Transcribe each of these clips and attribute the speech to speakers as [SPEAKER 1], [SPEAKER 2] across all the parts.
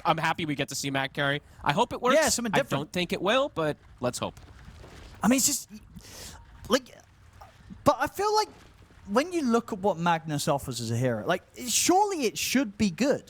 [SPEAKER 1] I'm happy we get to see Mac carry. I hope it works.
[SPEAKER 2] Yeah, something different.
[SPEAKER 1] I don't think it will, but let's hope.
[SPEAKER 2] I mean, it's just like, but I feel like when you look at what Magnus offers as a hero, like surely it should be good.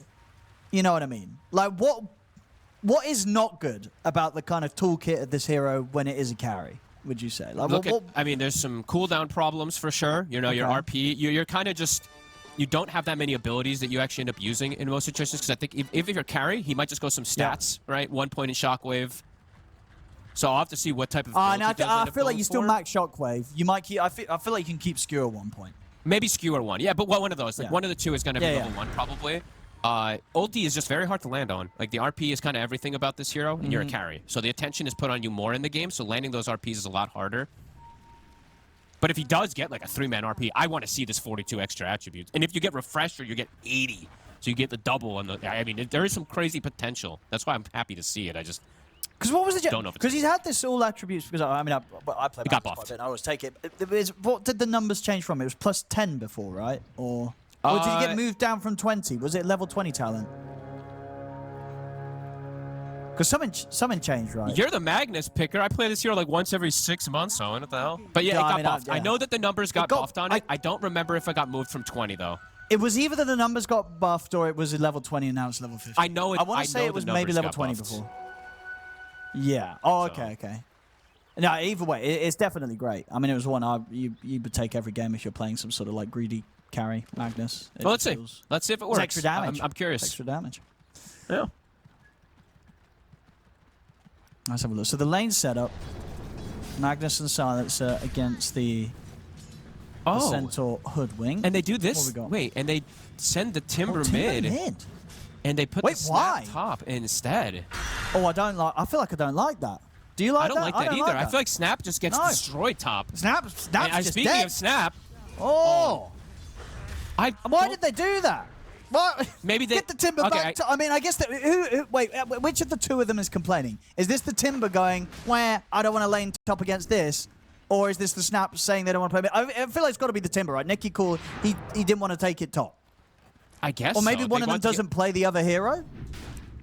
[SPEAKER 2] You know what I mean? Like what is not good about the kind of toolkit of this hero when it is a carry? Would you say? Like,
[SPEAKER 1] I mean, there's some cooldown problems for sure. You know, your RP, you're kind of just, you don't have that many abilities that you actually end up using in most situations. Because I think if you're carry, he might just go some stats, right? 1 point in Shockwave. So I'll have to see what type of.
[SPEAKER 2] I feel like you still max Shockwave. You might keep. I feel like you can keep Skewer 1 point.
[SPEAKER 1] Maybe Skewer 1. Yeah, but one of those. Like one of the two is going to be level 1 probably. Ulti is just very hard to land on. Like, the RP is kind of everything about this hero, and you're a carry. So the attention is put on you more in the game, so landing those RPs is a lot harder. But if he does get, like, a 3-man RP, I want to see this 42 extra attributes. And if you get Refresher, you get 80. So you get the double. I mean, there is some crazy potential. That's why I'm happy to see it. I just...
[SPEAKER 2] Because what was the... Because he's had this all attributes, because, I mean, I play
[SPEAKER 1] got buffed.
[SPEAKER 2] I always take it. What did the numbers change from? It was plus 10 before, right? Or did he get moved down from 20? Was it level 20 talent? Because something changed, right?
[SPEAKER 1] You're the Magnus picker. I play this hero like once every 6 months, so what the hell? But yeah, it got buffed. I know that the numbers got buffed on it. I don't remember if I got moved from 20, though.
[SPEAKER 2] It was either that the numbers got buffed or it was at level 20 and now it's level 50.
[SPEAKER 1] I know it.
[SPEAKER 2] I want to say it was maybe level 20 before. Yeah. Oh, okay. No, either way, it's definitely great. I mean, it was one you would take every game if you're playing some sort of like greedy carry, Magnus.
[SPEAKER 1] Well, let's see. Let's see if it works.
[SPEAKER 2] It's extra damage.
[SPEAKER 1] I'm curious.
[SPEAKER 2] Extra damage.
[SPEAKER 1] Yeah.
[SPEAKER 2] Let's have a look. So the lane setup, Magnus and Silencer against the Centaur Hoodwing.
[SPEAKER 1] And they do this?
[SPEAKER 2] What we got?
[SPEAKER 1] Wait, and they send the Timber
[SPEAKER 2] mid.
[SPEAKER 1] And they put the Snap top instead.
[SPEAKER 2] Oh, I feel like I don't like that. Do you like that?
[SPEAKER 1] I don't like that either. I feel like Snap just gets destroyed top.
[SPEAKER 2] Snap's just
[SPEAKER 1] speaking
[SPEAKER 2] dead.
[SPEAKER 1] of Snap.
[SPEAKER 2] Why did they do that? What?
[SPEAKER 1] Maybe they
[SPEAKER 2] get the Timber back. I mean, I guess that. Wait, which of the two of them is complaining? Is this the Timber going, where I don't want to lane top against this, or is this the Snap saying they don't want to play? I feel like it's got to be the Timber, right? Nicky Cool, he didn't want to take it top.
[SPEAKER 1] I guess.
[SPEAKER 2] Or maybe one of them doesn't play the other hero.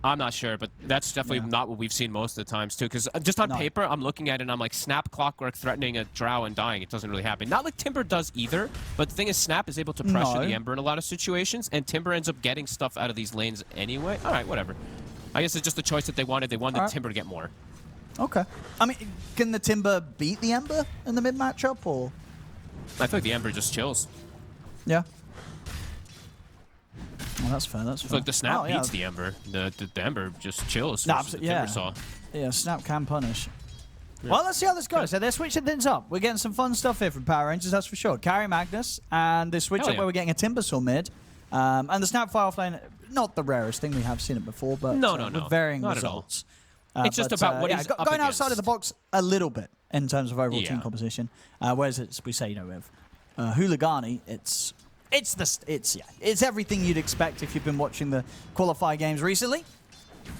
[SPEAKER 1] I'm not sure, but that's definitely not what we've seen most of the times, too. Because just on paper, I'm looking at it and I'm like, Snap, Clockwork, threatening a Drow and dying. It doesn't really happen. Not like Timber does either, but the thing is, Snap is able to pressure the Ember in a lot of situations, and Timber ends up getting stuff out of these lanes anyway. All right, whatever. I guess it's just the choice that they wanted. They wanted Timber to get more.
[SPEAKER 2] Okay. I mean, can the Timber beat the Ember in the mid matchup, or?
[SPEAKER 1] I feel like the Ember just chills.
[SPEAKER 2] Yeah. Well, that's fair. That's fair.
[SPEAKER 1] It's like the Snap beats the Ember. The Ember just chills. No,
[SPEAKER 2] yeah, Snap can punish. Yeah. Well, let's see how this goes. So they're switching things up. We're getting some fun stuff here from Power Rangers, that's for sure. Carry Magnus, and they switch up where we're getting a Timbersaw mid. And the Snap fire offlane, not the rarest thing. We have seen it before, but with varying results.
[SPEAKER 1] It's just about what he's
[SPEAKER 2] going outside of the box a little bit in terms of overall team composition. Whereas we say, with Huligani, it's everything you'd expect if you've been watching the qualifier games recently.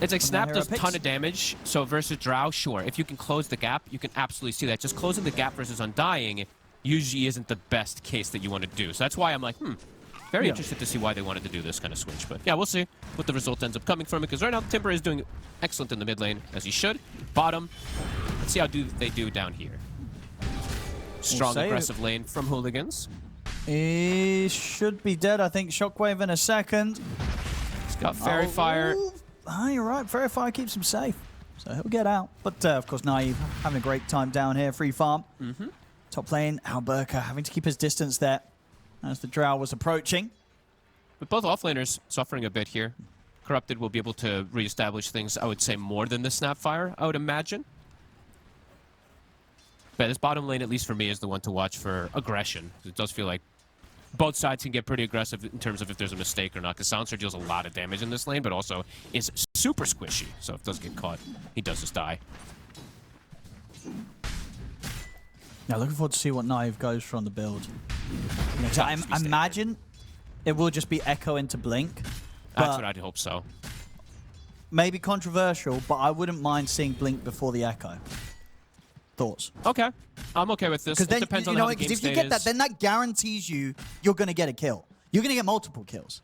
[SPEAKER 1] It's like Snap does a ton of damage, so versus Drow, sure. If you can close the gap, you can absolutely see that. Just closing the gap versus Undying usually isn't the best case that you want to do. So that's why I'm like, very interested to see why they wanted to do this kind of switch. But yeah, we'll see what the result ends up coming from it, because right now Timber is doing excellent in the mid lane, as he should. Bottom, let's see how they do down here. Strong aggressive lane from Hooligans.
[SPEAKER 2] He should be dead, I think. Shockwave in a second.
[SPEAKER 1] He's got Fairy Fire.
[SPEAKER 2] Oh, you're right. Fairy Fire keeps him safe. So he'll get out. But, of course, Naive having a great time down here. Free farm. Top lane, Alberca having to keep his distance there as the Drow was approaching.
[SPEAKER 1] But both offlaners suffering a bit here. Corrupted will be able to reestablish things, I would say, more than the Snapfire, I would imagine. But this bottom lane, at least for me, is the one to watch for aggression. It does feel like both sides can get pretty aggressive in terms of if there's a mistake or not, because Silencer deals a lot of damage in this lane, but also is super squishy. So if it does get caught, he does just die.
[SPEAKER 2] Now, looking forward to see what Naive goes for on the build. I imagine it will just be Echo into Blink.
[SPEAKER 1] That's what I'd hope so.
[SPEAKER 2] Maybe controversial, but I wouldn't mind seeing Blink before the Echo. Thoughts?
[SPEAKER 1] Okay. I'm okay with this. It depends on how the game
[SPEAKER 2] if you get that, then that guarantees you're going to get a kill. You're going to get multiple kills.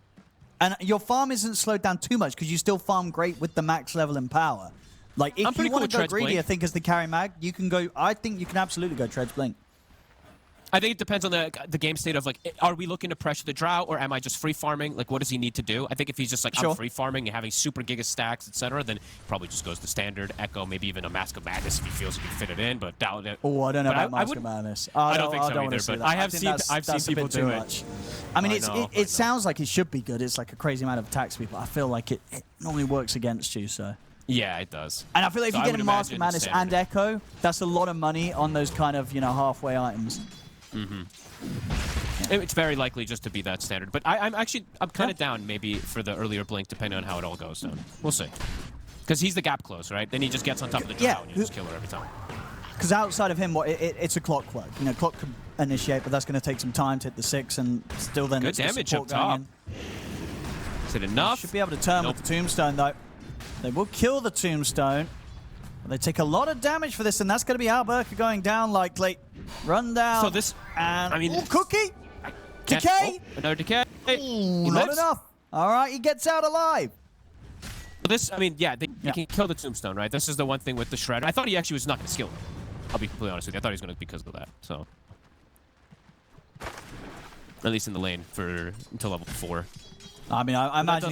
[SPEAKER 2] And your farm isn't slowed down too much because you still farm great with the max level and power. Like, if you want to go greedy, I think, as the carry mag, you can go... I think you can absolutely go Treads Blink.
[SPEAKER 1] I think it depends on the game state of, like, are we looking to pressure the Drow, or am I just free farming? Like, what does he need to do? I think if he's just like, I'm free farming and having super giga stacks, etc., then he probably just goes to standard, Echo, maybe even a Mask of Madness if he feels he can fit it in, but doubt it.
[SPEAKER 2] Oh, I don't know about Mask of Madness.
[SPEAKER 1] I don't think so either, but I've seen people do it.
[SPEAKER 2] I mean, it sounds like it should be good. It's like a crazy amount of attacks people. I feel like it normally works against you, so...
[SPEAKER 1] Yeah, it does.
[SPEAKER 2] And I feel like if you get a Mask of Madness and Echo, that's a lot of money on those kind of, you know, halfway items.
[SPEAKER 1] Mm-hmm. Yeah. It's very likely just to be that standard. But I'm kind of down maybe for the earlier Blink, depending on how it all goes down. We'll see. Because he's the gap close, right? Then he just gets on top of the Drow and you just kill her every time. Because
[SPEAKER 2] outside of him, it's a clockwork. You know, clock can initiate, but that's going to take some time to hit the 6, and still then
[SPEAKER 1] good damage up top. Is it enough?
[SPEAKER 2] Should be able to turn with the Tombstone, though. They will kill the Tombstone. They take a lot of damage for this, and that's going to be Alberca going down likely. Run down.
[SPEAKER 1] So this,
[SPEAKER 2] and
[SPEAKER 1] I mean,
[SPEAKER 2] Cookie, decay.
[SPEAKER 1] Another decay.
[SPEAKER 2] Ooh, not enough. All right, he gets out alive.
[SPEAKER 1] This, I mean, yeah, they can kill the Tombstone, right? This is the one thing with the Shredder. I thought he actually was not going to skill him. I'll be completely honest with you. I thought he was going to because of that. So, at least in the lane until level 4.
[SPEAKER 2] I mean, I imagine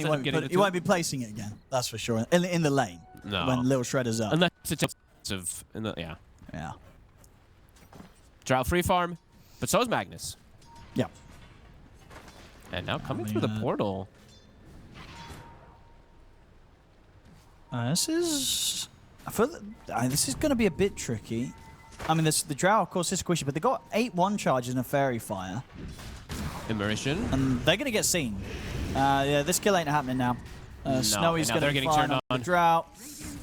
[SPEAKER 2] he won't be placing it again. That's for sure. In the lane.
[SPEAKER 1] No.
[SPEAKER 2] When Little Shredder's up.
[SPEAKER 1] Unless it's expensive. Yeah.
[SPEAKER 2] Yeah.
[SPEAKER 1] Drow free farm, but so is Magnus.
[SPEAKER 2] Yeah.
[SPEAKER 1] And now coming through the portal.
[SPEAKER 2] This is... I feel that this is going to be a bit tricky. I mean, the Drow, of course, is squishy, but they got 8-1 charges and a Fairy Fire.
[SPEAKER 1] Immersion.
[SPEAKER 2] And they're going to get seen. Yeah, this kill ain't happening now. Snowy's going to be firing on the Drow.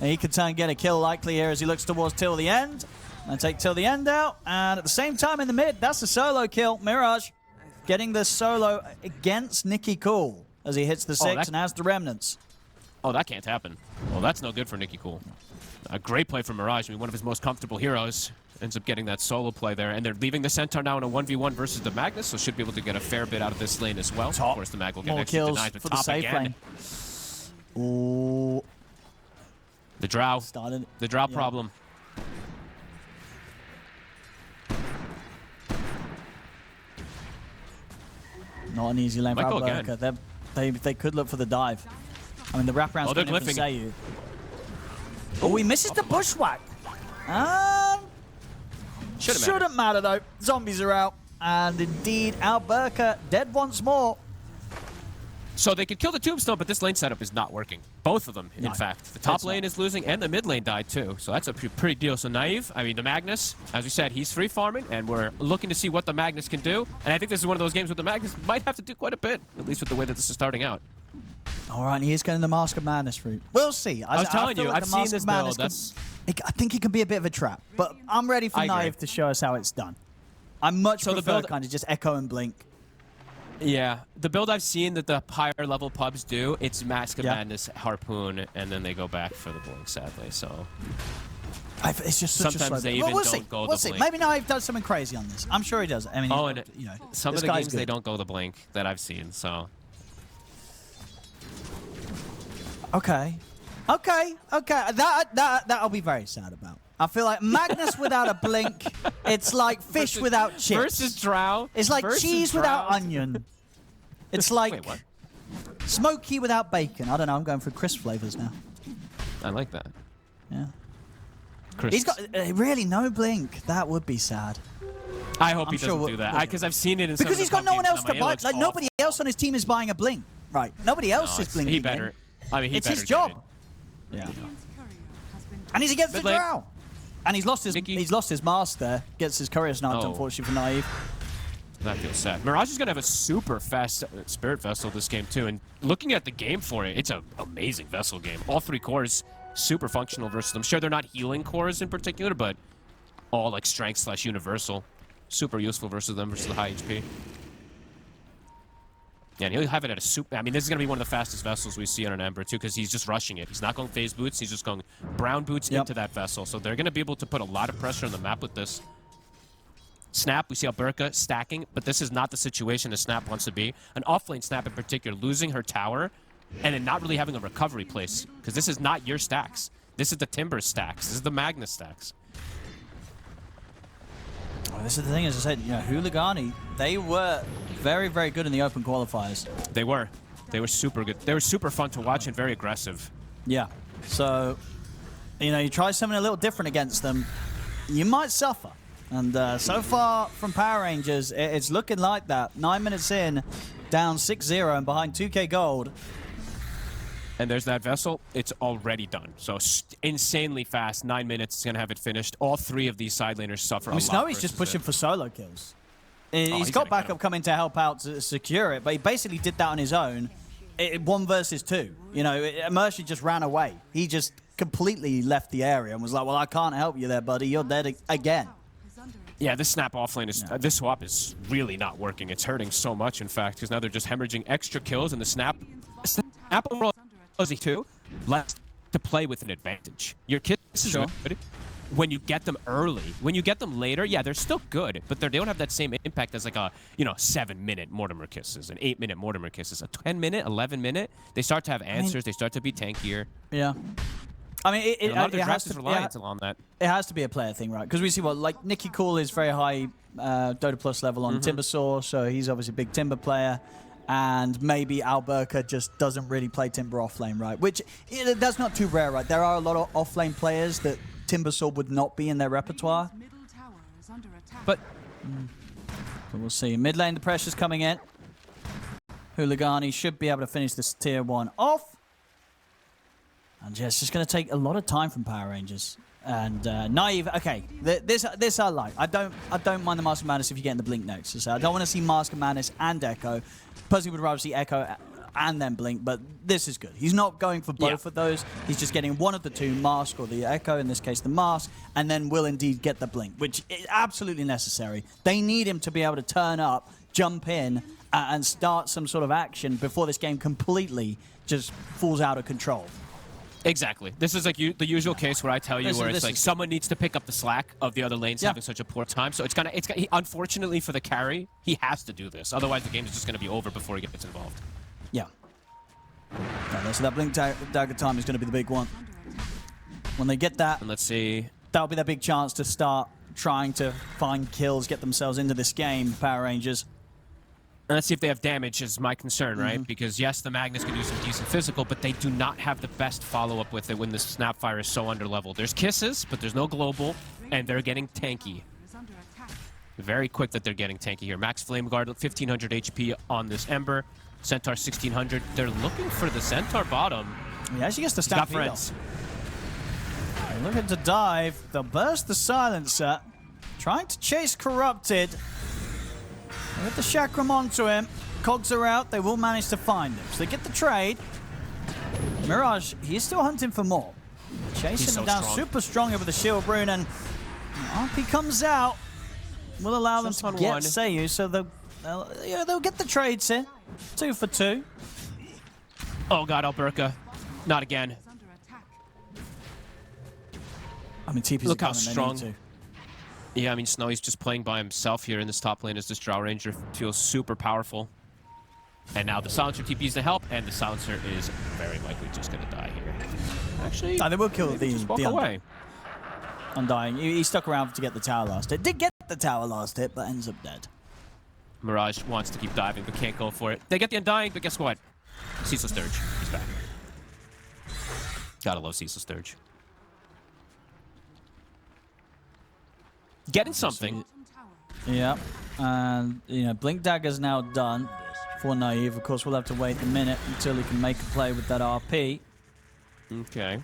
[SPEAKER 2] And he could turn and get a kill likely here as he looks towards Till the End. And take Till the End out. And at the same time in the mid, that's a solo kill. Mirage getting the solo against Nicky Cool as he hits the 6 and has the Remnants.
[SPEAKER 1] Oh, that can't happen. Well, that's no good for Nicky Cool. A great play from Mirage. I mean, one of his most comfortable heroes ends up getting that solo play there. And they're leaving the Centaur now in a 1v1 versus the Magnus, so should be able to get a fair bit out of this lane as well. Top. Of course, the Mag will get extra denied, but top again.
[SPEAKER 2] Ooh.
[SPEAKER 1] The Drow. The Drow problem.
[SPEAKER 2] Not an easy lane for Alberca. They could look for the dive. I mean, the wraparound's going in for Zayu. Oh, he misses the bushwhack. Shouldn't matter, though. Zombies are out. And indeed, Alberca dead once more.
[SPEAKER 1] So they could kill the Tombstone, but this lane setup is not working. Both of them, in fact. The top lane is losing, and the mid lane died, too. So that's a pretty deal. So Naive, I mean, the Magnus, as we said, he's free farming, and we're looking to see what the Magnus can do. And I think this is one of those games where the Magnus might have to do quite a bit, at least with the way that this is starting out.
[SPEAKER 2] All right, he is going the Mask of Madness route. We'll see.
[SPEAKER 1] I was telling you, I've seen this build.
[SPEAKER 2] I think it can be a bit of a trap, but I'm ready for Naive to show us how it's done. I much prefer kind of just Echo and Blink.
[SPEAKER 1] Yeah, the build I've seen that the higher level pubs do, it's Mask of Madness, Harpoon, and then they go back for the Blink, sadly, so...
[SPEAKER 2] It's just such
[SPEAKER 1] sometimes they even don't go the Blink.
[SPEAKER 2] Maybe Naive does something crazy on this. I'm sure he does. I mean, you know,
[SPEAKER 1] some of the games they don't go the Blink that I've seen, so...
[SPEAKER 2] Okay. That'll be very sad about. I feel like Magnus without a Blink, it's like fish without chips.
[SPEAKER 1] Versus Drow.
[SPEAKER 2] It's like cheese without onion. It's like smoky without bacon. I don't know, I'm going for crisp flavors now.
[SPEAKER 1] I like that.
[SPEAKER 2] Yeah.
[SPEAKER 1] Crisps.
[SPEAKER 2] He's got really no Blink. That would be sad.
[SPEAKER 1] I hope he doesn't do that. Because I've seen it in some
[SPEAKER 2] because he's got no one else to buy. Like,
[SPEAKER 1] awful.
[SPEAKER 2] nobody else on his team is buying a Blink. Right. Nobody else is blinking.
[SPEAKER 1] He better. I mean,
[SPEAKER 2] it's his job. Yeah. And he's against the Drow. And he's lost his mask there. Gets his courier sniped, unfortunately, for Naive.
[SPEAKER 1] That feels sad. Mirage is going to have a super fast Spirit Vessel this game, too. And looking at the game for it, it's an amazing Vessel game. All 3 cores, super functional versus them. Sure, they're not healing cores in particular, but all like strength / universal. Super useful versus them versus the high HP. Yeah, and he'll have it at a super... I mean, this is going to be one of the fastest vessels we see on an Ember, too, because he's just rushing it. He's not going phase boots. He's just going brown boots into that vessel. So they're going to be able to put a lot of pressure on the map with this. Snap, we see Alberca stacking, but this is not the situation a Snap wants to be. An offlane Snap in particular, losing her tower and then not really having a recovery place, because this is not your stacks. This is the Timber stacks. This is the Magnus stacks.
[SPEAKER 2] Well, this is the thing, as I said, you know, HULIGANI, they were very, very good in the open qualifiers.
[SPEAKER 1] They were. They were super good. They were super fun to watch and very aggressive.
[SPEAKER 2] Yeah. So, you know, you try something a little different against them, you might suffer. And so far from Power Rangers, it's looking like that. 9 minutes in, down 6-0 and behind 2K gold.
[SPEAKER 1] And there's that vessel. It's already done. So insanely fast. 9 minutes is going to have it finished. All three of these side laners suffer a lot.
[SPEAKER 2] Snowy's just pushing for solo kills. He's got backup coming to help out to secure it, but he basically did that on his own. 1 versus 2. You know, Mercy just ran away. He just completely left the area and was like, well, I can't help you there, buddy. You're dead again.
[SPEAKER 1] Yeah, this Snap offlane is this swap is really not working. It's hurting so much, in fact, because now they're just hemorrhaging extra kills, and the Snap overall Fuzzy too lets to play with an advantage. Your kids is good when you get them early. When you get them later, yeah, they're still good, but they don't have that same impact as like a 7-minute Mortimer Kisses, an 8-minute Mortimer Kisses, a 10-minute, 11-minute. They start to have answers. They start to be tankier.
[SPEAKER 2] Yeah. I mean, it has to
[SPEAKER 1] reliance on that.
[SPEAKER 2] It has to be a player thing, right? Because we see like Nicky Cool is very high Dota Plus level on Timbersaw, so he's obviously a big Timber player. And maybe Alberca just doesn't really play Timber offlane, right? Which, that's not too rare, right? There are a lot of offlane players that Timbersaw would not be in their repertoire.
[SPEAKER 1] But
[SPEAKER 2] we'll see. Mid lane, the pressure's coming in. HULIGANI should be able to finish this tier 1 off. And yeah, it's just going to take a lot of time from Power Rangers. And Naive, okay, this I like. I don't mind the Mask of Madness if you get in the Blink next. So I don't want to see Mask of Madness and Echo. Personally, would rather see Echo and then Blink, but this is good. He's not going for both of those. He's just getting one of the two, Mask or the Echo, in this case the Mask, and then will indeed get the Blink, which is absolutely necessary. They need him to be able to turn up, jump in, and start some sort of action before this game completely just falls out of control.
[SPEAKER 1] Exactly. This is like the usual case where I tell you where it's like someone needs to pick up the slack of the other lanes having such a poor time. So unfortunately for the carry, he has to do this. Otherwise, the game is just going to be over before he gets involved.
[SPEAKER 2] Yeah. So that Blink Dagger time is going to be the big one. When they get that,
[SPEAKER 1] and let's see,
[SPEAKER 2] that'll be their big chance to start trying to find kills, get themselves into this game, Power Rangers.
[SPEAKER 1] And let's see if they have damage is my concern, right? Because yes, the Magnus can do some decent physical, but they do not have the best follow-up with it when the Snapfire is so underleveled. There's kisses, but there's no global, and they're getting tanky. Very quick that they're getting tanky here. Max Flame Guard, 1500 HP on this Ember. Centaur 1600. They're looking for the Centaur bottom.
[SPEAKER 2] He actually gets the Stampede off. They're looking to dive. They'll burst the Silencer. Trying to chase Corrupted. With the Chakram onto him, cogs are out, they will manage to find him. So they get the trade. Mirage, he's still hunting for more. Chasing him down super strong here with the Shield Rune, and RP comes out. Will allow them to get Seiyu, so they'll get the trades in. 2 for 2.
[SPEAKER 1] Oh god, Alberca. Not again.
[SPEAKER 2] I mean, TP's
[SPEAKER 1] look how strong. Yeah, I mean, Snowy's just playing by himself here in this top lane as this Drow Ranger feels super powerful. And now the Silencer TP's to help, and the Silencer is very likely just going to die here. Actually,
[SPEAKER 2] they will kill the
[SPEAKER 1] away.
[SPEAKER 2] Undying. He stuck around to get the tower last hit. Did get the tower last hit, but ends up dead.
[SPEAKER 1] Mirage wants to keep diving, but can't go for it. They get the Undying, but guess what? Cecil Sturge. He's back. Gotta love Cecil Sturge. Getting something.
[SPEAKER 2] Yeah, and Blink Dagger's now done for Naive. Of course, we'll have to wait a minute until he can make a play with that RP.
[SPEAKER 1] Okay.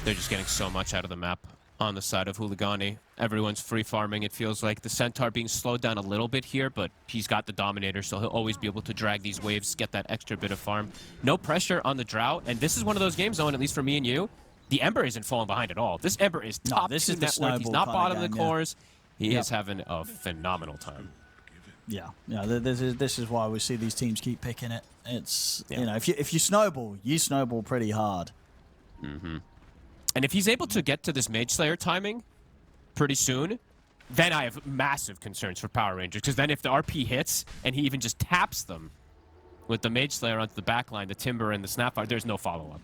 [SPEAKER 1] They're just getting so much out of the map on the side of HULIGANI. Everyone's free farming. It feels like the Centaur being slowed down a little bit here, but he's got the Dominator, so he'll always be able to drag these waves, get that extra bit of farm. No pressure on the Drow, and this is one of those games, Owen, at least for me and you. The Ember isn't falling behind at all. This Ember is top 2 net worth. He's not bottom of the cores. He is having a phenomenal time.
[SPEAKER 2] Yeah, this is why we see these teams keep picking it. It's if you snowball pretty hard.
[SPEAKER 1] And if he's able to get to this Mage Slayer timing, pretty soon, then I have massive concerns for Power Rangers. Because then if the RP hits and he even just taps them with the Mage Slayer onto the backline, the Timber and the Snapfire, there's no follow-up.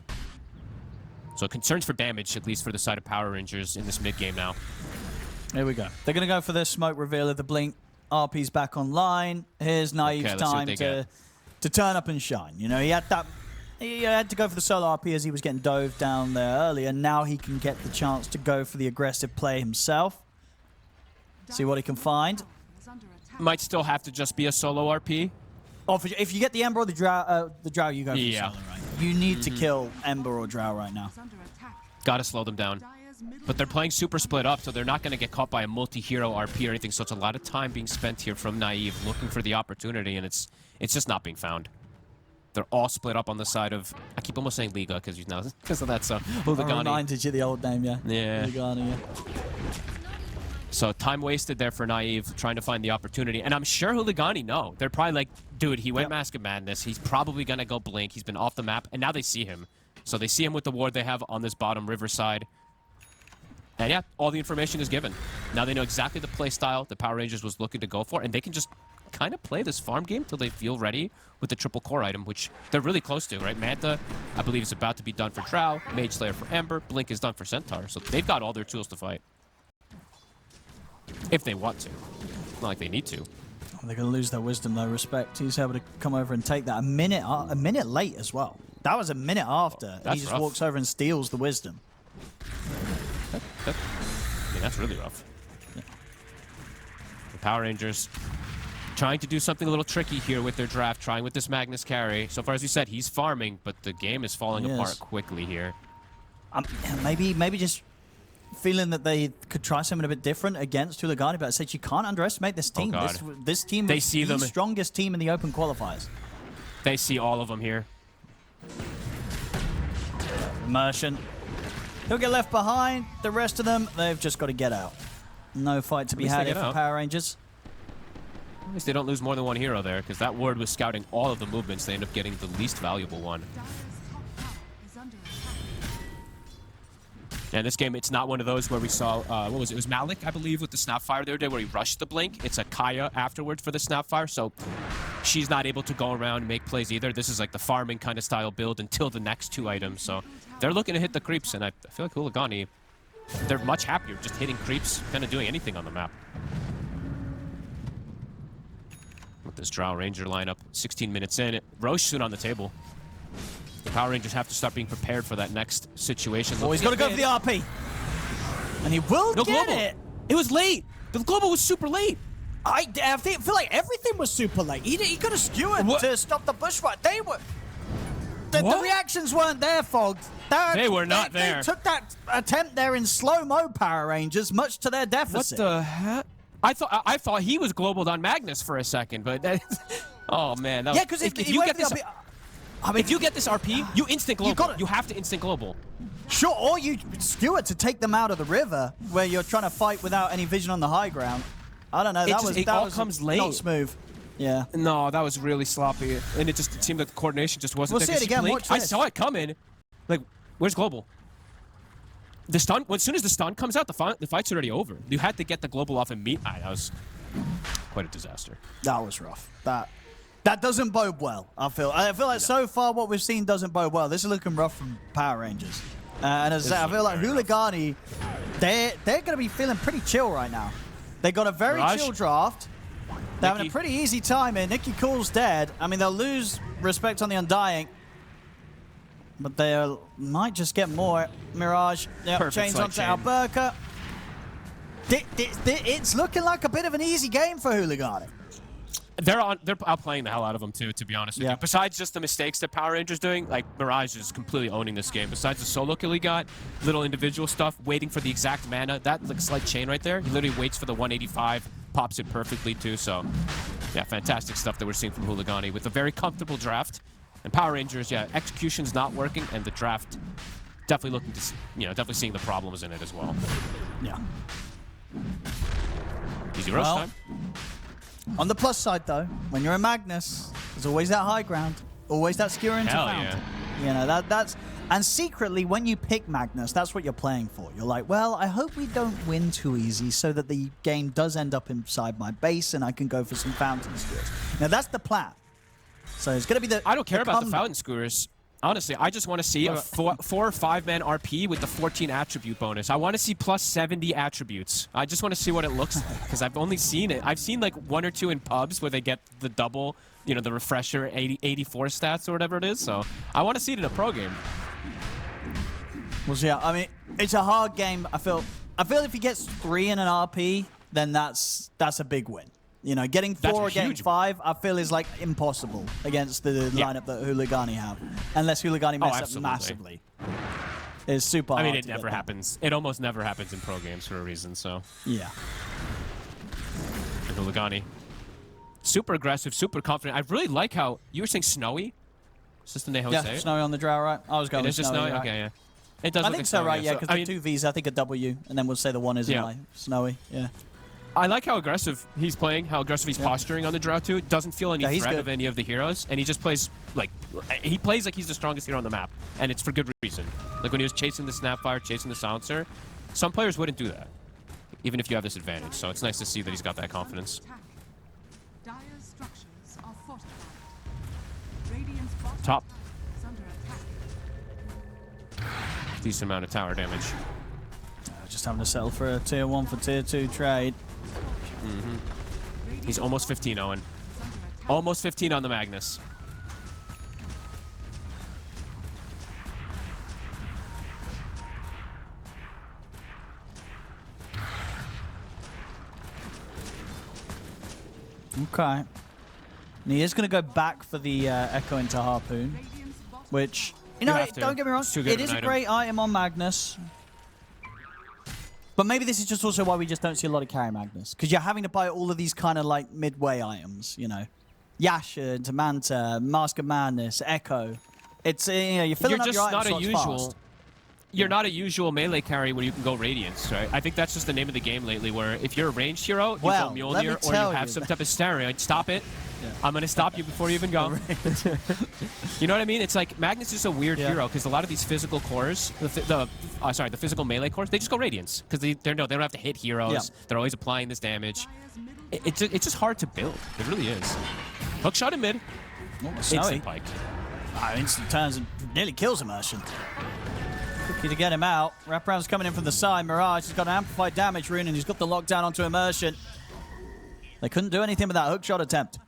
[SPEAKER 1] So concerns for damage, at least for the side of Power Rangers in this mid-game now.
[SPEAKER 2] Here we go. They're going to go for this smoke reveal of the blink. RP's back online. Here's Naive's time to turn up and shine. You know, he had to go for the solo RP as he was getting dove down there earlier. Now he can get the chance to go for the aggressive play himself. See what he can find.
[SPEAKER 1] Might still have to just be a solo RP.
[SPEAKER 2] Oh, if you get the Ember or the Drow, you go for the solo, right? You need to kill Ember or Drow right now.
[SPEAKER 1] Gotta slow them down. But they're playing super split up, so they're not going to get caught by a multi-hero RP or anything, so it's a lot of time being spent here from Naive looking for the opportunity, and it's just not being found. They're all split up on the side of... I keep almost saying Liga because of that, so... HULIGANI.
[SPEAKER 2] Reminded you the old name, yeah.
[SPEAKER 1] Yeah.
[SPEAKER 2] HULIGANI, yeah.
[SPEAKER 1] So time wasted there for Naive trying to find the opportunity. And I'm sure HULIGANI know. They're probably like, dude, he went Mask of Madness. He's probably going to go blink. He's been off the map. And now they see him. So they see him with the ward they have on this bottom riverside. And yeah, all the information is given. Now they know exactly the play style the Power Rangers was looking to go for. And they can just kind of play this farm game till they feel ready with the triple core item, which they're really close to, right? Manta, I believe, is about to be done for Drow. Mage Slayer for Ember. Blink is done for Centaur. So they've got all their tools to fight. If they want to. Not like they need to.
[SPEAKER 2] Oh, they're going to lose their wisdom, though. Respect. He's able to come over and take that a minute late as well. That was a minute after.
[SPEAKER 1] Oh,
[SPEAKER 2] he just
[SPEAKER 1] rough.
[SPEAKER 2] walks over and steals the wisdom.
[SPEAKER 1] I mean, that's really rough.
[SPEAKER 2] Yeah.
[SPEAKER 1] The Power Rangers trying to do something a little tricky here with their draft, trying with this Magnus carry. So far, as you said, he's farming, but the game is falling apart quickly here.
[SPEAKER 2] Maybe just feeling that they could try something a bit different against HULIGANI, but I said you can't underestimate this team.
[SPEAKER 1] Oh,
[SPEAKER 2] this team
[SPEAKER 1] they
[SPEAKER 2] is
[SPEAKER 1] see
[SPEAKER 2] the
[SPEAKER 1] them.
[SPEAKER 2] strongest team in the open qualifiers.
[SPEAKER 1] They see all of them here.
[SPEAKER 2] Immersion. He'll get left behind. The rest of them, they've just got to get out. No fight to be had here for Power Rangers.
[SPEAKER 1] At least they don't lose more than one hero there, because that ward was scouting all of the movements. They end up getting the least valuable one. And this game, it's not one of those where we saw, what was it? It was Malik, I believe, with the Snapfire the other day where he rushed the blink. It's a Kaya afterwards for the Snapfire, so she's not able to go around and make plays either. This is like the farming kind of style build until the next two items, so they're looking to hit the creeps, and I feel like HULIGANI, they're much happier just hitting creeps, kind of doing anything on the map. With this Drow Ranger lineup, 16 minutes in, Roche soon on the table. The Power Rangers have to start being prepared for that next situation.
[SPEAKER 2] Oh, he's got to go for the RP. And he will get it.
[SPEAKER 1] It was late. The global was super late.
[SPEAKER 2] I feel like everything was super late. He could have skewered to stop the bushwhack. They were... The reactions weren't there, Fog.
[SPEAKER 1] They were not there.
[SPEAKER 2] They took that attempt there in slow-mo, Power Rangers, much to their deficit.
[SPEAKER 1] What the heck? I thought he was globaled on Magnus for a second, but... oh, man.
[SPEAKER 2] Yeah, because if you get this...
[SPEAKER 1] I mean, if you get this RP, you instant global. You have to instant global.
[SPEAKER 2] Sure, or you skewer to take them out of the river where you're trying to fight without any vision on the high ground. I don't know.
[SPEAKER 1] It all comes late.
[SPEAKER 2] Not smooth. Yeah.
[SPEAKER 1] No, that was really sloppy, and it seemed like the coordination just wasn't there.
[SPEAKER 2] We'll see it again. Watch
[SPEAKER 1] I
[SPEAKER 2] this.
[SPEAKER 1] saw it coming. Like, where's global? The stun. As soon as the stun comes out, the fight's already over. You had to get the global off and meet. That was quite a disaster.
[SPEAKER 2] That was rough. That doesn't bode well, I feel. I feel like so far what we've seen doesn't bode well. This is looking rough from Power Rangers. And as I said, I feel like HULIGANI, they're going to be feeling pretty chill right now. They got a very chill draft. They're having a pretty easy time here. Nikki Cool's dead. I mean, they'll lose respect on the Undying. But they might just get more. Mirage, chains onto Alberca. It's looking like a bit of an easy game for HULIGANI.
[SPEAKER 1] They're outplaying the hell out of them too, to be honest with you. Besides just the mistakes that Power Rangers doing, like Mirage is completely owning this game. Besides the solo kill he got, little individual stuff, waiting for the exact mana. That looks like chain right there. He literally waits for the 185, pops it perfectly too. So, yeah, fantastic stuff that we're seeing from HULIGANI with a very comfortable draft. And Power Rangers, yeah, execution's not working, and the draft definitely looking to, definitely seeing the problems in it as well.
[SPEAKER 2] Yeah.
[SPEAKER 1] Easy roast time.
[SPEAKER 2] On the plus side, though, when you're a Magnus, there's always that high ground, always that skewer into found.
[SPEAKER 1] Yeah.
[SPEAKER 2] You know, that's... And secretly, when you pick Magnus, that's what you're playing for. You're like, well, I hope we don't win too easy so that the game does end up inside my base and I can go for some fountain skewers. Now, that's the plan. So it's going to be the...
[SPEAKER 1] I don't care about the fountain skewers. Honestly, I just want to see a 4 or 5-man RP with the 14 attribute bonus. I want to see plus 70 attributes. I just want to see what it looks like, because I've only seen it. I've seen like 1 or 2 in pubs where they get the double, you know, the refresher 84 stats or whatever it is. So I want to see it in a pro game.
[SPEAKER 2] Well, yeah, I mean, it's a hard game. I feel if he gets 3 in an RP, then that's a big win. You know, getting 4 or getting 5, I feel is like impossible against the lineup that HULIGANI have, unless HULIGANI mess up massively. It's super hard.
[SPEAKER 1] I mean, it never happens. It almost never happens in pro games for a reason. So
[SPEAKER 2] yeah.
[SPEAKER 1] And HULIGANI, super aggressive, super confident. I really like how you were saying Snowy. Is this the name how say it?
[SPEAKER 2] Snowy on the drow, right? I was going.
[SPEAKER 1] It is just Snowy.
[SPEAKER 2] Right?
[SPEAKER 1] Okay, yeah. It does.
[SPEAKER 2] I think so, right? Yeah, because
[SPEAKER 1] so,
[SPEAKER 2] the 2 V's, I think a W, and then we'll say the 1 is like Snowy. Yeah.
[SPEAKER 1] I like how aggressive he's playing, how aggressive he's posturing on the draw too. Doesn't feel any threat of any of the heroes, and he just plays like he's the strongest hero on the map, and it's for good reason. Like when he was chasing the Snapfire, chasing the Silencer, some players wouldn't do that, even if you have this advantage. So it's nice to see that he's got that confidence. Top. Decent amount of tower damage.
[SPEAKER 2] Just having to settle for a tier 1 for tier 2 trade.
[SPEAKER 1] He's almost 15, Owen. Almost 15 on the Magnus.
[SPEAKER 2] Okay. And he is going to go back for the Echo into Harpoon, which, you know, don't get me wrong, it is a great item on Magnus. But maybe this is just also why we just don't see a lot of carry Magnus. Because you're having to buy all of these kind of like midway items, you know. Yasha, Tamanta, Mask of Madness, Echo. It's, you know, you're filling up your item slots fast.
[SPEAKER 1] You're not a usual melee carry where you can go Radiance, right? I think that's just the name of the game lately, where if you're a ranged hero, you go Mjolnir, or you have some type of steroid. Stop it. Yeah. I'm going to stop you before you even go. You know what I mean? It's like Magnus is a weird hero because a lot of these physical cores, the physical melee cores, they just go Radiance because they don't have to hit heroes. Yeah. They're always applying this damage. It's just hard to build. It really is. Hook shot in mid. Instant pike.
[SPEAKER 2] Instant turns and nearly kills Immersion. Quickly to get him out. Wraparound's coming in from the side. Mirage has got an amplified damage rune and he's got the lockdown onto Immersion. They couldn't do anything with that hook shot attempt.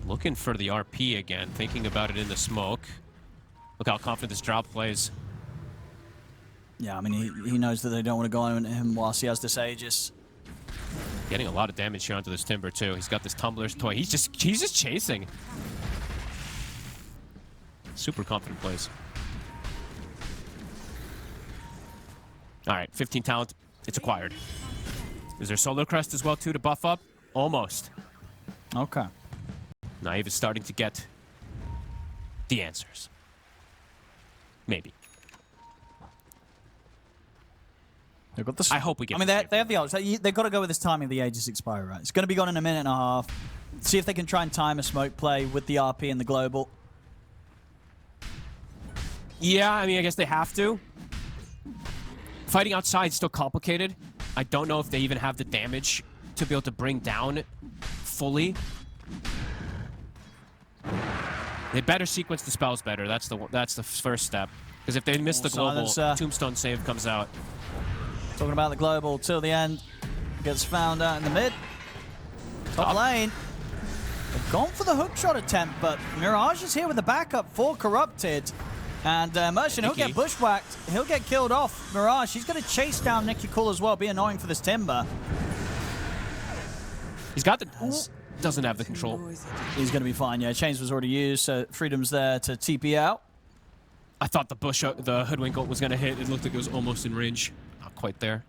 [SPEAKER 1] Looking for the RP again, thinking about it in the smoke. Look how confident this drop plays.
[SPEAKER 2] Yeah, I mean, he knows that they don't want to go on him whilst he has this Aegis.
[SPEAKER 1] Getting a lot of damage here onto this Timber, too. He's got this Tumbler's toy. He's just chasing. Super confident plays. All right, 15 talent. It's acquired. Is there Solar Crest as well, too, to buff up? Almost.
[SPEAKER 2] Okay.
[SPEAKER 1] Naive is starting to get the answers. Maybe.
[SPEAKER 2] They've got the...
[SPEAKER 1] I hope we get...
[SPEAKER 2] I mean, they have the odds. They've got to go with this timing of the Aegis expiry, right? It's going to be gone in a minute and a half. See if they can try and time a smoke play with the RP and the global.
[SPEAKER 1] Yeah, I mean, I guess they have to. Fighting outside is still complicated. I don't know if they even have the damage to be able to bring down fully. They better sequence the spells better. That's the first step. Because if they miss the global, Tombstone save comes out.
[SPEAKER 2] Talking about the global till the end. Gets found out in the mid. Top lane. They've gone for the hook shot attempt, but Mirage is here with the backup for Corrupted. And Immersion, he'll get bushwhacked. He'll get killed off. Mirage, he's going to chase down Nicky Cool as well. Be annoying for this Timber.
[SPEAKER 1] He's got the... Doesn't have the control.
[SPEAKER 2] He's going to be fine, yeah. Chains was already used, so Freedom's there to TP out.
[SPEAKER 1] I thought the Hoodwink ult was going to hit. It looked like it was almost in range. Not quite there.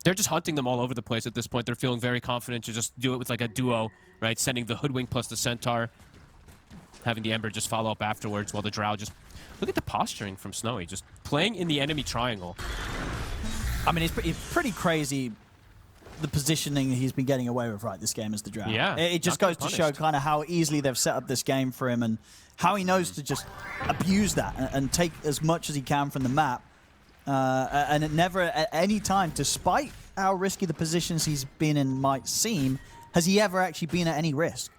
[SPEAKER 1] They're just hunting them all over the place at this point. They're feeling very confident to just do it with like a duo, right? Sending the Hoodwink plus the Centaur. Having the Ember just follow up afterwards while the Drow just... Look at the posturing from Snowy, just playing in the enemy triangle.
[SPEAKER 2] I mean, it's pretty crazy the positioning he's been getting away with right this game as the Drow.
[SPEAKER 1] Yeah,
[SPEAKER 2] It just
[SPEAKER 1] not
[SPEAKER 2] goes
[SPEAKER 1] getting
[SPEAKER 2] to show
[SPEAKER 1] punished.
[SPEAKER 2] kind of how easily they've set up this game for him and how he knows to just abuse that and take as much as he can from the map. And it never at any time, despite how risky the positions he's been in might seem, has he ever actually been at any risk.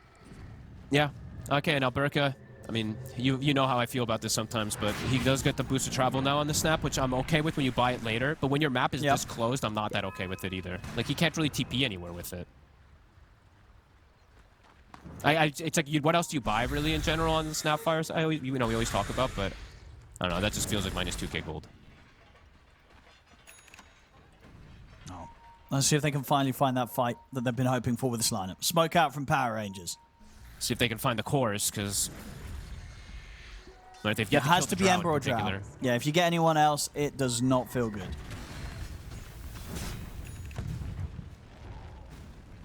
[SPEAKER 1] Yeah. Okay, and Alberca, I mean, you know how I feel about this sometimes, but he does get the boost of travel now on the snap, which I'm okay with when you buy it later. But when your map is this closed, I'm not that okay with it either. Like, he can't really TP anywhere with it. It's like, what else do you buy really in general on the Snapfires? We always talk about, but I don't know. That just feels like minus 2k gold.
[SPEAKER 2] No. Let's see if they can finally find that fight that they've been hoping for with this lineup. Smoke out from Power Rangers.
[SPEAKER 1] See if they can find the cores, because they've
[SPEAKER 2] It has to be Ember or Drow.
[SPEAKER 1] particular.
[SPEAKER 2] Yeah, if you get anyone else, it does not feel good.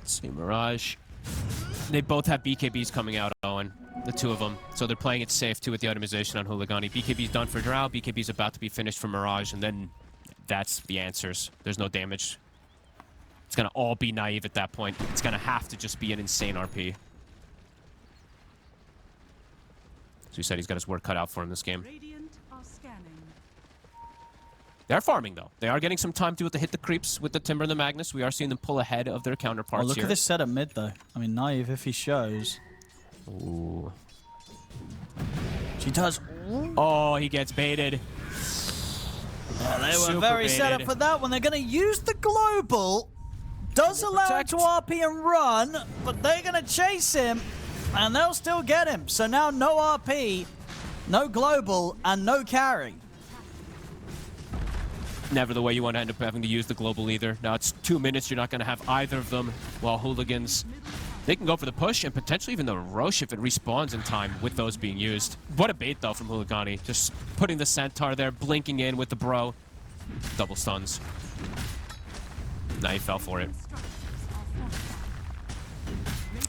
[SPEAKER 1] Let's see, Mirage. They both have BKBs coming out, Owen. The two of them. So they're playing it safe, too, with the itemization on Huligani. BKB's done for Drow. BKB's about to be finished for Mirage, and then that's the answers. There's no damage. It's going to all be naive at that point. It's going to have to just be an insane RP. So he said he's got his work cut out for him this game. They're farming, though. They are getting some time to hit the creeps with the Timber and the Magnus. We are seeing them pull ahead of their counterparts
[SPEAKER 2] Look
[SPEAKER 1] here.
[SPEAKER 2] at this setup mid, though. I mean, naive if he shows.
[SPEAKER 1] Ooh.
[SPEAKER 2] She does.
[SPEAKER 1] Oh, he gets baited.
[SPEAKER 2] Yeah, they were
[SPEAKER 1] Super
[SPEAKER 2] very set up
[SPEAKER 1] baited.
[SPEAKER 2] for that one. They're going to use the global. Does allow him to RP and run, but they're going to chase him, and they'll still get him. So now no RP, no global, and no carry.
[SPEAKER 1] Never the way you want to end up having to use the global either. Now it's 2 minutes. You're not going to have either of them. While Hooligans, they can go for the push and potentially even the Roche if it respawns in time with those being used. What a bait, though, from Huligani. Just putting the Centaur there, blinking in with the bro. Double stuns. Now he fell for it.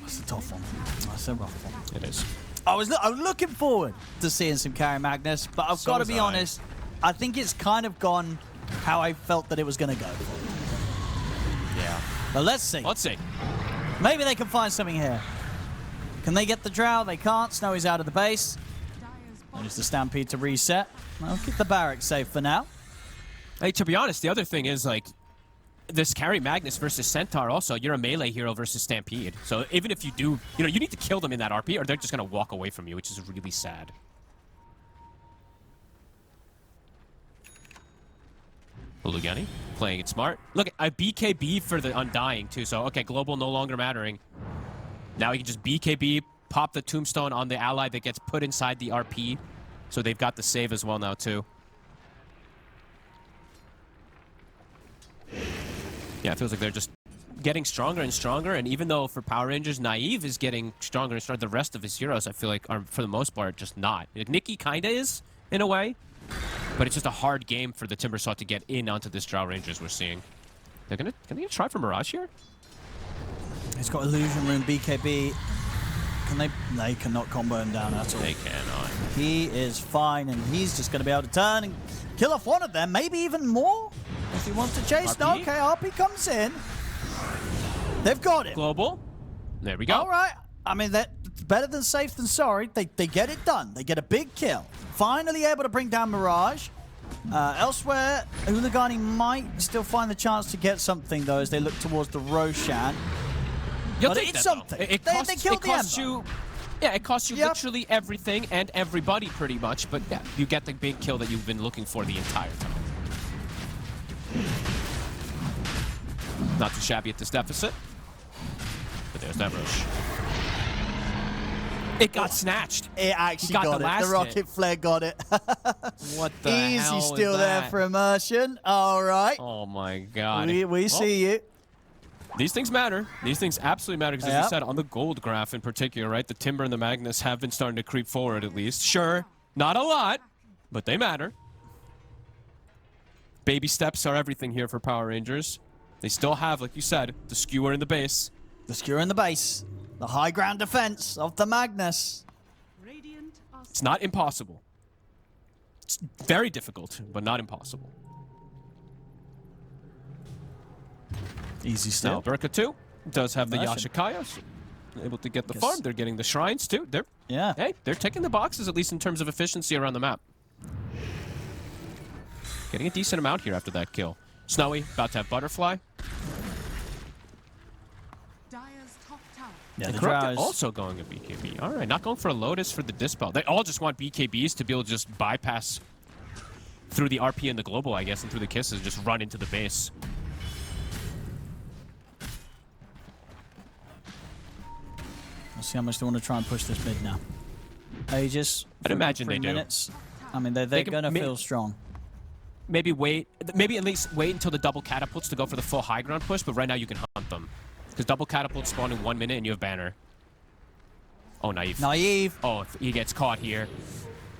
[SPEAKER 2] That's a tough one. That's a rough one.
[SPEAKER 1] It is.
[SPEAKER 2] I was looking forward to seeing some carry Magnus, but I've
[SPEAKER 1] So
[SPEAKER 2] got to
[SPEAKER 1] was
[SPEAKER 2] be
[SPEAKER 1] I.
[SPEAKER 2] honest. I think it's kind of gone how I felt that it was going to go.
[SPEAKER 1] Yeah.
[SPEAKER 2] But let's see.
[SPEAKER 1] Let's see.
[SPEAKER 2] Maybe they can find something here. Can they get the Drow? They can't. Snowy's out of the base. There's the Stampede to reset. I'll keep the barracks safe for now.
[SPEAKER 1] Hey, to be honest, the other thing is, like, this carry Magnus versus Centaur also, you're a melee hero versus Stampede. So even if you do, you need to kill them in that RP or they're just going to walk away from you, which is really sad. Huligani playing it smart. Look, a BKB for the Undying, too. So, okay, global no longer mattering. Now he can just BKB, pop the tombstone on the ally that gets put inside the RP. So they've got the save as well now, too. Yeah, it feels like they're just getting stronger and stronger. And even though for Power Rangers, Naive is getting stronger and stronger, the rest of his heroes, I feel like, are, for the most part, just not. Like, Nikki kind of is, in a way. But it's just a hard game for the Timbersaw to get in onto this Drow Rangers we're seeing. Can they try for Mirage here?
[SPEAKER 2] He's got Illusion Room, BKB. Can they? They cannot combo him down at all.
[SPEAKER 1] They cannot.
[SPEAKER 2] He is fine, and he's just going to be able to turn and kill off one of them, maybe even more, if he wants to chase.
[SPEAKER 1] RP?
[SPEAKER 2] No, okay, RP comes in. They've got him.
[SPEAKER 1] Global. There we go.
[SPEAKER 2] All right. I mean, that's better than safe than sorry. They get it done. They get a big kill. Finally able to bring down Mirage. Elsewhere, Huligani might still find the chance to get something, though, as they look towards the Roshan.
[SPEAKER 1] You'll
[SPEAKER 2] But
[SPEAKER 1] take
[SPEAKER 2] it's
[SPEAKER 1] that, though.
[SPEAKER 2] something.
[SPEAKER 1] It
[SPEAKER 2] They
[SPEAKER 1] costs,
[SPEAKER 2] killed
[SPEAKER 1] it
[SPEAKER 2] the
[SPEAKER 1] costs
[SPEAKER 2] Ember.
[SPEAKER 1] you. Yeah, it costs you
[SPEAKER 2] Yep.
[SPEAKER 1] literally everything and everybody pretty much. But yeah, you get the big kill that you've been looking for the entire time. Not too shabby at this deficit. But there's that Roche. It got snatched.
[SPEAKER 2] It actually
[SPEAKER 1] got
[SPEAKER 2] got
[SPEAKER 1] the
[SPEAKER 2] it.
[SPEAKER 1] last
[SPEAKER 2] The rocket flare got it.
[SPEAKER 1] What the
[SPEAKER 2] Easy
[SPEAKER 1] hell was
[SPEAKER 2] still there
[SPEAKER 1] that?
[SPEAKER 2] for immersion. All right.
[SPEAKER 1] Oh my god.
[SPEAKER 2] We
[SPEAKER 1] Well,
[SPEAKER 2] see you.
[SPEAKER 1] These things matter. These things absolutely matter because, as
[SPEAKER 2] Yep.
[SPEAKER 1] you said, on the gold graph in particular, right? The Timber and the Magnus have been starting to creep forward at least. Sure, not a lot, but they matter. Baby steps are everything here for Power Rangers. They still have, like you said, the skewer in the base.
[SPEAKER 2] The skewer in the base. The high ground defense of the Magnus.
[SPEAKER 1] It's not impossible. It's very difficult, but not impossible.
[SPEAKER 2] Easy
[SPEAKER 1] Now,
[SPEAKER 2] still.
[SPEAKER 1] Burka too does have the
[SPEAKER 2] Immersion.
[SPEAKER 1] Yashikaya, so able to get the
[SPEAKER 2] Guess-
[SPEAKER 1] farm. They're getting the shrines too.
[SPEAKER 2] Yeah.
[SPEAKER 1] Hey, they're ticking the boxes, at least in terms of efficiency around the map. Getting a decent amount here after that kill. Snowy, about to have Butterfly.
[SPEAKER 2] Yeah,
[SPEAKER 1] And
[SPEAKER 2] the
[SPEAKER 1] Corrupted
[SPEAKER 2] Drows.
[SPEAKER 1] also going a BKB. All right, not going for a Lotus for the Dispel. They all just want BKBs to be able to just bypass through the RP and the Global, I guess, and through the Kisses, just run into the base.
[SPEAKER 2] Let's see how much they want to try and push this mid now. Aegis.
[SPEAKER 1] I'd imagine
[SPEAKER 2] three
[SPEAKER 1] they do.
[SPEAKER 2] minutes. I mean, they're
[SPEAKER 1] can
[SPEAKER 2] going to
[SPEAKER 1] ma-
[SPEAKER 2] feel strong.
[SPEAKER 1] Maybe at least wait until the double catapults to go for the full high ground push, but right now you can hunt them. Because double catapults spawn in 1 minute and you have banner. Oh, naive.
[SPEAKER 2] Naive.
[SPEAKER 1] Oh, if he gets caught here.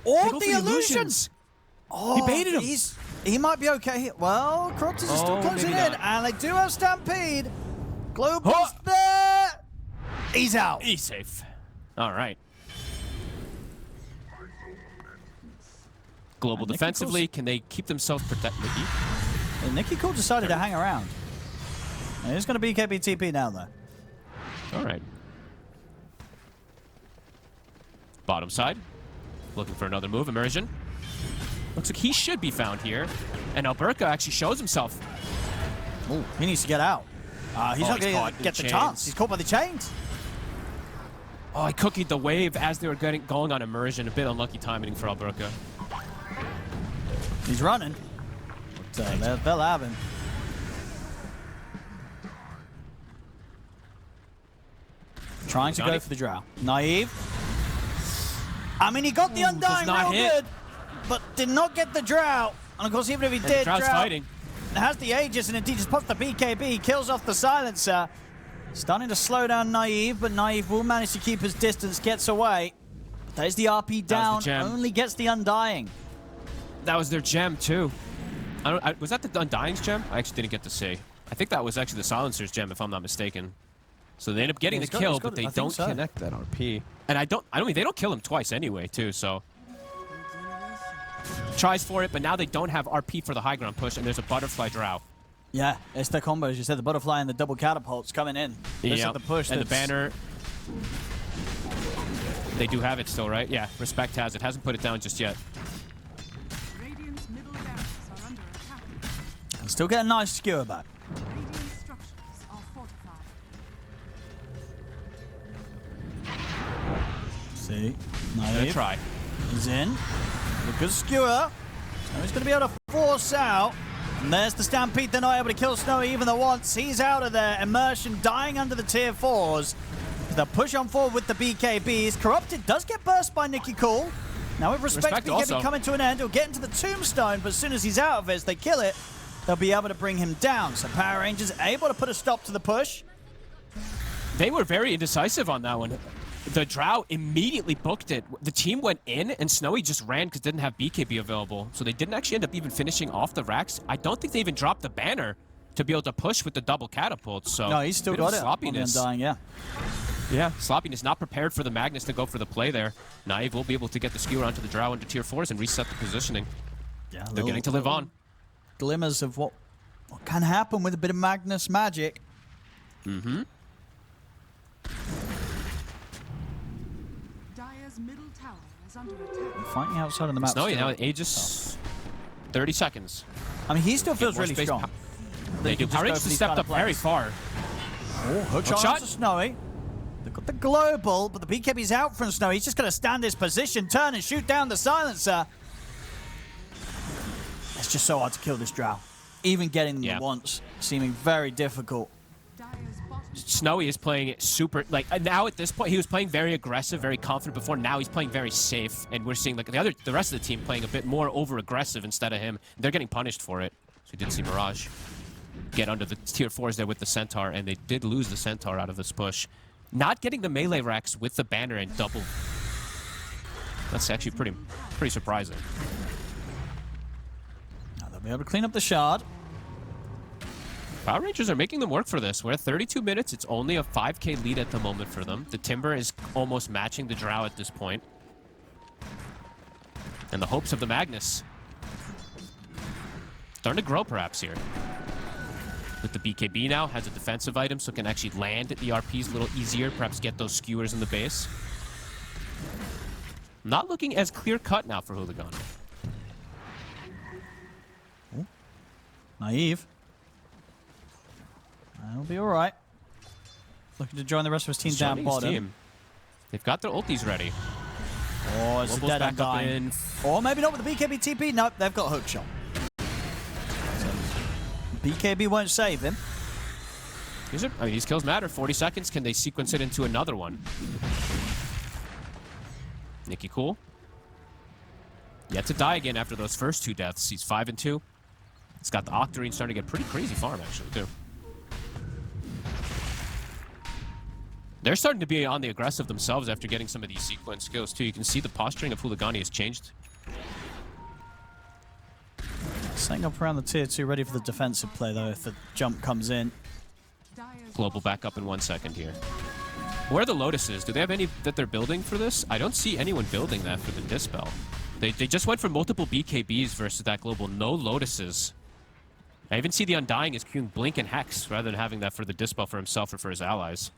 [SPEAKER 2] Oh,
[SPEAKER 1] go
[SPEAKER 2] the
[SPEAKER 1] for the
[SPEAKER 2] illusions! Oh,
[SPEAKER 1] He baited him.
[SPEAKER 2] He might be okay here. Well, Corruptors are still
[SPEAKER 1] Oh,
[SPEAKER 2] closing
[SPEAKER 1] maybe
[SPEAKER 2] in,
[SPEAKER 1] not.
[SPEAKER 2] and they do have Stampede. Global's
[SPEAKER 1] Oh.
[SPEAKER 2] there. He's out.
[SPEAKER 1] He's safe. All right. Global
[SPEAKER 2] And Nicky
[SPEAKER 1] defensively, can they keep themselves protected?
[SPEAKER 2] And Nicky Cool decided to hang around. And he's going to BKB TP now, though.
[SPEAKER 1] All right. Bottom side. Looking for another move. Immersion. Looks like he should be found here. And Alberca actually shows himself.
[SPEAKER 2] Ooh, he needs to get out. He's not
[SPEAKER 1] he's
[SPEAKER 2] going
[SPEAKER 1] caught
[SPEAKER 2] to
[SPEAKER 1] in
[SPEAKER 2] get the
[SPEAKER 1] chains.
[SPEAKER 2] chance. He's caught by the chains.
[SPEAKER 1] Oh, he cookied the wave as they were going on Immersion. A bit unlucky timing for Alberca.
[SPEAKER 2] He's running. But, they'll have him. Trying to go
[SPEAKER 1] Johnny.
[SPEAKER 2] for the drow. Naive. I mean, he got the Undying
[SPEAKER 1] not
[SPEAKER 2] real
[SPEAKER 1] hit.
[SPEAKER 2] good, but did not get the drow. And of course, even if he did,
[SPEAKER 1] Drow's
[SPEAKER 2] drow
[SPEAKER 1] fighting.
[SPEAKER 2] has the Aegis, and indeed just pops the BKB, kills off the Silencer. Starting to slow down Naive, but Naive will manage to keep his distance, gets away. There's the RP down,
[SPEAKER 1] gem.
[SPEAKER 2] only gets the Undying.
[SPEAKER 1] That was their gem, too. Was that the Undying's gem? I actually didn't get to see. I think that was actually the Silencer's gem, if I'm not mistaken. So they end up getting
[SPEAKER 2] Yeah,
[SPEAKER 1] the
[SPEAKER 2] he's got-
[SPEAKER 1] kill,
[SPEAKER 2] he's got
[SPEAKER 1] but
[SPEAKER 2] it.
[SPEAKER 1] they
[SPEAKER 2] I think
[SPEAKER 1] don't
[SPEAKER 2] so.
[SPEAKER 1] connect that RP. And I mean, they don't kill him twice anyway, too, so. Tries for it, but now they don't have RP for the high ground push, and there's a Butterfly Drow.
[SPEAKER 2] Yeah, it's the combo, as you said, the Butterfly and the double catapults coming in. This is
[SPEAKER 1] Yep.
[SPEAKER 2] the push.
[SPEAKER 1] And the
[SPEAKER 2] that's-
[SPEAKER 1] banner. They do have it still, right? Yeah, Respect has it. Hasn't put it down just yet.
[SPEAKER 3] Radiant's middle barracks are under attack.
[SPEAKER 2] Can still get a nice skewer back.
[SPEAKER 3] Radiant structures are fortified.
[SPEAKER 2] See,
[SPEAKER 1] Gonna
[SPEAKER 2] Naive.
[SPEAKER 1] try.
[SPEAKER 2] He's in. With a good skewer. So he's going to be able to force out. And there's the Stampede. They're not able to kill Snowy even though once. He's out of there. Immersion dying under the tier 4s. They'll push on forward with the BKBs. Corrupted does get burst by Nicky Cool. Now with respect to BKB
[SPEAKER 1] also.
[SPEAKER 2] coming to an end, he'll get into the tombstone, but as soon as he's out of it, as they kill it, they'll be able to bring him down. So Power Rangers able to put a stop to the push.
[SPEAKER 1] They were very indecisive on that one. The Drow immediately booked it. The team went in, and Snowy just ran because didn't have BKB available. So they didn't actually end up even finishing off the racks. I don't think they even dropped the banner to be able to push with the double catapult. So
[SPEAKER 2] No, he's still
[SPEAKER 1] bit of
[SPEAKER 2] got it. On the
[SPEAKER 1] sloppiness.
[SPEAKER 2] Undying, yeah.
[SPEAKER 1] Yeah, sloppiness. Not prepared for the Magnus to go for the play there. Naive will be able to get the skewer onto the Drow into tier 4s and reset the positioning.
[SPEAKER 2] Yeah,
[SPEAKER 1] They're getting to live on.
[SPEAKER 2] Glimmers of what can happen with a bit of Magnus magic.
[SPEAKER 1] Mm-hmm.
[SPEAKER 3] Dire's middle tower is under attack.
[SPEAKER 2] Fighting outside of the map.
[SPEAKER 1] Snowy
[SPEAKER 2] still.
[SPEAKER 1] now Aegis 30 seconds.
[SPEAKER 2] I mean, he still feels
[SPEAKER 1] more
[SPEAKER 2] really
[SPEAKER 1] space.
[SPEAKER 2] strong.
[SPEAKER 1] They do.
[SPEAKER 2] can just
[SPEAKER 1] Power
[SPEAKER 2] go
[SPEAKER 1] Rangers
[SPEAKER 2] for these
[SPEAKER 1] stepped
[SPEAKER 2] kind
[SPEAKER 1] up
[SPEAKER 2] of
[SPEAKER 1] very
[SPEAKER 2] plays.
[SPEAKER 1] far.
[SPEAKER 2] Oh, hook shot
[SPEAKER 1] shot.
[SPEAKER 2] onto Snowy. They've got the global, but the BKB's out from Snowy. He's just going to stand his position, turn and shoot down the silencer. It's just so hard to kill this drow. Even getting them
[SPEAKER 1] Yeah.
[SPEAKER 2] once, seeming very difficult.
[SPEAKER 3] Dire's bottom
[SPEAKER 1] Snowy is playing it super, like, now at this point, he was playing very aggressive, very confident before. Now he's playing very safe, and we're seeing, like, the rest of the team playing a bit more over-aggressive instead of him. They're getting punished for it. So we did see Mirage get under the tier 4s there with the Centaur, and they did lose the Centaur out of this push. Not getting the melee racks with the banner and double. That's actually pretty surprising.
[SPEAKER 2] Now they'll be able to clean up the shard.
[SPEAKER 1] Power Rangers are making them work for this. We're at 32 minutes. It's only a 5k lead at the moment for them. The Timber is almost matching the Drow at this point. And the hopes of the Magnus starting to grow perhaps here. with the BKB now, has a defensive item, so can actually land the RPs a little easier, perhaps get those skewers in the base. Not looking as clear-cut now for Huligani.
[SPEAKER 2] Naive. That'll be all right. Looking to join the rest of his team down bottom.
[SPEAKER 1] Team. They've got their ultis ready.
[SPEAKER 2] Oh, it's a dead end dying. Or maybe not with the BKB TP. Nope, they've got hook shot. So BKB won't save him.
[SPEAKER 1] These kills matter. 40 seconds. Can they sequence it into another one? Nicky cool. Yet to die again after those first 2 deaths. He's 5-2. He's got the Octarine starting to get pretty crazy farm, actually, too. They're starting to be on the aggressive themselves after getting some of these sequence skills, too. You can see the posturing of Huligani has changed.
[SPEAKER 2] Setting up around the tier 2, ready for the defensive play, though, if the jump comes in.
[SPEAKER 1] Global back up in 1 second here. Where are the Lotuses? Do they have any that they're building for this? I don't see anyone building that for the Dispel. They just went for multiple BKBs versus that Global. No Lotuses. I even see the Undying is queuing Blink and Hex rather than having that for the Dispel for himself or for his allies.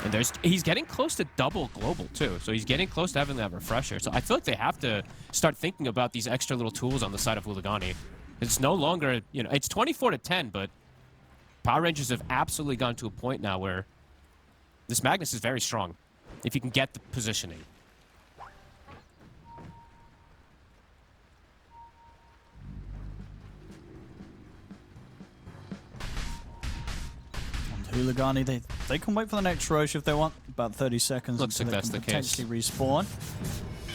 [SPEAKER 1] And he's getting close to double Global, too. So he's getting close to having that Refresher. So I feel like they have to start thinking about these extra little tools on the side of Huligani. It's no longer, you know, it's 24-10, but Power Rangers have absolutely gone to a point now where this Magnus is very strong if you can get the positioning.
[SPEAKER 2] Huligani, they can wait for the next Roche if they want. About 30 seconds.
[SPEAKER 1] Looks like that's the case.
[SPEAKER 2] Potentially respawn.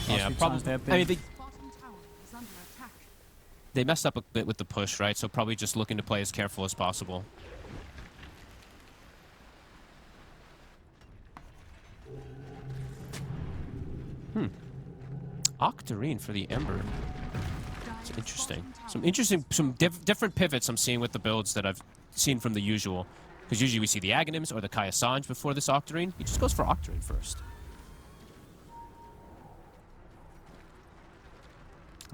[SPEAKER 1] Yeah, probably. I mean,
[SPEAKER 3] Bottom tower is under attack.
[SPEAKER 1] they messed up a bit with the push, right? So probably just looking to play as careful as possible. Octarine for the Ember. It's interesting. Some different pivots I'm seeing with the builds that I've seen from the usual. Because usually we see the Aghanims or the Kaya Sanj before this Octarine. He just goes for Octarine first.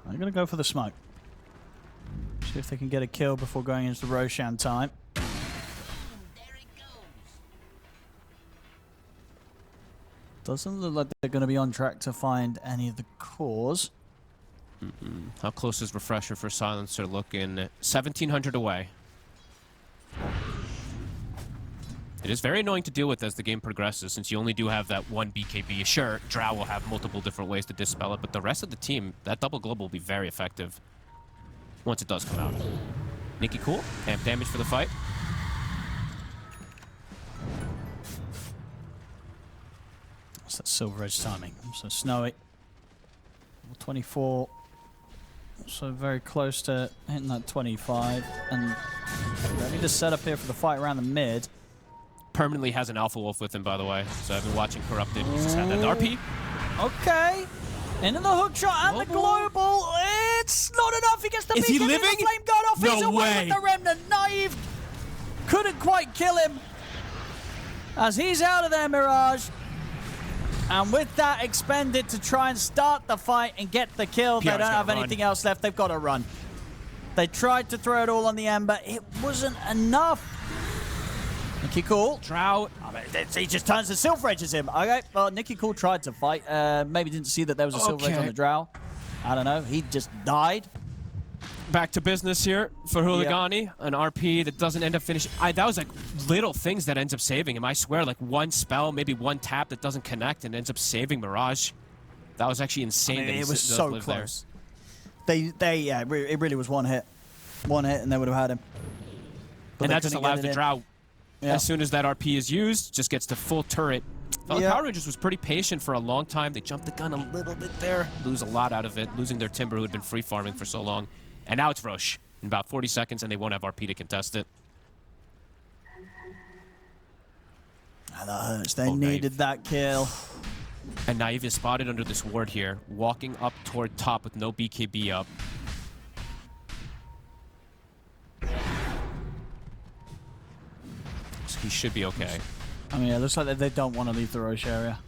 [SPEAKER 2] I'm going to go for the smoke. See if they can get a kill before going into the Roshan time. Doesn't look like they're going to be on track to find any of the cores.
[SPEAKER 1] How close is Refresher for Silencer looking? 1,700 away. It is very annoying to deal with as the game progresses, since you only do have that one BKB. Sure, Drow will have multiple different ways to dispel it, but the rest of the team, that double global will be very effective once it does come out. Nicky cool. Amp damage for the fight.
[SPEAKER 2] What's that Silver Edge timing? So Snowy. 24. So very close to hitting that 25. And ready to set up here for the fight around the mid.
[SPEAKER 1] Permanently has an Alpha Wolf with him, by the way. So I've been watching Corrupted. He's just had that RP.
[SPEAKER 2] Okay. Into the hook shot and the global. It's not enough. He gets the beacon.
[SPEAKER 1] Is he living?
[SPEAKER 2] The flame gun off.
[SPEAKER 1] No
[SPEAKER 2] He's away
[SPEAKER 1] way.
[SPEAKER 2] with the remnant. Naive couldn't quite kill him. As he's out of there, Mirage. And with that expended to try and start the fight and get the kill, they don't have anything else left. They've got to run. They tried to throw it all on the Ember. It wasn't enough. Nicky Cool.
[SPEAKER 1] Drow.
[SPEAKER 2] He just turns the Silver Edge as him. Okay, well, Nicky Cool tried to fight. Maybe didn't see that there was a Silver Edge on the Drow. I don't know. He just died.
[SPEAKER 1] Back to business here for Huligani. Yep. An RP that doesn't end up finishing. That was like little things that ends up saving him. I swear, like one spell, maybe one tap that doesn't connect and ends up saving Mirage. That was actually insane.
[SPEAKER 2] I mean, it was so close. Yeah, it really was one hit. One hit and they would have had him. But
[SPEAKER 1] and that just allows the Drow, as soon as that RP is used, just gets to full turret. Power Rangers was pretty patient for a long time. They jumped the gun a little bit there. Lose a lot out of it. Losing their Timber, who had been free farming for so long. And now it's Roche in about 40 seconds, and they won't have RP to contest it.
[SPEAKER 2] That hurts. They needed that kill.
[SPEAKER 1] And Naive is spotted under this ward here, walking up toward top with no BKB up. So he should be okay.
[SPEAKER 2] I mean, it looks like they don't want to leave the Roche area.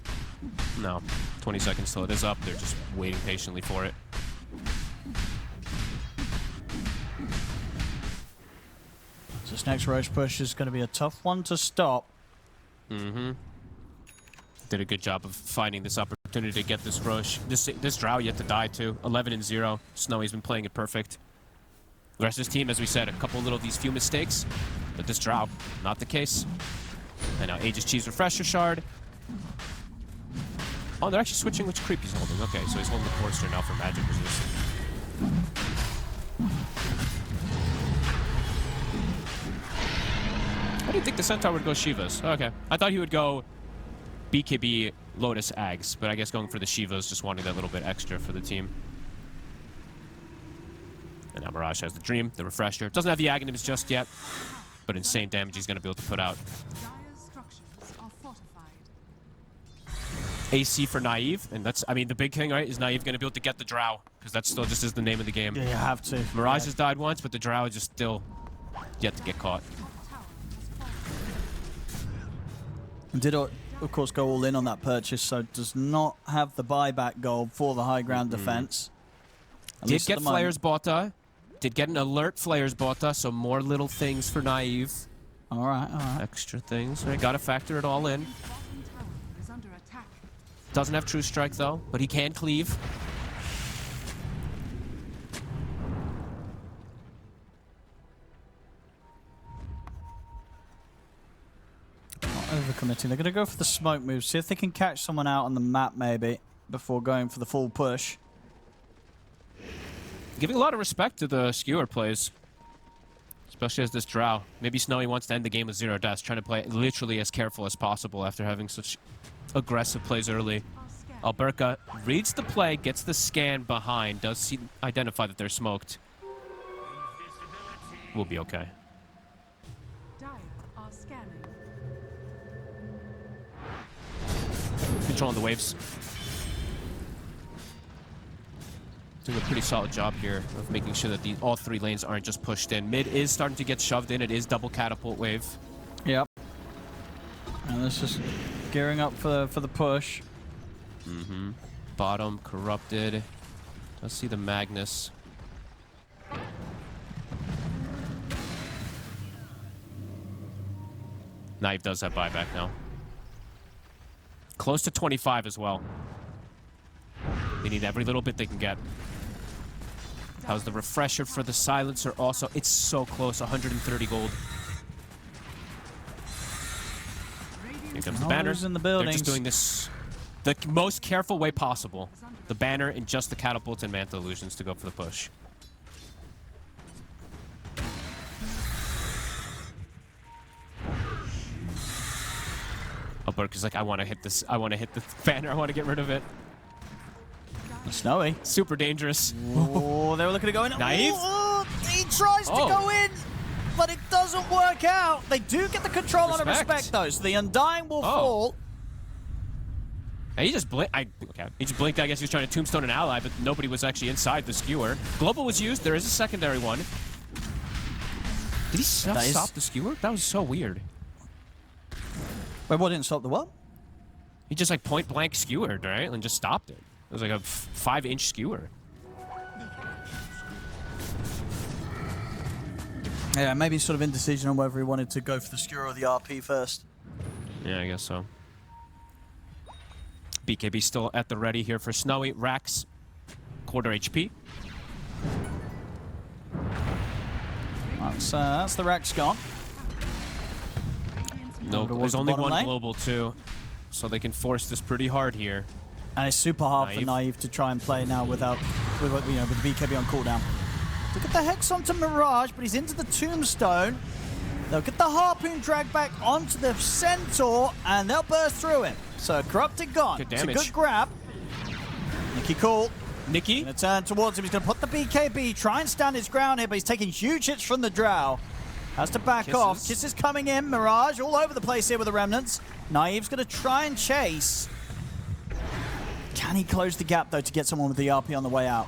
[SPEAKER 1] No. 20 seconds till it is up. They're just waiting patiently for it.
[SPEAKER 2] This next Roche push is going to be a tough one to stop.
[SPEAKER 1] Mm-hmm. Did a good job of finding this opportunity to get this Roche. This Drow yet to die too. 11-0. Snowy's been playing it perfect. The rest of his team, as we said, a couple little these few mistakes, but this Drow, not the case. And now Aegis Cheese Refresher Shard. Oh, they're actually switching which creep he's holding. Okay, so he's holding the Forester now for magic resist. I didn't think the Centaur would go Shivas. Okay. I thought he would go BKB Lotus Ags, but I guess going for the Shivas, just wanting that little bit extra for the team. And now Mirage has the Dream, the Refresher. Doesn't have the Aghanims just yet, but insane damage he's going to be able to put out.
[SPEAKER 3] Dire's structures are fortified.
[SPEAKER 1] AC for Naive, and that's, I mean, the big thing, right, is Naive going to be able to get the Drow, because that still just is the name of the game.
[SPEAKER 2] Yeah, you have to.
[SPEAKER 1] Mirage has died once, but the Drow is just still yet to get caught.
[SPEAKER 2] Did, of course, go all in on that purchase, so does not have the buyback goal for the high ground defense.
[SPEAKER 1] Did get Flares Botta. Did get an alert Flares Botta, so more little things for Naive.
[SPEAKER 2] All right, all right.
[SPEAKER 1] Extra things. Right, gotta factor it all in.
[SPEAKER 3] Bottom tower is under attack.
[SPEAKER 1] Doesn't have True Strike, though, but he can cleave.
[SPEAKER 2] Not overcommitting. They're going to go for the smoke move, see if they can catch someone out on the map, maybe, before going for the full push.
[SPEAKER 1] Giving a lot of respect to the skewer plays. Especially as this Drow. Maybe Snowy wants to end the game with 0 deaths, trying to play literally as careful as possible after having such aggressive plays early. Alberca reads the play, gets the scan behind, does identify that they're smoked. We'll be okay.
[SPEAKER 3] Dire are scanning.
[SPEAKER 1] Controlling the waves. Doing a pretty solid job here of making sure that all 3 lanes aren't just pushed in. Mid is starting to get shoved in. It is double catapult wave.
[SPEAKER 2] Yep. And this is gearing up for the push.
[SPEAKER 1] Mm-hmm. Bottom corrupted. Let's see the Magnus. Knife does have buyback now. Close to 25 as well. They need every little bit they can get. How's the Refresher for the Silencer also? It's so close, 130 gold. Here comes the banner.
[SPEAKER 2] In the
[SPEAKER 1] They're
[SPEAKER 2] buildings.
[SPEAKER 1] just doing this the most careful way possible. The banner and just the catapults and Manta Illusions to go for the push. Alberca's like, I want to hit this. I want to hit the banner. I want to get rid of it.
[SPEAKER 2] Snowy.
[SPEAKER 1] Super dangerous.
[SPEAKER 2] Oh, they were looking to go in.
[SPEAKER 1] Naive?
[SPEAKER 2] Oh, he tries to
[SPEAKER 1] Oh.
[SPEAKER 2] go in, but it doesn't work out. They do get the control on a
[SPEAKER 1] Respect.
[SPEAKER 2] respect, though, so the Undying will fall.
[SPEAKER 1] And he just blinked. Okay. He just blinked. I guess he was trying to tombstone an ally, but nobody was actually inside the skewer. Global was used. There is a secondary one. Did he stop the skewer? That was so weird.
[SPEAKER 2] Wait, what didn't stop the what?
[SPEAKER 1] He just like point blank skewered, right? And just stopped it. It was like a 5-inch skewer.
[SPEAKER 2] Yeah, maybe sort of indecision on whether he wanted to go for the skewer or the RP first.
[SPEAKER 1] Yeah, I guess so. BKB still at the ready here for Snowy. Rax, quarter HP.
[SPEAKER 2] That's the Rax gone.
[SPEAKER 1] No,
[SPEAKER 2] towards
[SPEAKER 1] there's
[SPEAKER 2] the
[SPEAKER 1] only
[SPEAKER 2] bottom
[SPEAKER 1] one
[SPEAKER 2] lane.
[SPEAKER 1] global too, so they can force this pretty hard here.
[SPEAKER 2] And it's super hard for
[SPEAKER 1] Naive.
[SPEAKER 2] Naive to try and play now with the BKB on cooldown. Look at the Hex onto Mirage, but he's into the Tombstone. They'll get the Harpoon dragged back onto the Centaur, and they'll burst through him. So Corrupted gone.
[SPEAKER 1] Good
[SPEAKER 2] It's a
[SPEAKER 1] damage.
[SPEAKER 2] good grab. Nicky cool.
[SPEAKER 1] Nikki,
[SPEAKER 2] Gonna turn towards him. He's gonna put the BKB, try and stand his ground here, but he's taking huge hits from the Drow. Has to back off. Kisses coming in. Mirage all over the place here with the Remnants. Naive's gonna try and chase. Can he close the gap, though, to get someone with the RP on the way out?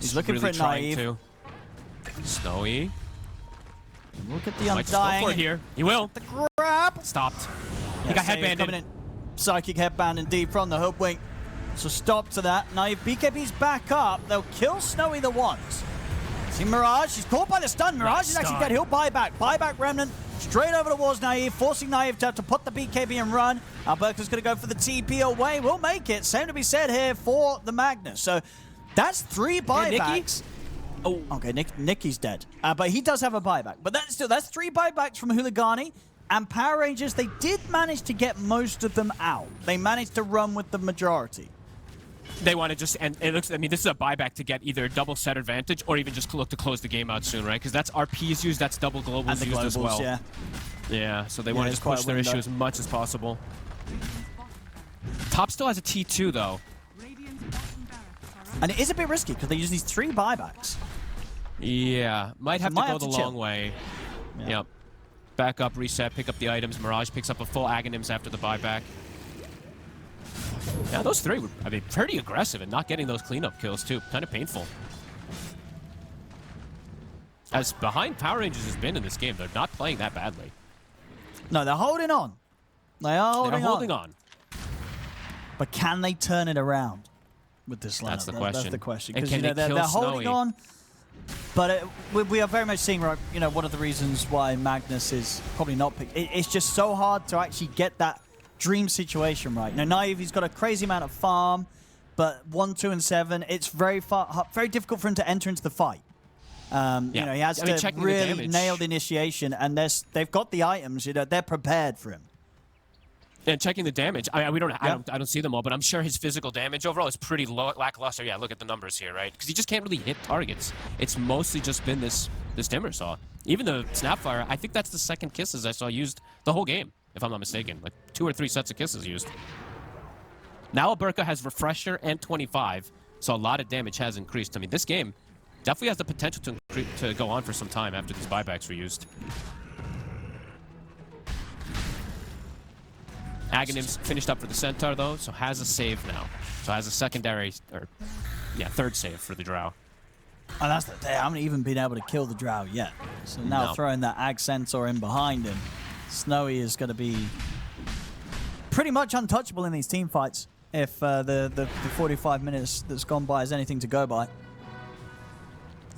[SPEAKER 2] He's looking
[SPEAKER 1] really
[SPEAKER 2] for a
[SPEAKER 1] trying
[SPEAKER 2] Naive.
[SPEAKER 1] to. Snowy
[SPEAKER 2] Look at the
[SPEAKER 1] might just go
[SPEAKER 2] Undying.
[SPEAKER 1] for it here. He will.
[SPEAKER 2] The grab.
[SPEAKER 1] Stopped. He
[SPEAKER 2] Yeah,
[SPEAKER 1] got
[SPEAKER 2] Naive
[SPEAKER 1] headbanded.
[SPEAKER 2] coming in. Psychic headband indeed from the hoodwink. So stop to that. Naive BKB's back up. They'll kill Snowy the once. See Mirage, she's caught by the stun. Mirage is actually dead. He'll buy back. Buy back Remnant. Straight over towards Naive, forcing Naive to have to put the BKB and run. Alberto's going to go for the TP away. We'll make it. Same to be said here for the Magnus. So that's 3 buybacks.
[SPEAKER 1] Oh,
[SPEAKER 2] okay, Nicky's dead. But he does have a buyback. But that's 3 buybacks from Huligani. And Power Rangers, they did manage to get most of them out. They managed to run with the majority.
[SPEAKER 1] they want to just, and it looks, I mean, this is a buyback to get either double set advantage or even just look to close the game out soon, right? Because that's RP is used, that's double globals used as well.
[SPEAKER 2] Yeah.
[SPEAKER 1] Yeah, so they want to just push their issue as much as possible. Top still has a T2 though.
[SPEAKER 2] And it is a bit risky because they use these 3 buybacks.
[SPEAKER 1] Yeah, might have to go the long way.
[SPEAKER 2] Yeah.
[SPEAKER 1] Yep. Back up, reset, pick up the items. Mirage picks up a full Aghanims after the buyback. Yeah, those 3 were, I mean, pretty aggressive and not getting those cleanup kills too. Kind of painful. As behind Power Rangers has been in this game, they're not playing that badly.
[SPEAKER 2] No, they're holding on. They are holding on. But can they turn it around with this lineup?
[SPEAKER 1] That's the question.
[SPEAKER 2] That's the question.
[SPEAKER 1] And
[SPEAKER 2] Because
[SPEAKER 1] can
[SPEAKER 2] they're holding on. But we are very much seeing, you know, one of the reasons why Magnus is probably not picked. It's just so hard to actually get that dream situation right. Now, Naive, he's got a crazy amount of farm, but 1, 2, and 7, it's very difficult for him to enter into the fight. You know, he has to really nail the initiation, and they've got the items. You know, they're prepared for him.
[SPEAKER 1] And checking the damage, I mean, I don't see them all, but I'm sure his physical damage overall is pretty lackluster. Yeah, look at the numbers here, right? Because he just can't really hit targets. It's mostly just been this Timbersaw. Even the Snapfire, I think that's the second kisses I saw used the whole game, if I'm not mistaken. Like 2 or 3 sets of kisses used. Now Alberca has Refresher and 25, so a lot of damage has increased. I mean, this game definitely has the potential to go on for some time after these buybacks were used. Aghanims finished up for the Centaur, though, so has a save now. So has a secondary, or, yeah, 3rd save for the Drow.
[SPEAKER 2] And that's the thing. I haven't even been able to kill the Drow yet. So now throwing that Ag Centaur in behind him, Snowy is going to be pretty much untouchable in these team fights if the 45 minutes that's gone by is anything to go by.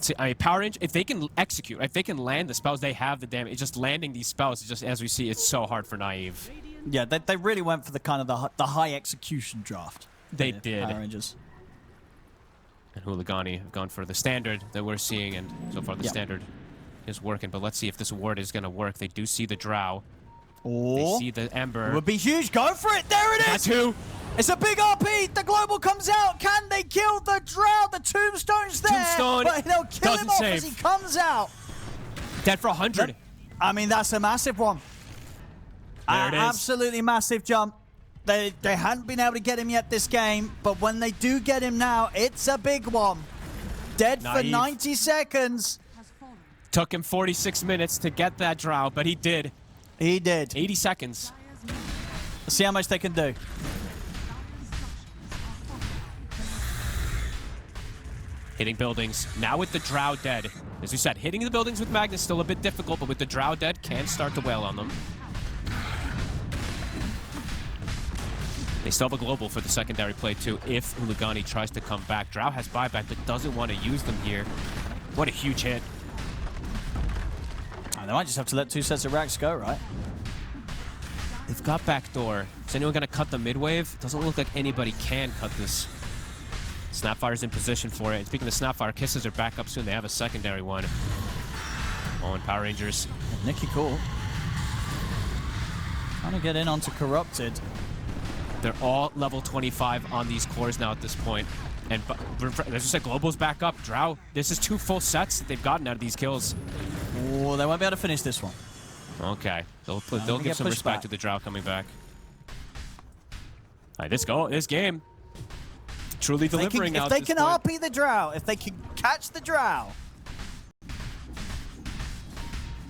[SPEAKER 1] See, I mean, Power Rangers, if they can execute, if they can land the spells, they have the damage. It's just landing these spells, just as we see, it's so hard for Naive.
[SPEAKER 2] Yeah, they really went for the kind of the high execution draft.
[SPEAKER 1] They did.
[SPEAKER 2] Power Rangers.
[SPEAKER 1] And Huligani have gone for the standard that we're seeing, and so far the standard is working. But let's see if this ward is going to work. They do see the Drow.
[SPEAKER 2] Oh,
[SPEAKER 1] they see the Ember.
[SPEAKER 2] It would be huge. Go for it. There it is.
[SPEAKER 1] That's who.
[SPEAKER 2] It's a big RP. The global comes out. Can they kill the Drow? The Tombstone's there.
[SPEAKER 1] Tombstone
[SPEAKER 2] but they'll kill him off
[SPEAKER 1] save.
[SPEAKER 2] as he comes out.
[SPEAKER 1] Dead for 100.
[SPEAKER 2] I mean, that's a massive one.
[SPEAKER 1] There it is.
[SPEAKER 2] Absolutely massive jump. They hadn't been able to get him yet this game, but when they do get him now, it's a big one. Dead for 90 seconds.
[SPEAKER 1] Took him 46 minutes to get that Drow, but he did.
[SPEAKER 2] He did.
[SPEAKER 1] 80 seconds.
[SPEAKER 2] Let's see how much they can do.
[SPEAKER 1] Hitting buildings. Now with the Drow dead. As you said, hitting the buildings with Magnus still a bit difficult, but with the Drow dead, can start to wail on them. They still have a global for the secondary play, too, if Huligani tries to come back. Drow has buyback, but doesn't want to use them here. What a huge hit.
[SPEAKER 2] Oh, they might just have to let 2 sets of racks go, right?
[SPEAKER 1] They've got backdoor. Is anyone going to cut the mid-wave? Doesn't look like anybody can cut this. Snapfire's in position for it. And speaking of Snapfire, kisses are back up soon. They have a secondary one. Oh, and Power Rangers.
[SPEAKER 2] Nicky cool. Trying to get in onto Corrupted.
[SPEAKER 1] They're all level 25 on these cores now at this point. And as you said, Global's back up. Drow, this is 2 full sets that they've gotten out of these kills.
[SPEAKER 2] Oh, they won't be able to finish this one.
[SPEAKER 1] Okay. They'll give some respect to the Drow coming back. All right, this game. Truly delivering now.
[SPEAKER 2] If they can RP the Drow, if they can catch the Drow.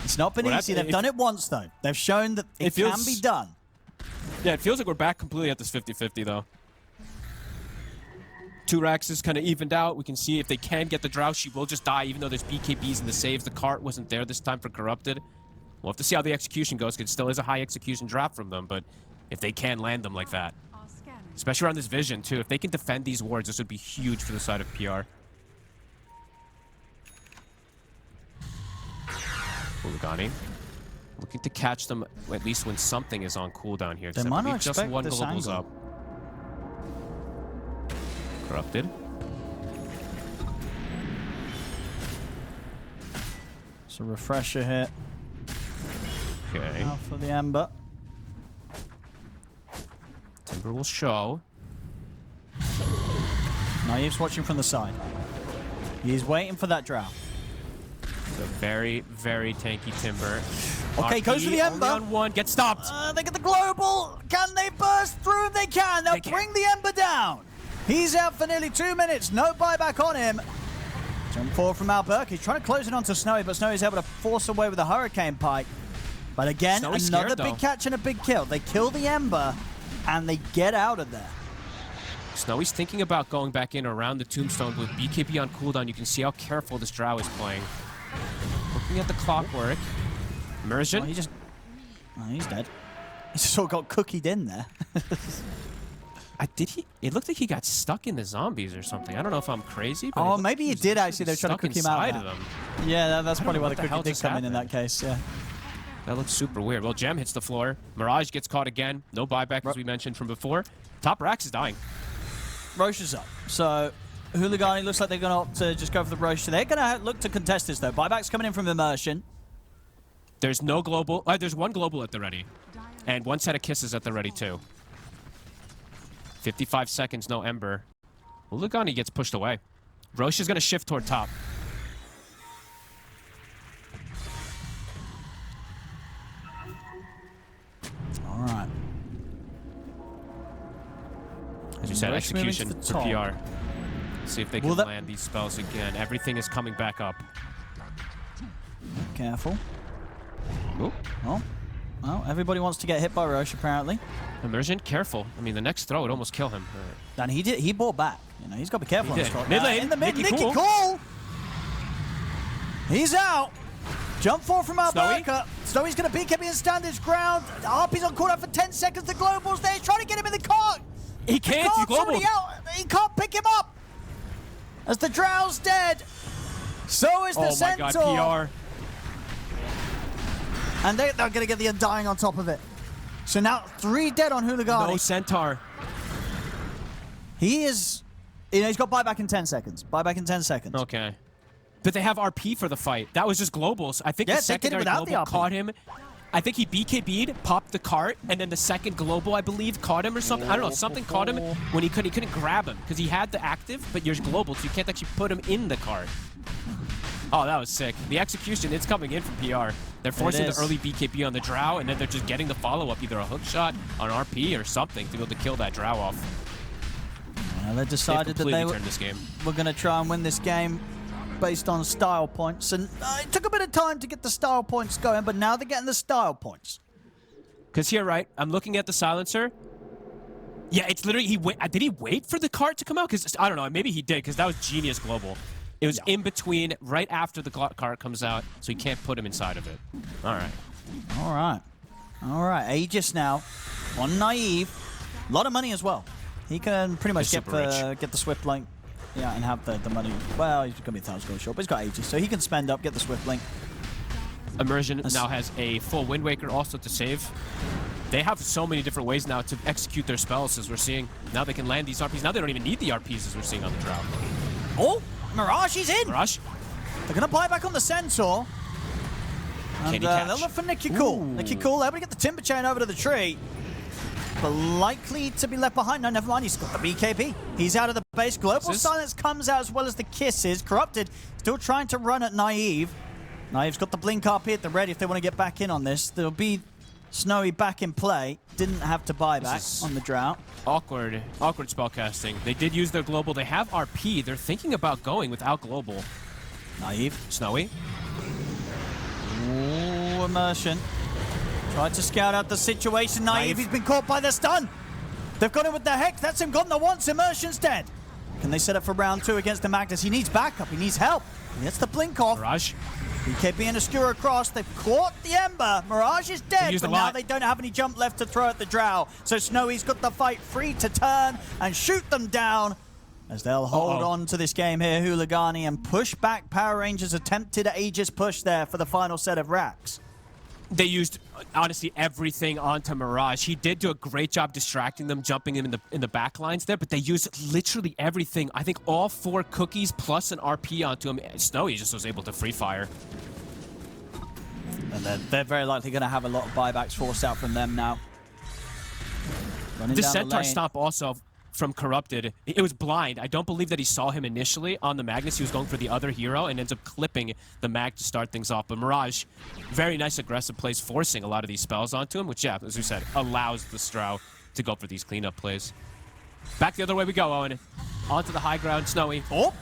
[SPEAKER 2] It's not been easy. They've done it once, though. They've shown that it can be done.
[SPEAKER 1] Yeah, it feels like we're back completely at this 50-50, though. 2 racks is kind of evened out. We can see if they can get the Drow, she will just die, even though there's BKBs in the saves. The cart wasn't there this time for Corrupted. We'll have to see how the execution goes, because it still is a high execution draft from them, but if they can land them like that. Especially around this vision, too. If they can defend these wards, this would be huge for the side of PR. HULIGANI. Looking to catch them at least when something is on cooldown here.
[SPEAKER 2] They
[SPEAKER 1] Except
[SPEAKER 2] might not
[SPEAKER 1] just
[SPEAKER 2] expect
[SPEAKER 1] one
[SPEAKER 2] this
[SPEAKER 1] global's
[SPEAKER 2] angle.
[SPEAKER 1] up. Corrupted.
[SPEAKER 2] It's a refresher hit.
[SPEAKER 1] Okay.
[SPEAKER 2] Now for the Ember.
[SPEAKER 1] Timber will show.
[SPEAKER 2] Naive's watching from the side. He's waiting for that drow.
[SPEAKER 1] It's a very, very tanky Timber.
[SPEAKER 2] Okay,
[SPEAKER 1] RP,
[SPEAKER 2] goes for the Ember.
[SPEAKER 1] only on one. Get stopped.
[SPEAKER 2] They get the global. Can they burst through? They can. They'll bring the Ember down. He's out for nearly 2 minutes. No buyback on him. Jump forward from Alberk. He's trying to close it onto Snowy, but Snowy's able to force away with a Hurricane Pike. But again,
[SPEAKER 1] Snowy's
[SPEAKER 2] another
[SPEAKER 1] scared,
[SPEAKER 2] big
[SPEAKER 1] though.
[SPEAKER 2] catch and a big kill. They kill the Ember, and they get out of there.
[SPEAKER 1] Snowy's thinking about going back in around the tombstone with BKB on cooldown. You can see how careful this drow is playing. Looking at the clockwork. Immersion.
[SPEAKER 2] Oh, he's dead. He sort of got cookied in there.
[SPEAKER 1] It looked like he got stuck in the zombies or something. I don't know if I'm crazy, but
[SPEAKER 2] Oh, maybe he did actually. They're trying to cook him out.
[SPEAKER 1] Of them.
[SPEAKER 2] Yeah, that's
[SPEAKER 1] I don't
[SPEAKER 2] probably
[SPEAKER 1] know
[SPEAKER 2] why
[SPEAKER 1] what
[SPEAKER 2] the
[SPEAKER 1] the hell
[SPEAKER 2] cookie did
[SPEAKER 1] just
[SPEAKER 2] come in that
[SPEAKER 1] happened.
[SPEAKER 2] case. Yeah.
[SPEAKER 1] That looks super weird. Well, Gem hits the floor. Mirage gets caught again. No buyback, as we mentioned from before. Top Rax is dying.
[SPEAKER 2] Roche is up. So, HULIGANI looks like they're going to opt to just go for the Roche. They're going to look to contest this, though. Buyback's coming in from Immersion.
[SPEAKER 1] There's no global. There's one global at the ready. And one set of kisses at the ready, too. 55 seconds, no Ember. HULIGANI gets pushed away. Roche is going to shift toward top.
[SPEAKER 2] All right.
[SPEAKER 1] As you said,
[SPEAKER 2] Roche moving
[SPEAKER 1] execution
[SPEAKER 2] to the
[SPEAKER 1] for
[SPEAKER 2] top.
[SPEAKER 1] PR. See if they can land these spells again. Everything is coming back up.
[SPEAKER 2] Careful.
[SPEAKER 1] Ooh.
[SPEAKER 2] Oh. Well, everybody wants to get hit by Roche, apparently.
[SPEAKER 1] Immersion, careful. I mean, the next throw would almost kill him.
[SPEAKER 2] And he bought back. You know, he's got to be careful
[SPEAKER 1] He
[SPEAKER 2] on this
[SPEAKER 1] did.
[SPEAKER 2] shot.
[SPEAKER 1] Mid lane,
[SPEAKER 2] In the mid,
[SPEAKER 1] Nicky
[SPEAKER 2] Nicky
[SPEAKER 1] Cool.
[SPEAKER 2] Cool. He's out. Jump forward from
[SPEAKER 1] Snowy.
[SPEAKER 2] Alberca. Snowy's going to BKB and stand his ground. RP's on cooldown for 10 seconds. The Global's there. He's trying to get him in the cart.
[SPEAKER 1] He can't. He's global.
[SPEAKER 2] Somebody out. He can't pick him up. As the Drow's dead. So is the
[SPEAKER 1] Oh my
[SPEAKER 2] Centaur.
[SPEAKER 1] God, PR.
[SPEAKER 2] And they're going to get the Undying on top of it. So now 3 dead on HULIGANI.
[SPEAKER 1] No Centaur.
[SPEAKER 2] He is... You know, he's got buyback in 10 seconds. Buyback in 10 seconds.
[SPEAKER 1] Okay. But they have RP for the fight. That was just globals. I think
[SPEAKER 2] Yeah,
[SPEAKER 1] the
[SPEAKER 2] they did it
[SPEAKER 1] secondary
[SPEAKER 2] without the
[SPEAKER 1] global
[SPEAKER 2] RP.
[SPEAKER 1] caught him. I think he BKB'd, popped the cart, and then the second global, I believe, caught him or something. I don't know. Something caught him when he couldn't grab him because he had the active, but you're global, so you can't actually put him in the cart. Oh, that was sick. The execution, it's coming in from PR. They're forcing the early BKB on the drow, and then they're just getting the follow-up, either a hook shot on RP or something to be able to kill that drow off.
[SPEAKER 2] They
[SPEAKER 1] They've
[SPEAKER 2] decided that
[SPEAKER 1] completely
[SPEAKER 2] they
[SPEAKER 1] turned this game.
[SPEAKER 2] were going to try and win this game based on style points. And it took a bit of time to get the style points going, but now they're getting the style points.
[SPEAKER 1] Because here, right, I'm looking at the silencer. Yeah, it's literally, did he wait for the cart to come out? Because, I don't know, maybe he did, because that was genius global. It was in between, right after the cart comes out, so you can't put him inside of it. All right.
[SPEAKER 2] All right. All right. Aegis now on Naive. A lot of money as well. He can pretty much
[SPEAKER 1] He's super
[SPEAKER 2] get the Swift Link. Yeah, and have the money. Well, he's going to be 1,000 gold short, but he's got Aegis, so he can spend up, get the Swift Link.
[SPEAKER 1] Immersion now has a full Wind Waker also to save. They have so many different ways now to execute their spells, as we're seeing. Now they can land these RPs. Now they don't even need the RPs, as we're seeing on the Drow.
[SPEAKER 2] Oh, Mirage, he's in.
[SPEAKER 1] Mirage.
[SPEAKER 2] They're going to buy back on the Centaur. And
[SPEAKER 1] Can he catch?
[SPEAKER 2] they'll look for Nicky Cool.
[SPEAKER 1] Ooh.
[SPEAKER 2] Nicky Cool able to get the Timber Chain over to the tree. But likely to be left behind. No, never mind. He's got the BKB. He's out of the base. Global Silence comes out as well as the kisses. Corrupted. Still trying to run at Naive. Naive's got the Blink RP at the ready if they want to get back in on this. There'll be Snowy back in play. Didn't have to buy back on the Drought.
[SPEAKER 1] Awkward spellcasting. They did use their global. They have RP. They're thinking about going without global.
[SPEAKER 2] Naive.
[SPEAKER 1] Snowy.
[SPEAKER 2] Ooh, Immersion. Tried to scout out the situation. Naive, he's been caught by the stun. They've got him with the Hex. That's him gone the once. Immersion's dead. Can they set up for round 2 against the Magnus? He needs backup. He needs help. He gets the blink off.
[SPEAKER 1] Mirage.
[SPEAKER 2] BKB and a skewer across. They've caught the Ember. Mirage is dead, but now they don't have any jump left to throw at the Drow. So Snowy's got the fight free to turn and shoot them down. as they'll hold on to this game here, Huligani, and push back Power Rangers' attempted Aegis push there for the final set of racks.
[SPEAKER 1] They used, honestly, everything onto Mirage. He did do a great job distracting them, jumping in the back lines there, but they used literally everything. I think all 4 cookies plus an RP onto him. Snowy just was able to free fire.
[SPEAKER 2] And they're very likely going to have a lot of buybacks forced out from them now. Running
[SPEAKER 1] The
[SPEAKER 2] down
[SPEAKER 1] Centaur
[SPEAKER 2] lane.
[SPEAKER 1] stomp also from Corrupted. It was blind. I don't believe that he saw him initially on the Magnus. He was going for the other hero and ends up clipping the Mag to start things off. But Mirage, very nice aggressive plays, forcing a lot of these spells onto him, which, yeah, as we said, allows the Strow to go for these cleanup plays. Back the other way we go, Owen. Onto the high ground, Snowy.
[SPEAKER 2] Oh!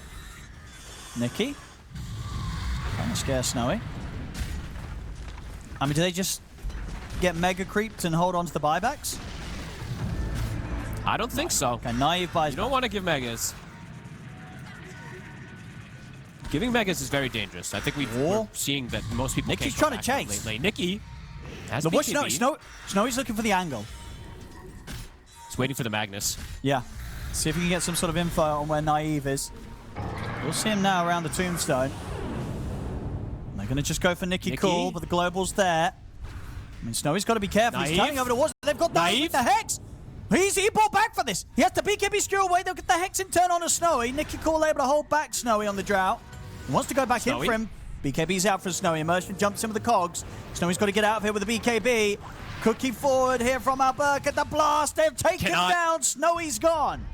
[SPEAKER 2] Nikki. Trying to scare Snowy. I mean, do they just get mega creeped and hold on to the buybacks?
[SPEAKER 1] I don't think so.
[SPEAKER 2] Okay, Naive buys
[SPEAKER 1] You don't want to give Megas. Giving Megas is very dangerous. I think we're seeing that most people
[SPEAKER 2] Nikki's
[SPEAKER 1] can't
[SPEAKER 2] trying to chase.
[SPEAKER 1] lately. Nikki has
[SPEAKER 2] Look,
[SPEAKER 1] BKB.
[SPEAKER 2] Snowy's looking for the angle.
[SPEAKER 1] He's waiting for the Magnus.
[SPEAKER 2] Yeah. See if we can get some sort of info on where Naive is. We'll see him now around the tombstone. They're going to just go for Nikki Cool, but the global's there. I mean, Snowy's got to be careful. He's turning over towards. They've got Naive with the Hex. He brought back for this. He has to BKB screw away. They'll get the Hex in turn on to Snowy. Nikki Cool able to hold back Snowy on the drought. He wants to go back in for him. BKB's out for Snowy. Immersion jumps in with the cogs. Snowy's got to get out of here with the BKB. Cookie forward here from Alberca. The blast. They've taken him down. Snowy's gone.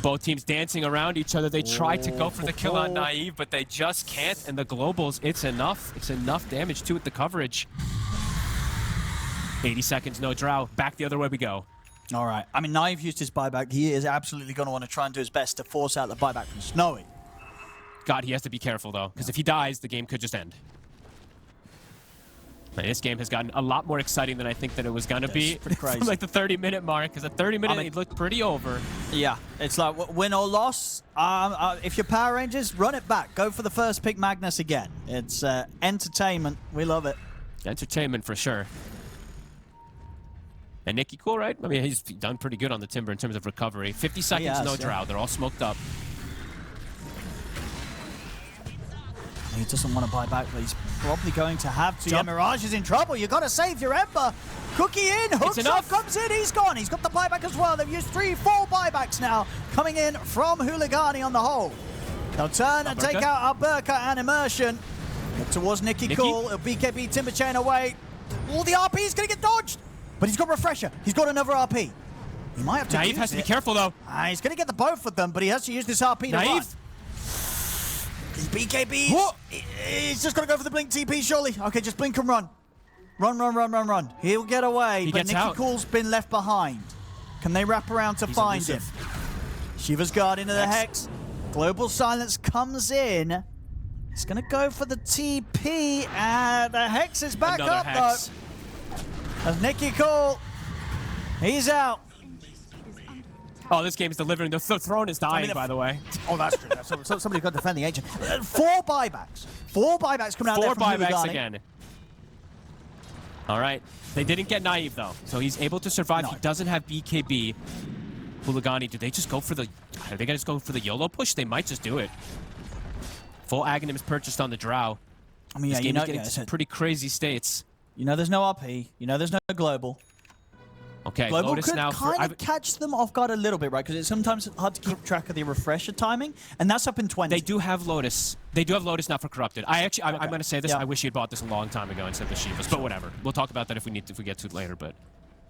[SPEAKER 1] Both teams dancing around each other. They tried to go for the kill on Naive, but they just can't. And the globals, it's enough. It's enough damage to it, the coverage. 80 seconds, no drow. Back the other way we go.
[SPEAKER 2] All right. I mean, Naive used his buyback. He is absolutely going to want to try and do his best to force out the buyback from Snowy.
[SPEAKER 1] God, he has to be careful, though, because if he dies, the game could just end. Man, this game has gotten a lot more exciting than I think that it was going to be.
[SPEAKER 2] Pretty crazy.
[SPEAKER 1] From like the 30-minute mark, because at 30-minute, it looked pretty over.
[SPEAKER 2] Yeah, it's like win or loss. If you're Power Rangers, run it back. Go for the first pick Magnus again. It's entertainment. We love it.
[SPEAKER 1] Entertainment for sure. And Nikki Cool, right? I mean, he's done pretty good on the Timber in terms of recovery. 50 seconds, no drow. They're all smoked up.
[SPEAKER 2] He doesn't want to buy back, but he's probably going to have to. Yeah, Mirage is in trouble. You got to save your Ember. Cookie in, hooks up, comes in, he's gone. He's got the buyback as well. They've used 3, 4 buybacks now coming in from Huligani on the whole. They'll turn and take out Alberca and Immersion. Look towards Nikki Cool. A BKB Timber Chain away. All the RP is going to get dodged. But he's got Refresher. He's got another RP. He might have to
[SPEAKER 1] Naive has to be careful, though.
[SPEAKER 2] He's going to get the both of them, but he has to use this RP to run. His BKB. He's just got to go for the blink TP, surely. Okay, just blink and run. Run. He'll get away, but Nikki Cool's been left behind. Can they wrap around to find him? Shiva's Guard into the Hex. Global Silence comes in. He's going to go for the TP, and the Hex is back up, though. As Nikki Cool, he's out.
[SPEAKER 1] Oh, this game's delivering. The throne is dying, by the way.
[SPEAKER 2] Oh, that's true. Somebody's got to defend the agent. 4 buybacks. 4 buybacks coming out there from
[SPEAKER 1] 4 buybacks
[SPEAKER 2] Huligani.
[SPEAKER 1] again. All right. They didn't get Naive, though. So he's able to survive. No. He doesn't have BKB. Huligani, did they just go for the... Are they going to just go for the YOLO push? They might just do it. Full Aghanim is purchased on the Drow.
[SPEAKER 2] I mean,
[SPEAKER 1] this game is getting to some pretty crazy states.
[SPEAKER 2] You know there's no RP. You know there's no Global.
[SPEAKER 1] Okay,
[SPEAKER 2] Global
[SPEAKER 1] Lotus
[SPEAKER 2] could
[SPEAKER 1] now
[SPEAKER 2] kind of catch them off guard a little bit, right? Because it's sometimes hard to keep track of the refresher timing, and that's up in 20.
[SPEAKER 1] They do have Lotus. They do have Lotus now for Corrupted. I'm going to say this. Yeah. I wish he had bought this a long time ago instead of the Shivas, but whatever. We'll talk about that if we get to it later. But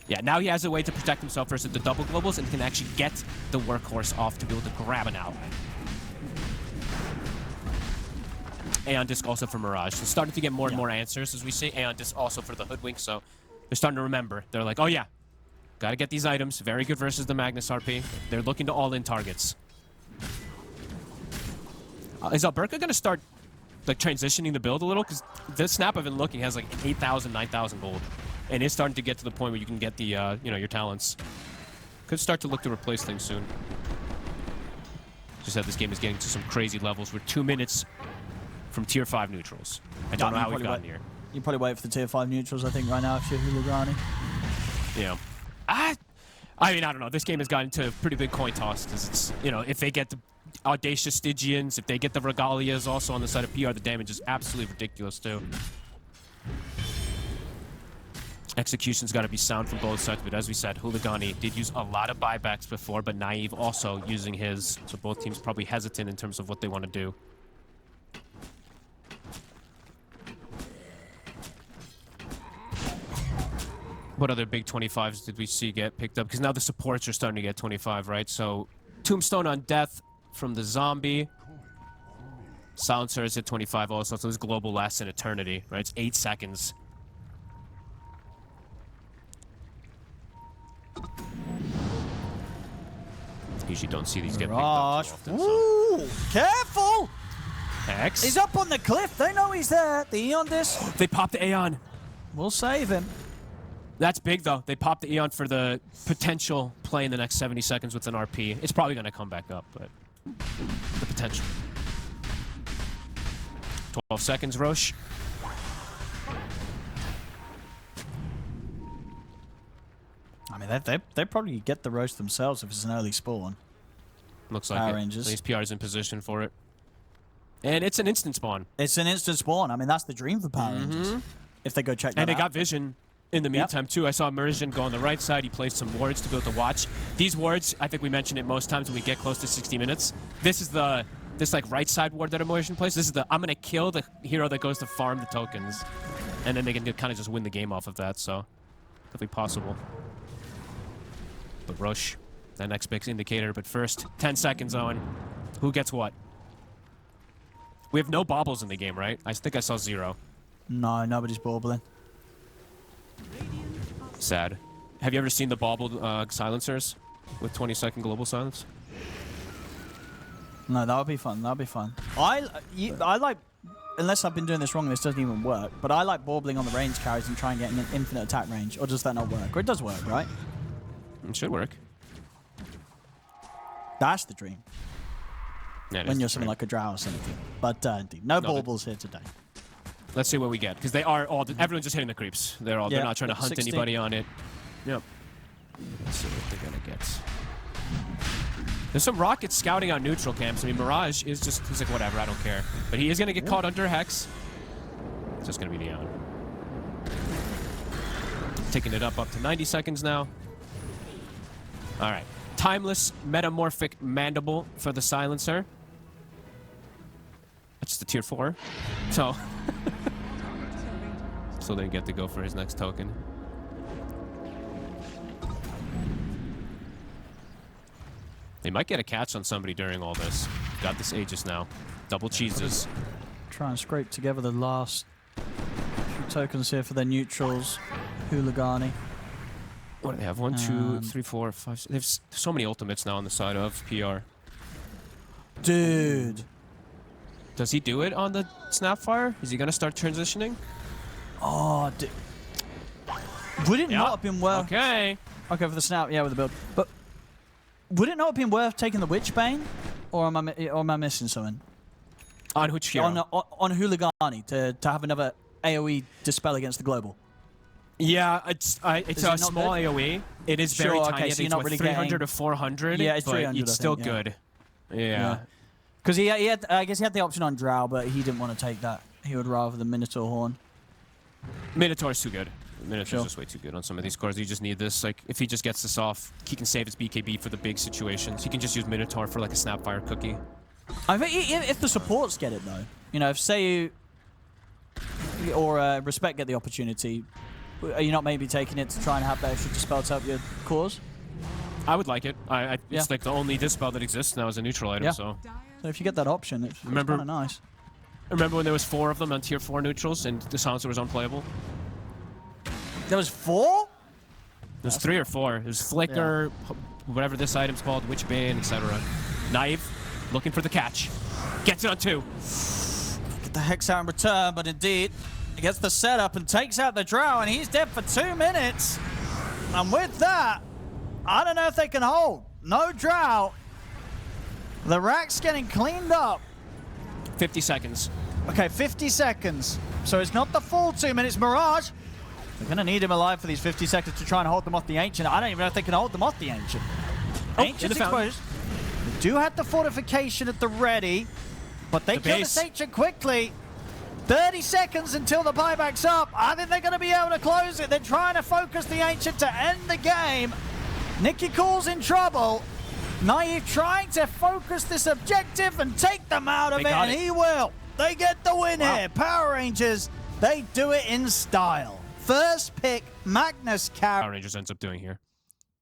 [SPEAKER 1] yeah, now he has a way to protect himself versus the double globals and can actually get the workhorse off to be able to grab it out. Aeon Disc also for Mirage. So starting to get more and more answers as we see. Aeon Disc also for the Hoodwink, so they're starting to remember. They're like, oh yeah, gotta get these items. Very good versus the Magnus RP. They're looking to all-in targets. Is Alberca gonna start like transitioning the build a little? Because this snap I've been looking has like 8,000, 9,000 gold. And it's starting to get to the point where you can get the, you know, your talents. Could start to look to replace things soon. Just that this game is getting to some crazy levels. We're 2 minutes from tier 5 neutrals. I don't know how we've gotten here.
[SPEAKER 2] You probably wait for the tier 5 neutrals, I think, right now if you're Huligani.
[SPEAKER 1] Yeah. I mean, I don't know. This game has gotten to a pretty big coin toss because it's, you know, if they get the Audacious Stygians, if they get the Regalias also on the side of PR, the damage is absolutely ridiculous too. Execution's got to be sound from both sides, but as we said, Huligani did use a lot of buybacks before, but Naive also using his, so both teams probably hesitant in terms of what they want to do. What other big 25s did we see get picked up? Because now the supports are starting to get 25, right? So Tombstone on Death from the Zombie. Silencer is at 25 also, so this global lasts an eternity, right? It's 8 seconds. Usually don't see these get picked up too often.
[SPEAKER 2] Ooh, careful!
[SPEAKER 1] X.
[SPEAKER 2] He's up on the cliff. They know he's there. The Eon disc.
[SPEAKER 1] They popped the Aeon.
[SPEAKER 2] We'll save him.
[SPEAKER 1] That's big, though. They popped the Eon for the potential play in the next 70 seconds with an RP. It's probably going to come back up, but the potential. 12 seconds, Roche.
[SPEAKER 2] I mean, they probably get the roast themselves if it's an early spawn.
[SPEAKER 1] Looks like
[SPEAKER 2] Power
[SPEAKER 1] it.
[SPEAKER 2] Rangers.
[SPEAKER 1] At least PR's in position for it. And it's an instant spawn.
[SPEAKER 2] It's an instant spawn. I mean, that's the dream for Power Rangers. If they go check that out.
[SPEAKER 1] And they got vision in the meantime, too. I saw Mersian go on the right side. He placed some wards to be able to watch. These wards, I think we mentioned it most times when we get close to 60 minutes. This is this like right side ward that Mersian plays. This is the, I'm going to kill the hero that goes to farm the tokens. And then they can kind of just win the game off of that, so definitely possible. But Roche, that next big indicator. But first, 10 seconds, Owen. Who gets what? We have no baubles in the game, right? I think I saw 0.
[SPEAKER 2] No, nobody's baubbling.
[SPEAKER 1] Sad. Have you ever seen the baubled silencers with 20-second global silence?
[SPEAKER 2] No, that would be fun. That would be fun. I like, unless I've been doing this wrong, this doesn't even work, but I like baubbling on the range carries and try and get an infinite attack range. Or does that not work? Or it does work, right?
[SPEAKER 1] It should work.
[SPEAKER 2] That's the dream.
[SPEAKER 1] Yeah,
[SPEAKER 2] when you're something like a drow or something. But indeed, no baubles here today.
[SPEAKER 1] Let's see what we get, because they are all. Everyone's just hitting the creeps. They're not trying to hunt
[SPEAKER 2] 16.
[SPEAKER 1] anybody on it. Yep. Let's see what they're gonna get. There's some rockets scouting on neutral camps. I mean, Mirage is just, he's like, whatever, I don't care. But he is gonna get caught under Hex. It's just gonna be the Aeon. Taking it up to 90 seconds now. All right. Timeless Metamorphic Mandible for the Silencer. That's the tier 4. So. So they get to go for his next token. They might get a catch on somebody during all this. Got this Aegis now. Double cheeses.
[SPEAKER 2] Try and scrape together the last few tokens here for their neutrals. Huligani.
[SPEAKER 1] What do they have? 1, 2, 3, 4, 5. They have so many ultimates now on the side of PR.
[SPEAKER 2] Dude.
[SPEAKER 1] Does he do it on the Snapfire? Is he going to start transitioning?
[SPEAKER 2] Oh, dude. Would it not have been worth...
[SPEAKER 1] Okay.
[SPEAKER 2] Okay, for the snap, yeah, with the build. But would it not have been worth taking the Witchbane? Or am I missing something?
[SPEAKER 1] On which hero?
[SPEAKER 2] On Huligani to have another AoE dispel against the global.
[SPEAKER 1] Yeah, it's a small
[SPEAKER 2] good?
[SPEAKER 1] AoE. It is very tiny. I think it's
[SPEAKER 2] really
[SPEAKER 1] 300 to 400.
[SPEAKER 2] Yeah, it's
[SPEAKER 1] but
[SPEAKER 2] 300.
[SPEAKER 1] It's still good. Yeah.
[SPEAKER 2] Because he had, I guess he had the option on Drow, but he didn't want to take that. He would rather the Minotaur Horn.
[SPEAKER 1] Minotaur's too good. Minotaur's just way too good on some of these cores. You just need this. Like, if he just gets this off, he can save his BKB for the big situations. He can just use Minotaur for like a Snapfire cookie.
[SPEAKER 2] I think if the supports get it though, you know, if Seiyu or Respect get the opportunity, are you not maybe taking it to try and have that extra dispel to help your cores?
[SPEAKER 1] I would like it. It's like the only dispel that exists now as a neutral item. So
[SPEAKER 2] if you get that option, it's kind of nice.
[SPEAKER 1] Remember when there was 4 of them on tier 4 neutrals and the silencer was unplayable?
[SPEAKER 2] There was 4?
[SPEAKER 1] There's 3 or 4. It was Flicker, whatever this item's called, Witchbane, etc. Naive, looking for the catch. Gets it on 2.
[SPEAKER 2] Get the Hex out in return, but indeed, he gets the setup and takes out the Drow, and he's dead for 2 minutes. And with that, I don't know if they can hold. No Drow. The rack's getting cleaned up.
[SPEAKER 1] 50 seconds.
[SPEAKER 2] Okay, 50 seconds. So it's not the full 2 minutes. Mirage They're going to need him alive for these 50 seconds to try and hold them off the Ancient. I don't even know if they can hold them off the Ancient. Ancient's exposed. They do have the fortification at the ready, but they kill this Ancient quickly. 30 seconds until the buyback's up. I think they're going to be able to close it. They're trying to focus the Ancient to end the game. Nicky Cool's in trouble. Naive trying to focus this objective and take them out of it, and he will. They get the win here. Power Rangers, they do it in style. First pick, Magnus carry.
[SPEAKER 1] Power Rangers ends up doing here.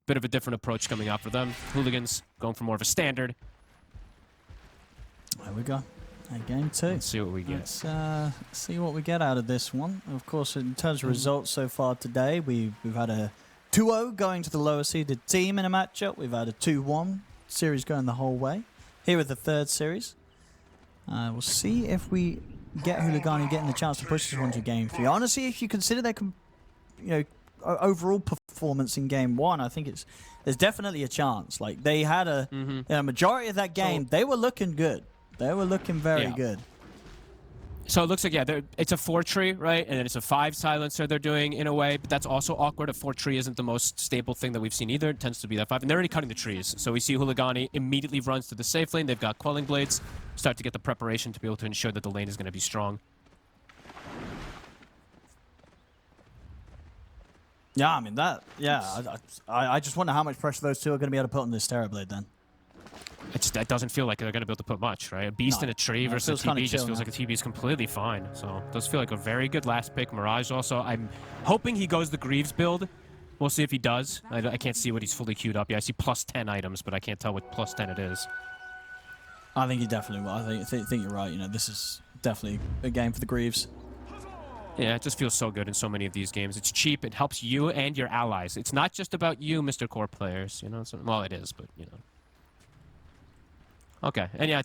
[SPEAKER 1] Bit of a different approach coming out for them. Hooligans going for more of a standard.
[SPEAKER 2] There we go. Game 2.
[SPEAKER 1] Let's see what we get.
[SPEAKER 2] Let's see what we get out of this one. Of course, in terms of results so far today, we've had a 2-0 going to the lower seeded team in a matchup. We've had a 2-1 series going the whole way. Here with the third series. We'll see if we get Huligani getting the chance to push this one to Game 3. Honestly, if you consider their overall performance in Game 1, I think there's definitely a chance. Like, they had a majority of that game, they were looking good. They were looking very good.
[SPEAKER 1] So it looks like, it's a 4-tree, right? And then it's a 5 silencer they're doing in a way, but that's also awkward. A 4-tree isn't the most stable thing that we've seen either. It tends to be that 5. And they're already cutting the trees. So we see Huligani immediately runs to the safe lane. They've got Quelling Blades. Start to get the preparation to be able to ensure that the lane is going to be strong.
[SPEAKER 2] Yeah, I mean, I just wonder how much pressure those two are going to be able to put on this Terrorblade then.
[SPEAKER 1] That doesn't feel like they're going to be able to put much, right? A Beast in a tree versus a TB just feels like a TB is completely fine. So it does feel like a very good last pick. Mirage also, I'm hoping he goes the Greaves build. We'll see if he does. I can't see what he's fully queued up. Yeah, I see plus 10 items, but I can't tell what plus 10 it is.
[SPEAKER 2] I think he definitely will. I think you're right. You know, this is definitely a game for the Greaves.
[SPEAKER 1] Yeah, it just feels so good in so many of these games. It's cheap. It helps you and your allies. It's not just about you, Mr. Core players. You know, well, it is, but, you know. Okay, and yeah,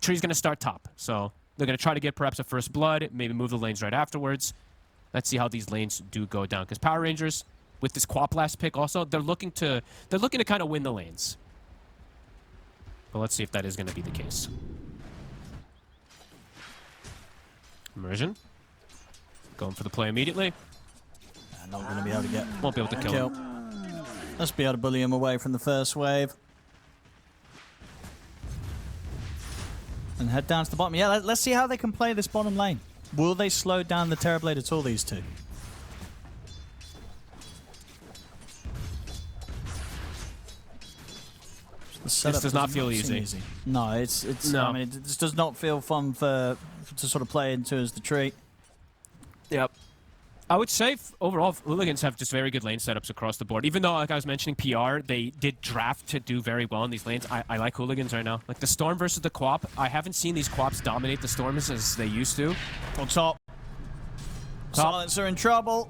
[SPEAKER 1] tree's going to start top. So they're going to try to get perhaps a first blood, maybe move the lanes right afterwards. Let's see how these lanes do go down. Because Power Rangers, with this Quap last pick also, they're looking to kind of win the lanes. But let's see if that is going to be the case. Immersion. Going for the play immediately.
[SPEAKER 2] Not going to be able to get...
[SPEAKER 1] Won't be able to kill him.
[SPEAKER 2] Let's be able to bully him away from the first wave. And head down to the bottom. Yeah, let's see how they can play this bottom lane. Will they slow down the Terrorblade at all, these two?
[SPEAKER 1] This does not feel easy.
[SPEAKER 2] No, no. I mean, this does not feel fun to sort of play into as the tree.
[SPEAKER 1] Yep. I would say overall, Hooligans have just very good lane setups across the board. Even though, like I was mentioning, PR, they did draft to do very well in these lanes. I like Hooligans right now. Like the Storm versus the Quap, I haven't seen these Quaps dominate the Storms as they used to.
[SPEAKER 2] On top. Silencer in trouble.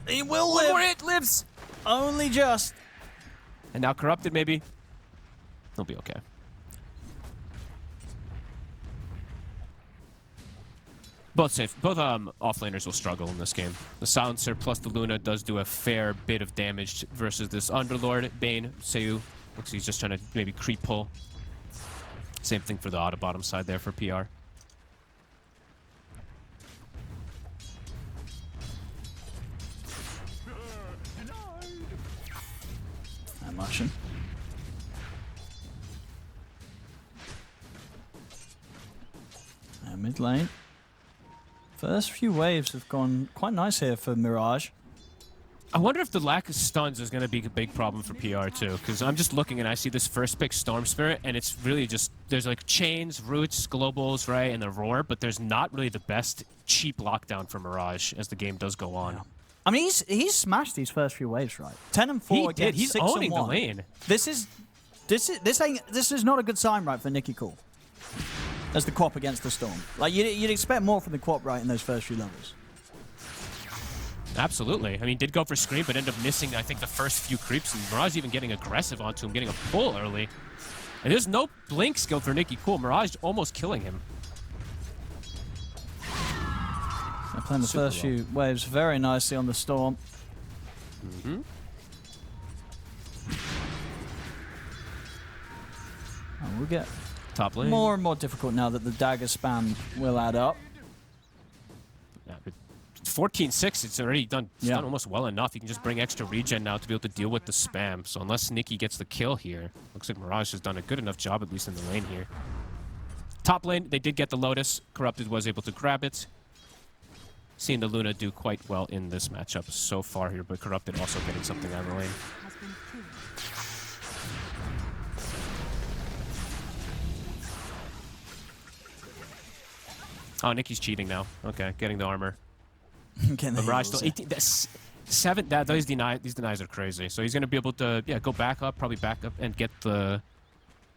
[SPEAKER 2] He will live.
[SPEAKER 1] One more hit, lives.
[SPEAKER 2] Only just.
[SPEAKER 1] And now Corrupted, maybe. He'll be okay. Both offlaners will struggle in this game. The Silencer plus the Luna does do a fair bit of damage versus this Underlord. Bane, Seu, looks like he's just trying to maybe creep pull. Same thing for the auto bottom side there for PR.
[SPEAKER 2] I'm rushing. Mid lane. First few waves have gone quite nice here for Mirage.
[SPEAKER 1] I wonder if the lack of stuns is going to be a big problem for PR too, because I'm just looking and I see this first pick Storm Spirit, and it's really just, there's like chains, roots, globals, right, and the roar, but there's not really the best cheap lockdown for Mirage as the game does go on.
[SPEAKER 2] Yeah. I mean, he's smashed these first few waves, right? 10 and 4
[SPEAKER 1] he
[SPEAKER 2] against
[SPEAKER 1] did. He's
[SPEAKER 2] 6
[SPEAKER 1] owning
[SPEAKER 2] and 1.
[SPEAKER 1] the lane.
[SPEAKER 2] This is not a good sign, right, for Nicky Cool. As the Quap against the Storm. Like, you'd expect more from the Quap, right, in those first few levels.
[SPEAKER 1] Absolutely. I mean, did go for Scream, but ended up missing, I think, the first few creeps. And Mirage even getting aggressive onto him, getting a pull early. And there's no blink skill for Nicky Cool. Mirage almost killing him.
[SPEAKER 2] They're playing the first few waves very nicely on the Storm.
[SPEAKER 1] Mm-hmm.
[SPEAKER 2] And we'll get
[SPEAKER 1] top lane.
[SPEAKER 2] More and more difficult now that the dagger spam will add up.
[SPEAKER 1] Yeah, but 14-6, it's already done, done almost well enough. You can just bring extra regen now to be able to deal with the spam. So unless Nikki gets the kill here, looks like Mirage has done a good enough job, at least in the lane here. Top lane, they did get the Lotus. Corrupted was able to grab it. Seeing the Luna do quite well in this matchup so far here, but Corrupted also getting something out of the lane.
[SPEAKER 3] Has been killed.
[SPEAKER 1] Oh, Nikki's cheating now. Okay, getting the armor.
[SPEAKER 2] Getting the
[SPEAKER 1] Mirage
[SPEAKER 2] heals,
[SPEAKER 1] still 18. That's 7. These denies are crazy. So he's gonna be able to go back up, probably back up and get the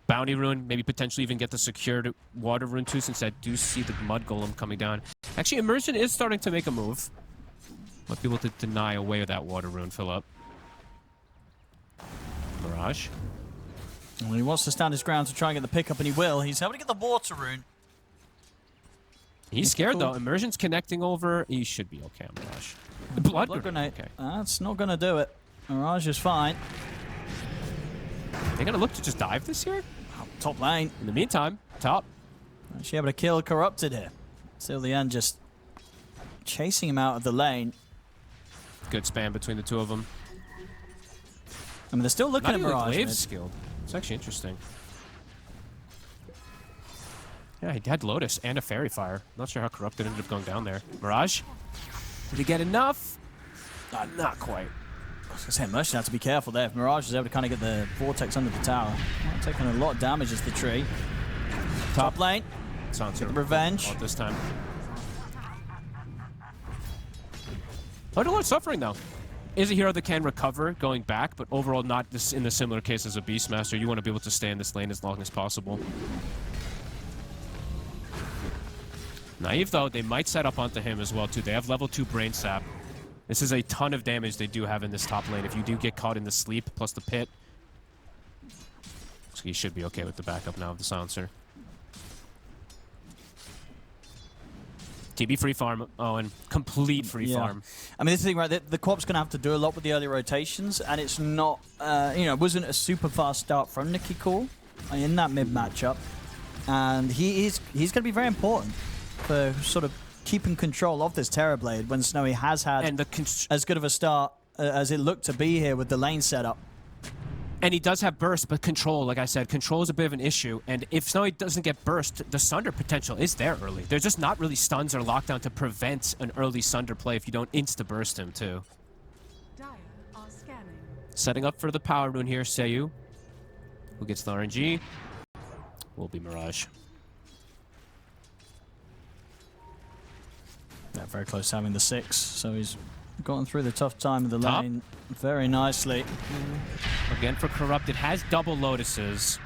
[SPEAKER 1] bounty rune, maybe potentially even get the secured water rune too, since I do see the mud golem coming down. Actually, Immersion is starting to make a move. Might be able to deny away that water rune, Philip. Mirage.
[SPEAKER 2] Well, he wants to stand his ground to try and get the pickup, and he will. He's able to get the water rune.
[SPEAKER 1] He's scared though. Immersion's connecting over. He should be okay on Mirage. Blood
[SPEAKER 2] grenade.
[SPEAKER 1] Okay.
[SPEAKER 2] That's not going to do it. Mirage is fine.
[SPEAKER 1] They're gonna look to just dive this here.
[SPEAKER 2] Oh, top lane.
[SPEAKER 1] In the meantime, top.
[SPEAKER 2] Actually able to kill Corrupted here. Till the end, just chasing him out of the lane.
[SPEAKER 1] Good spam between the two of them.
[SPEAKER 2] I mean, they're still looking
[SPEAKER 1] Not
[SPEAKER 2] at
[SPEAKER 1] even
[SPEAKER 2] Mirage.
[SPEAKER 1] Glaive's skilled. It's actually interesting. Yeah, he had Lotus and a Fairy Fire. Not sure how Corrupted ended up going down there. Mirage? Did he get enough? Not quite.
[SPEAKER 2] I was going to say, Merchant had to be careful there. If Mirage was able to kind of get the Vortex under the tower. Well, taking a lot of damage as the tree. Top lane.
[SPEAKER 1] Sounds
[SPEAKER 2] Get the revenge.
[SPEAKER 1] this time. Not a lot of suffering, though. Is a hero that can recover going back, but overall not this in the similar case as a Beastmaster. You want to be able to stay in this lane as long as possible. Naive, though, they might set up onto him as well, too. They have level 2 Brain Sap. This is a ton of damage they do have in this top lane. If you do get caught in the sleep, plus the pit. So he should be okay with the backup now of the Silencer. TB free farm. Oh, and complete free farm.
[SPEAKER 2] I mean, this thing, right, the co-op's going to have to do a lot with the early rotations, and it's not, you know, it wasn't a super fast start from Nicky Cool in that mid matchup. And he's going to be very important for sort of keeping control of this Terrorblade when Snowy has had
[SPEAKER 1] and
[SPEAKER 2] as good of a start as it looked to be here with the lane setup.
[SPEAKER 1] And he does have burst, but control, like I said, control is a bit of an issue. And if Snowy doesn't get burst, the Sunder potential is there early. There's just not really stuns or lockdown to prevent an early Sunder play if you don't insta-burst him, too.
[SPEAKER 3] Dire are scanning.
[SPEAKER 1] Setting up for the power rune here, Seiyu. Who gets the RNG? Will be Mirage.
[SPEAKER 2] Yeah, very close to having the 6, so he's gotten through the tough time of the
[SPEAKER 1] Top.
[SPEAKER 2] lane very nicely.
[SPEAKER 1] Again for Corrupted, has double Lotuses.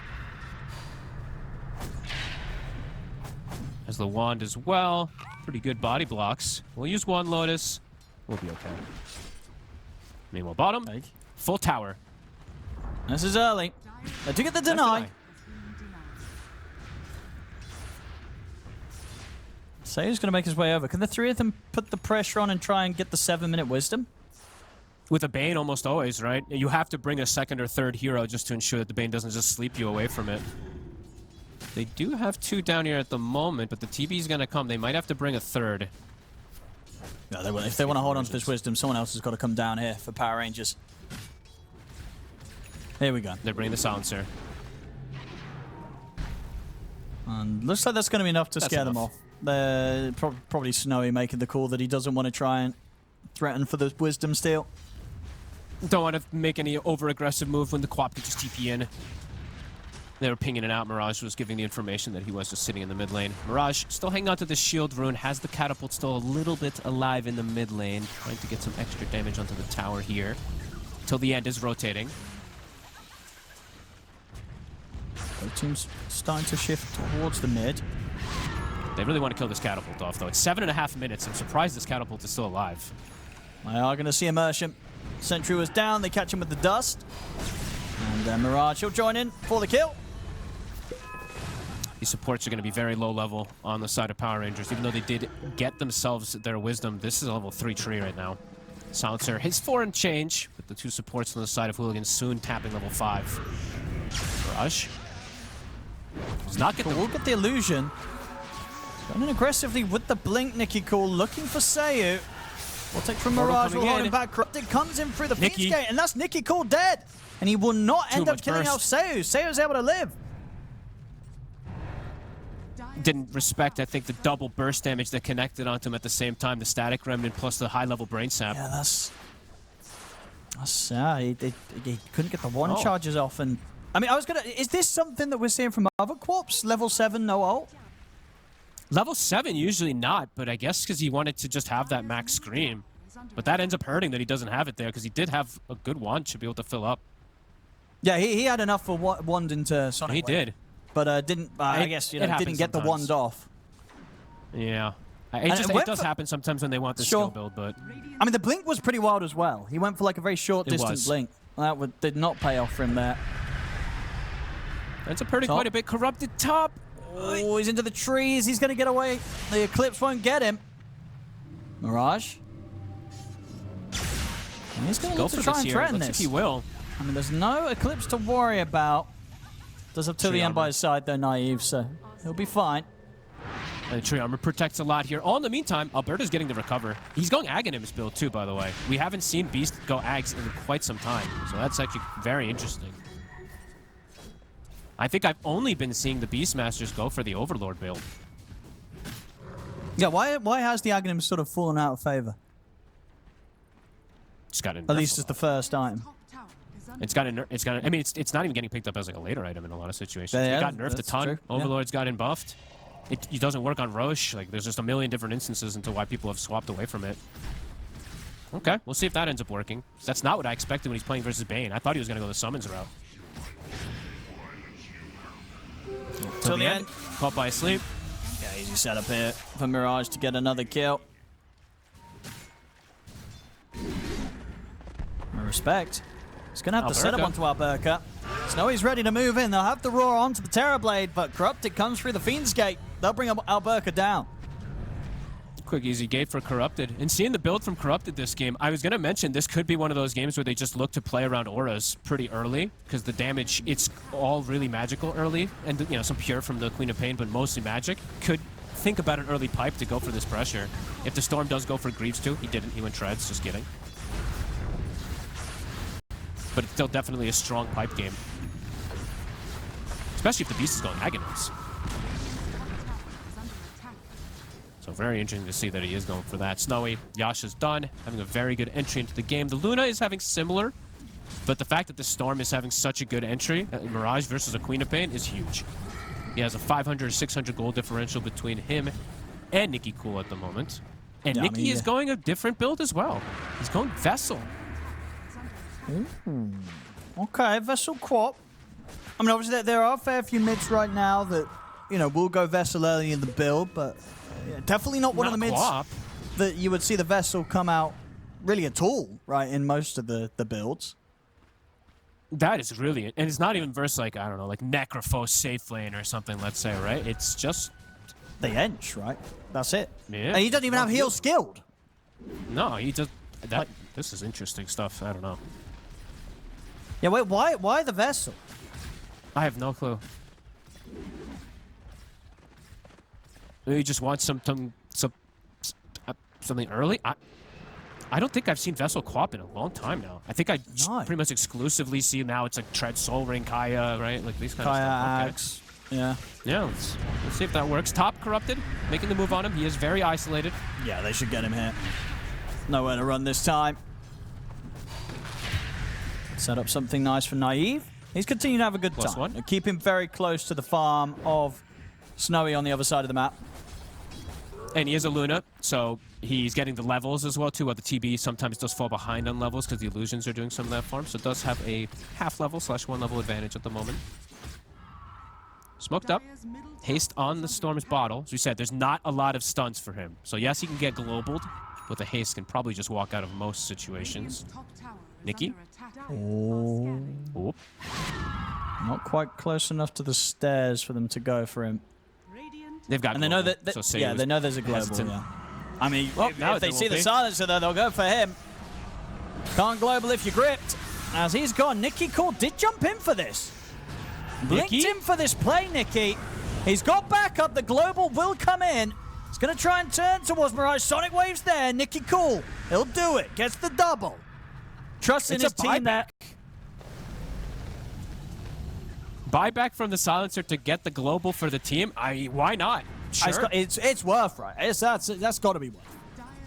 [SPEAKER 1] Has the wand as well. Pretty good body blocks. We'll use one Lotus. We'll be okay. Meanwhile, bottom, full tower.
[SPEAKER 2] This is early. They do get the
[SPEAKER 1] That's
[SPEAKER 2] deny.
[SPEAKER 3] Has been denied.
[SPEAKER 2] Sayu's going to make his way over. Can the three of them put the pressure on and try and get the 7-minute wisdom?
[SPEAKER 1] With a Bane, almost always, right? You have to bring a second or third hero just to ensure that the Bane doesn't just sleep you away from it. They do have 2 down here at the moment, but the TB's going to come. They might have to bring a third.
[SPEAKER 2] No, they will. If they want to hold on to this wisdom, someone else has got to come down here for Power Rangers. Here we go.
[SPEAKER 1] They're bringing the Silencer.
[SPEAKER 2] And looks like that's going to be enough to
[SPEAKER 1] That's
[SPEAKER 2] scare them
[SPEAKER 1] enough.
[SPEAKER 2] off. They're probably Snowy making the call that he doesn't want to try and threaten for the wisdom steal.
[SPEAKER 1] Don't want to make any over-aggressive move when the Quap could just TP in. They were pinging it out. Mirage was giving the information that he was just sitting in the mid lane. Mirage still hanging on to the shield rune, has the catapult still a little bit alive in the mid lane, trying to get some extra damage onto the tower here. Till the end is rotating.
[SPEAKER 2] Both teams starting to shift towards the mid.
[SPEAKER 1] They really want to kill this catapult off, though. It's 7.5 minutes. I'm surprised this catapult is still alive.
[SPEAKER 2] They are going to see Immersion. Sentry was down. They catch him with the dust. And Mirage, he'll join in for the kill.
[SPEAKER 1] These supports are going to be very low level on the side of Power Rangers. Even though they did get themselves their wisdom, this is a level 3 tree right now. Silencer, his 4 and change, but the 2 supports on the side of Hooligans soon tapping level 5. Mirage. Does not get the...
[SPEAKER 2] We'll get the illusion. Going in aggressively with the blink, Nicky Cool, looking for Seiyu. We'll take from
[SPEAKER 1] Portal
[SPEAKER 2] Mirage,
[SPEAKER 1] coming
[SPEAKER 2] we'll hold
[SPEAKER 1] in.
[SPEAKER 2] him back. Corrupted comes in through the Fiend's
[SPEAKER 1] Nikki.
[SPEAKER 2] Gate, and that's Nikki Cool dead. And he will not end up
[SPEAKER 1] much
[SPEAKER 2] killing out
[SPEAKER 1] burst.
[SPEAKER 2] Seu. Seu's able to live.
[SPEAKER 1] Didn't respect, I think, the double burst damage that connected onto him at the same time. The static remnant plus the high-level brain sap.
[SPEAKER 2] Yeah, that's he couldn't get the one charges off. And I mean, is this something that we're seeing from other Quarps? Level 7, no ult?
[SPEAKER 1] Level 7, usually not, but I guess because he wanted to just have that max scream. But that ends up hurting that he doesn't have it there, because he did have a good wand to be able to fill up.
[SPEAKER 2] Yeah, he had enough for wand into Sonic
[SPEAKER 1] He
[SPEAKER 2] Wave.
[SPEAKER 1] did.
[SPEAKER 2] But didn't, I guess, didn't get the wand off.
[SPEAKER 1] Yeah. It does happen sometimes when they want the skill build, but...
[SPEAKER 2] I mean, the blink was pretty wild as well. He went for like a very short distance
[SPEAKER 1] was.
[SPEAKER 2] blink. That did not pay off for him there.
[SPEAKER 1] Ends up hurting quite a bit. Corrupted top.
[SPEAKER 2] Oh, he's into the trees. He's going to get away. The Eclipse won't get him. Mirage. And he's going to look to try and threaten this.
[SPEAKER 1] Looks like he will.
[SPEAKER 2] I mean, there's no Eclipse to worry about. Does up till the end by his side, though, Naive, so he'll be fine.
[SPEAKER 1] And the tree armor protects a lot here. All in the meantime, Alberto's getting the recover. He's going Ag in his build, too, by the way. We haven't seen Beast go Ags in quite some time, so that's actually very interesting. I think I've only been seeing the Beastmasters go for the Overlord build.
[SPEAKER 2] Yeah, why has the Aghanim sort of fallen out of favor?
[SPEAKER 1] It's got an
[SPEAKER 2] At least it's the first item.
[SPEAKER 1] It's got I mean, it's not even getting picked up as like a later item in a lot of situations.
[SPEAKER 2] Yeah,
[SPEAKER 1] It got nerfed a
[SPEAKER 2] that's
[SPEAKER 1] ton.
[SPEAKER 2] true.
[SPEAKER 1] Overlord's gotten buffed. It doesn't work on Roche. Like, there's just a million different instances into why people have swapped away from it. Okay, we'll see if that ends up working. That's not what I expected when he's playing versus Bane. I thought he was going to go the summons route. Till the end. Caught by sleep.
[SPEAKER 2] Yeah, easy setup here for Mirage to get another kill. Respect. He's going to have to set up onto Alberca. Snowy's ready to move in. They'll have the roar onto the Terrorblade, but Corrupted comes through the Fiend's Gate. They'll bring Alberca down.
[SPEAKER 1] Quick, easy gate for Corrupted. And seeing the build from Corrupted this game, I was going to mention this could be one of those games where they just look to play around auras pretty early, because the damage, it's all really magical early, and you know, some pure from the Queen of Pain, but mostly magic. Could think about an early pipe to go for this pressure. If the Storm does go for Greaves too, he didn't. He went Treads, just kidding. But it's still definitely a strong pipe game. Especially if the Beast is going Agonist. So very interesting to see that he is going for that. Snowy, Yasha's done, having a very good entry into the game. The Luna is having similar, but the fact that the Storm is having such a good entry, Mirage versus a Queen of Pain, is huge. He has a 500 or 600 gold differential between him and Nikki Cool at the moment. And
[SPEAKER 2] Yeah,
[SPEAKER 1] Nikki is going a different build as well. He's going Vessel.
[SPEAKER 2] Okay, Vessel Quap. I mean, obviously, there are a fair few mids right now that, you know, will go Vessel early in the build, but definitely not one of the mids that you would see the Vessel come out really at all, right, in most of the builds.
[SPEAKER 1] That is really it. And it's not even versus, like, I don't know, like Necrophos safe lane or something, let's say, right? It's just...
[SPEAKER 2] The Ench, right? That's it.
[SPEAKER 1] Yeah.
[SPEAKER 2] And he doesn't even have heal skilled.
[SPEAKER 1] No, he just... This is interesting stuff. I don't know.
[SPEAKER 2] Yeah, wait, why the Vessel?
[SPEAKER 1] I have no clue. Maybe he just wants something early? I don't think I've seen Vessel Quap in a long time now. I think I pretty much exclusively see now it's like Tread, Soul Ring, Kaya, right? Like these kind of stuff.
[SPEAKER 2] Axe. Yeah.
[SPEAKER 1] Yeah, let's see if that works. Top Corrupted, making the move on him. He is very isolated.
[SPEAKER 2] Yeah, they should get him here. Nowhere to run this time. Set up something nice for Naive. He's continuing to have a good time.
[SPEAKER 1] +1.
[SPEAKER 2] Keep him very close to the farm of Snowy on the other side of the map.
[SPEAKER 1] And he is a Luna, so he's getting the levels as well, too. While the TB sometimes does fall behind on levels because the illusions are doing some of that farm. So it does have a half-level / 1 level advantage at the moment. Smoked up. Haste on the Storm's bottle. As we said, there's not a lot of stunts for him. So yes, he can get globaled, but the haste can probably just walk out of most situations. Nikki?
[SPEAKER 2] Oh.
[SPEAKER 1] Oop.
[SPEAKER 2] Not quite close enough to the stairs for them to go for him.
[SPEAKER 1] They've got
[SPEAKER 2] And they know
[SPEAKER 1] global,
[SPEAKER 2] that,
[SPEAKER 1] so
[SPEAKER 2] yeah, they know there's a global,
[SPEAKER 1] hesitant.
[SPEAKER 2] yeah. I mean,
[SPEAKER 1] Well,
[SPEAKER 2] if they see the silencer there, they'll go for him. Can't global if you're gripped. As he's gone, Nikki Cool did jump in for this. Blinked
[SPEAKER 1] Nikki?
[SPEAKER 2] in for this play, Nikki. He's got backup. The global will come in. He's going to try and turn towards Mirage. Sonic Wave's there. Nicky Cool. He'll do it. Gets the double. Trust in his team there.
[SPEAKER 1] Buyback from the silencer to get the global for the team. Why not? Sure.
[SPEAKER 2] It's worth, right? That's got to be worth.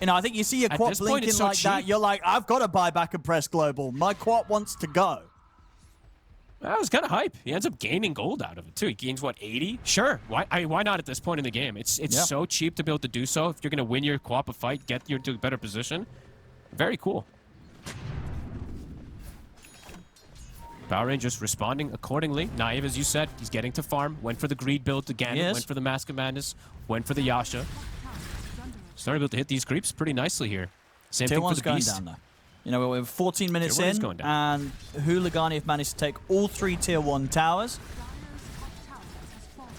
[SPEAKER 2] You know, I think you see your
[SPEAKER 1] At
[SPEAKER 2] quad
[SPEAKER 1] this point,
[SPEAKER 2] blinking
[SPEAKER 1] it's so
[SPEAKER 2] like that,
[SPEAKER 1] cheap.
[SPEAKER 2] you're like, I've got to buy back and press global. My quad wants to go.
[SPEAKER 1] That was kind of hype. He ends up gaining gold out of it too. He gains what, 80? Sure. Why not at this point in the game? It's so cheap to be able to do so. If you're gonna win your co-op fight, get you into a better position. Very cool. Power Rangers responding accordingly. Naive, as you said, he's getting to farm. Went for the greed build again.
[SPEAKER 2] Yes.
[SPEAKER 1] Went for the Mask of Madness. Went for the Yasha. Starting to be able to hit these creeps pretty nicely here. Same
[SPEAKER 2] Tier
[SPEAKER 1] thing for
[SPEAKER 2] 1's
[SPEAKER 1] the
[SPEAKER 2] going
[SPEAKER 1] Beast.
[SPEAKER 2] down, though. You know, we're 14 minutes
[SPEAKER 1] Tier 1 is
[SPEAKER 2] in,
[SPEAKER 1] going down.
[SPEAKER 2] and Hooligani have managed to take all 3 Tier 1 towers.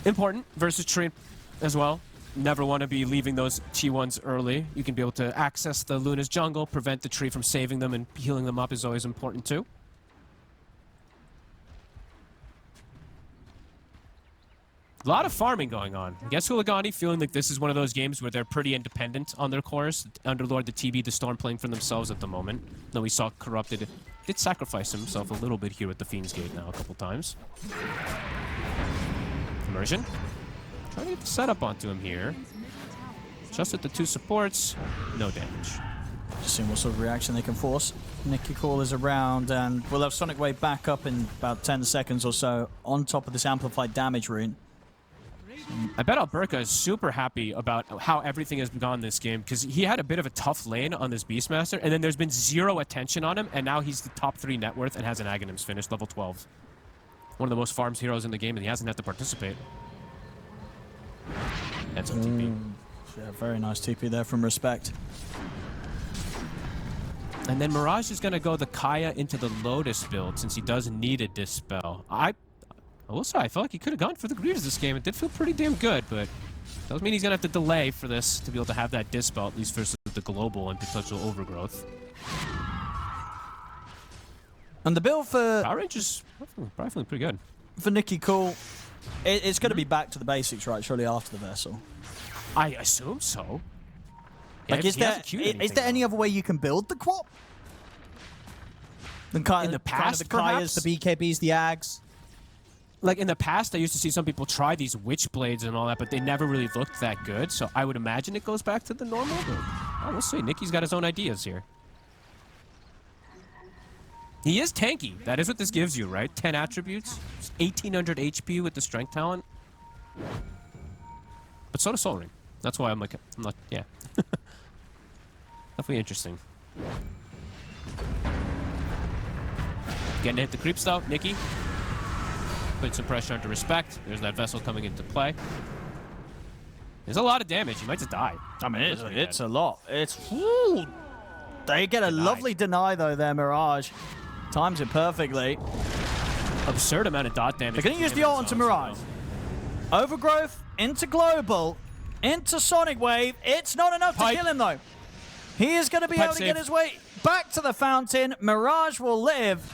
[SPEAKER 1] Important versus tree as well. Never want to be leaving those T1s early. You can be able to access the Luna's jungle, prevent the tree from saving them, and healing them up is always important too. A lot of farming going on. I guess Huligani feeling like this is one of those games where they're pretty independent on their cores. Underlord, the TB, the Storm playing for themselves at the moment. Though we saw Corrupted did sacrifice himself a little bit here with the Fiend's Gate now a couple times. Immersion. Trying to get the setup onto him here. Just with the 2 supports, no damage.
[SPEAKER 2] Just seeing what sort of reaction they can force. Nicky Call is around, and we'll have Sonic Wave back up in about 10 seconds or so on top of this amplified damage rune.
[SPEAKER 1] I bet Alberca is super happy about how everything has gone this game, because he had a bit of a tough lane on this Beastmaster, and then there's been 0 attention on him, and now he's the top 3 net worth and has an Aghanims finish, level 12. One of the most farms heroes in the game, and he hasn't had to participate. That's on TP.
[SPEAKER 2] Yeah, very nice TP there from Respect.
[SPEAKER 1] And then Mirage is going to go the Kaya into the Lotus build, since he does need a Dispel. I will say, I felt like he could have gone for the Greaves this game. It did feel pretty damn good, but doesn't mean he's going to have to delay for this to be able to have that Dispel, at least versus the Global and potential Overgrowth.
[SPEAKER 2] And the build for
[SPEAKER 1] Power Rangers probably feeling pretty good.
[SPEAKER 2] for Nicky Cool, it's going to be back to the basics, right? Surely after the Vessel.
[SPEAKER 1] I assume so.
[SPEAKER 2] Like, is there any other way you can build the Quap? Than
[SPEAKER 1] In the past,
[SPEAKER 2] the Kayas, the BKBs, the Ags.
[SPEAKER 1] Like in the past, I used to see some people try these Witch Blades and all that, but they never really looked that good. So I would imagine it goes back to the normal. But we'll see. Nicky's got his own ideas here. He is tanky. That is what this gives you, right? 10 attributes, 1800 HP with the Strength talent. But so does Soul Ring. That's why I'm not, yeah. Definitely interesting. Getting to hit the creeps though, Nicky. Putting some pressure onto Respect. There's that Vessel coming into play. There's a lot of damage. You might just die.
[SPEAKER 2] I mean, it's a lot. Ooh, they get a lovely deny though there, Mirage. Times it perfectly.
[SPEAKER 1] Absurd amount of dot damage.
[SPEAKER 2] They're going to use the ult onto Mirage. Overgrowth into Global, into Sonic Wave. It's not enough to kill him though. He is going to be able to get his way back to the fountain. Mirage will live.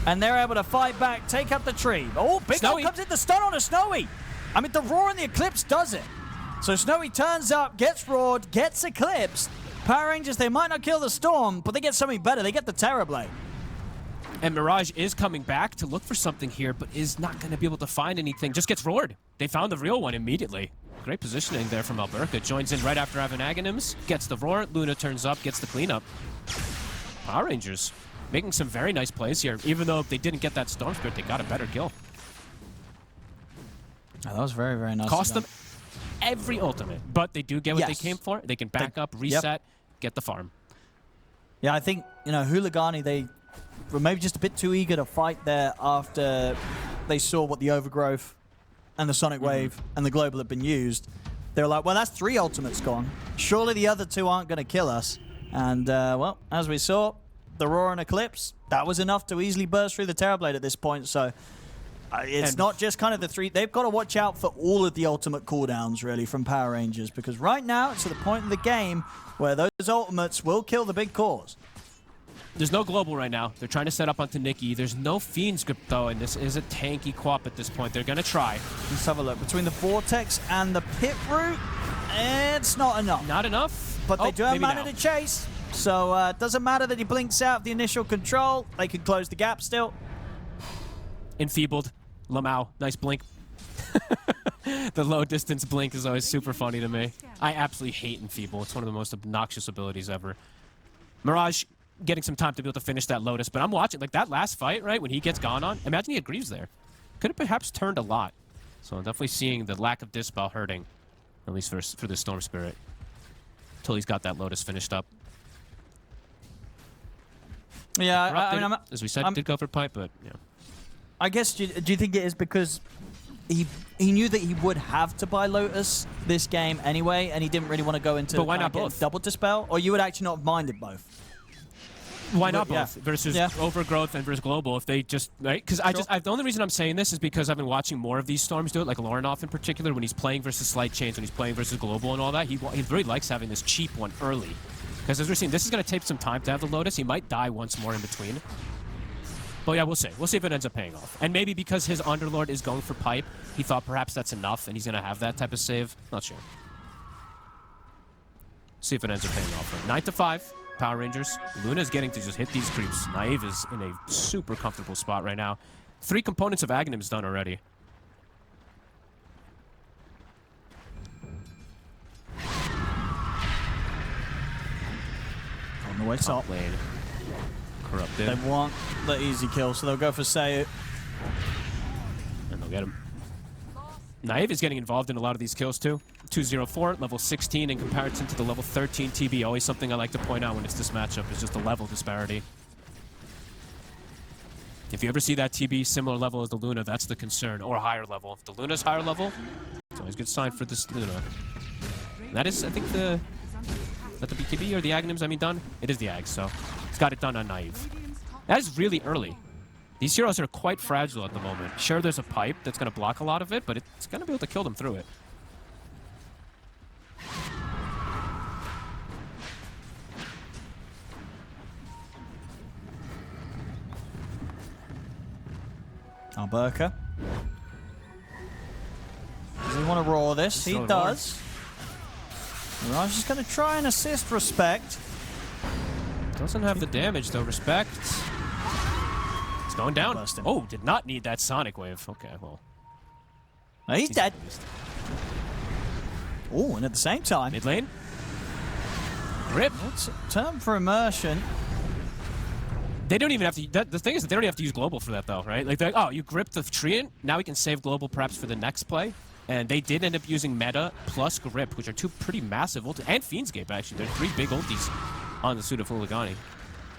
[SPEAKER 2] And they're able to fight back, take out the tree. Oh, Big Ol comes in the stun on a Snowy. I mean, the Roar and the Eclipse does it. So Snowy turns up, gets roared, gets eclipsed. Power Rangers, they might not kill the Storm, but they get something better. They get the Terror Blade.
[SPEAKER 1] And Mirage is coming back to look for something here, but is not going to be able to find anything. Just gets roared. They found the real one immediately. Great positioning there from Alberca. Joins in right after having Aghanims. Gets the roar. Luna turns up, gets the cleanup. Power Rangers making some very nice plays here. Even though they didn't get that Storm Spirit, they got a better kill.
[SPEAKER 2] Oh, that was very, very nice.
[SPEAKER 1] Cost them every ultimate, but they do get what they came for. They can back up, reset, get the farm.
[SPEAKER 2] Yeah, I think, you know, Huligani, they were maybe just a bit too eager to fight there after they saw what the Overgrowth and the Sonic Wave and the Global had been used. They were like, well, that's 3 ultimates gone. Surely the other 2 aren't going to kill us. And, well, as we saw, the Roar and Eclipse, that was enough to easily burst through the Terrorblade at this point. So it's not just kind of the 3. They've got to watch out for all of the ultimate cooldowns, really, from Power Rangers. Because right now, it's to the point in the game where those ultimates will kill the big cores.
[SPEAKER 1] There's no Global right now. They're trying to set up onto Nicky. There's no Fiend script, though, and this is a tanky Quap at this point. They're going to try.
[SPEAKER 2] Let's have a look. Between the Vortex and the Pit Route, It's not enough.
[SPEAKER 1] Not enough.
[SPEAKER 2] But they do have
[SPEAKER 1] maybe
[SPEAKER 2] mana
[SPEAKER 1] now.
[SPEAKER 2] to chase. So it doesn't matter that he blinks out of the initial control. They can close the gap still.
[SPEAKER 1] Enfeebled. Lamau. Nice blink. The low distance blink is always super funny to me. I absolutely hate Enfeeble. It's one of the most obnoxious abilities ever. Mirage getting some time to be able to finish that Lotus, but I'm watching, like, that last fight, right, when he gets gone on, imagine he had Greaves there. Could have perhaps turned a lot. So I'm definitely seeing the lack of Dispel hurting, at least for the Storm Spirit, until he's got that Lotus finished up.
[SPEAKER 2] Yeah, I mean,
[SPEAKER 1] as we said, did go for pipe, but yeah.
[SPEAKER 2] I guess, do you think it is because he knew that he would have to buy Lotus this game anyway, and he didn't really want to go into
[SPEAKER 1] But why not both?
[SPEAKER 2] double Dispel? Or you would actually not have minded both?
[SPEAKER 1] Why not
[SPEAKER 2] Yeah.
[SPEAKER 1] both versus
[SPEAKER 2] Yeah.
[SPEAKER 1] Overgrowth and versus Global if they just, right? Because the only reason I'm saying this is because I've been watching more of these Storms do it, like Lorinoff in particular, when he's playing versus Slight Chains, when he's playing versus Global and all that, he really likes having this cheap one early. Because as we're seeing, this is going to take some time to have the Lotus. He might die once more in between. But yeah, we'll see. We'll see if it ends up paying off. And maybe because his Underlord is going for pipe, he thought perhaps that's enough and he's going to have that type of save. Not sure. See if it ends up paying off. 9 to 5. Power Rangers. Luna's getting to just hit these creeps. Naive is in a super comfortable spot right now. 3 components of Aghanims done already.
[SPEAKER 2] On the way top.
[SPEAKER 1] Lane. Corrupted.
[SPEAKER 2] They want the easy kill, so they'll go for Sayu.
[SPEAKER 1] And they'll get him. Naive is getting involved in a lot of these kills too. 204, level 16 in comparison to the level 13 TB. Always something I like to point out when it's this matchup is just the level disparity. If you ever see that TB similar level as the Luna, that's the concern, or higher level. If the Luna's higher level, it's always a good sign for this Luna. And that is, I think, is that the BKB or the Aghanims, I mean, done? It is the Ag, so it's got it done on Naive. That is really early. These heroes are quite fragile at the moment. Sure, there's a pipe that's going to block a lot of it, but it's going to be able to kill them through it.
[SPEAKER 2] Alberca. Does he want to roar this? He does. Mirage is going to try and assist Respect.
[SPEAKER 1] Doesn't have the damage, though. Respect. It's going down.
[SPEAKER 2] Busting.
[SPEAKER 1] Oh, did not need that Sonic Wave. Okay, well.
[SPEAKER 2] No, he's dead. Oh, and at the same time,
[SPEAKER 1] Mid lane. Grip.
[SPEAKER 2] what's it? Term for immersion.
[SPEAKER 1] They don't even have to. The thing is that they don't even have to use global for that, though, right? Like, oh, you grip the Treant. Now we can save global perhaps for the next play. And they did end up using Meta plus Grip, which are 2 pretty massive ultis. And Fiendscape, actually. They're 3 big ultis on the suit of HULIGANI.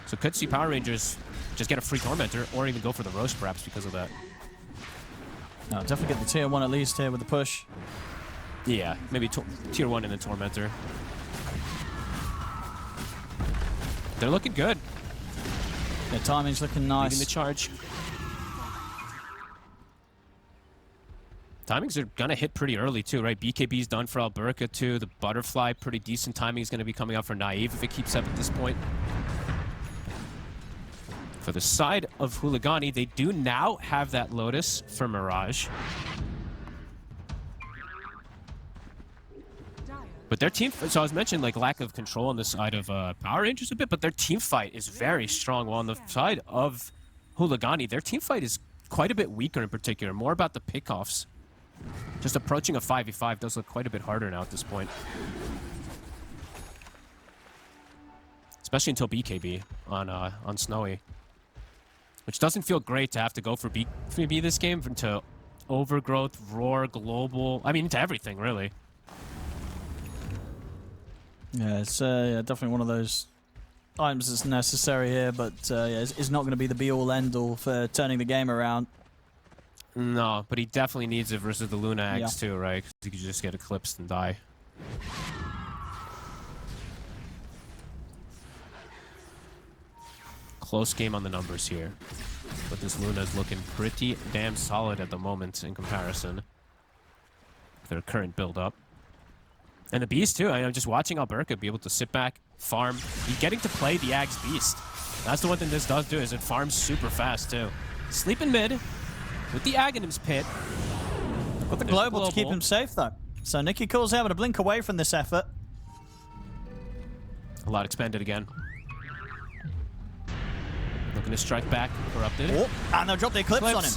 [SPEAKER 1] So could see Power Rangers just get a free Tormentor or even go for the Roast, perhaps, because of that.
[SPEAKER 2] No, definitely get the tier 1 at least here with the push.
[SPEAKER 1] Yeah, maybe tier 1 and then Tormentor. They're looking good.
[SPEAKER 2] Their timing's looking nice.
[SPEAKER 1] Leading the charge. Timings are going to hit pretty early, too, right? BKB's done for Alberca, too. The Butterfly, pretty decent timing is going to be coming out for Naive if it keeps up at this point. For the side of HULIGANI, they do now have that Lotus for Mirage. But their team, so I was mentioning like lack of control on the side of Power Rangers a bit, but their team fight is very strong. While on the side of HULIGANI, their team fight is quite a bit weaker in particular, more about the pickoffs. Just approaching a 5v5 does look quite a bit harder now at this point. Especially until BKB on Snowy. Which doesn't feel great to have to go for BKB this game, into Overgrowth, Roar, Global, I mean, into everything, really.
[SPEAKER 2] Yeah, it's yeah, definitely one of those items that's necessary here, but yeah, it's not going to be the be-all, end-all for turning the game around.
[SPEAKER 1] No, but he definitely needs it versus the Luna Axe
[SPEAKER 2] Yeah.
[SPEAKER 1] too, right? Because he could just get eclipsed and die. Close game on the numbers here. But this Luna is looking pretty damn solid at the moment in comparison. Their current build-up. And the Beast too. I'm just watching Alberca be able to sit back, farm. He's getting to play the Axe Beast. That's the one thing this does do, is it farms super fast too. Sleep in mid with the Aghanim's Pit.
[SPEAKER 2] Got the global to keep him safe, though. So Nicky Cool's having to blink away from this effort.
[SPEAKER 1] A lot expended again. Looking to strike back. Corrupted.
[SPEAKER 2] Oh, and they'll drop the Eclipse on him.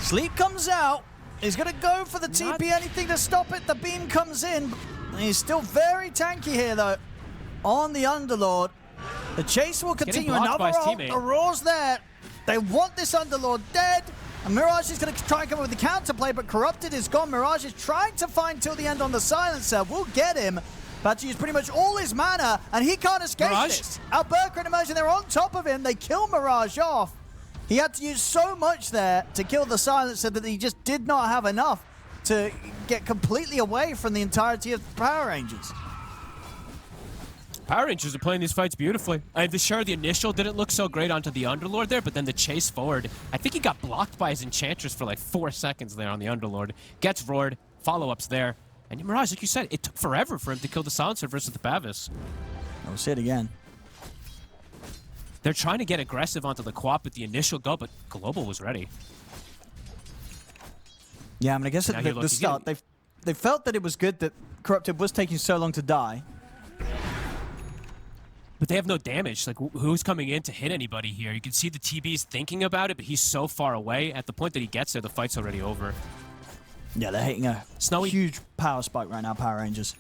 [SPEAKER 2] Sleep comes out. He's going to go for the TP. Anything to stop it. The beam comes in. He's still very tanky here, though, on the Underlord. The chase will continue. Another ult. Aurora's there. They want this Underlord dead. And Mirage is going to try and come up with the counterplay, but Corrupted is gone. Mirage is trying to find till the end on the silencer. We'll get him. About to use pretty much all his mana, and he can't escape this. Alberca and Immersion, they're on top of him. They kill Mirage off. He had to use so much there to kill the silencer that he just did not have enough to get completely away from the entirety of the Power Rangers.
[SPEAKER 1] Power Rangers are playing these fights beautifully. Sure, the initial didn't look so great onto the Underlord there, but then the chase forward, I think he got blocked by his Enchantress for like 4 seconds there on the Underlord. Gets roared, follow-ups there. And Mirage, like you said, it took forever for him to kill the Silencer versus the Bavis.
[SPEAKER 2] We'll see it again.
[SPEAKER 1] They're trying to get aggressive onto the Quap with the initial go, but Global was ready.
[SPEAKER 2] Yeah, I mean, I guess at the start, they felt that it was good that Corrupted was taking so long to die.
[SPEAKER 1] But they have no damage. Like, who's coming in to hit anybody here? You can see the TB's thinking about it, but he's so far away. At the point that he gets there, the fight's already over.
[SPEAKER 2] Yeah, they're hitting a
[SPEAKER 1] Snowy,
[SPEAKER 2] huge power spike right now, Power Rangers.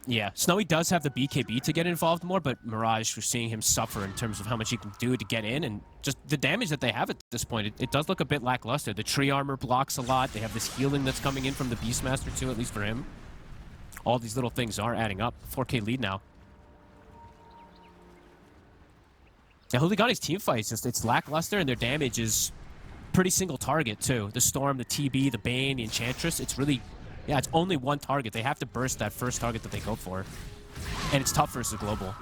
[SPEAKER 1] Yeah, Snowy does have the BKB to get involved more, but Mirage, we're seeing him suffer in terms of how much he can do to get in, and just the damage that they have at this point, it does look a bit lackluster. The tree armor blocks a lot. They have this healing that's coming in from the Beastmaster too, at least for him. All these little things are adding up. 4K lead now. Yeah, Huligani's team fight is just, it's lackluster, and their damage is pretty single target too. The Storm, the TB, the Bane, the Enchantress, it's really, yeah, it's only one target. They have to burst that first target that they go for. And it's tough versus Global.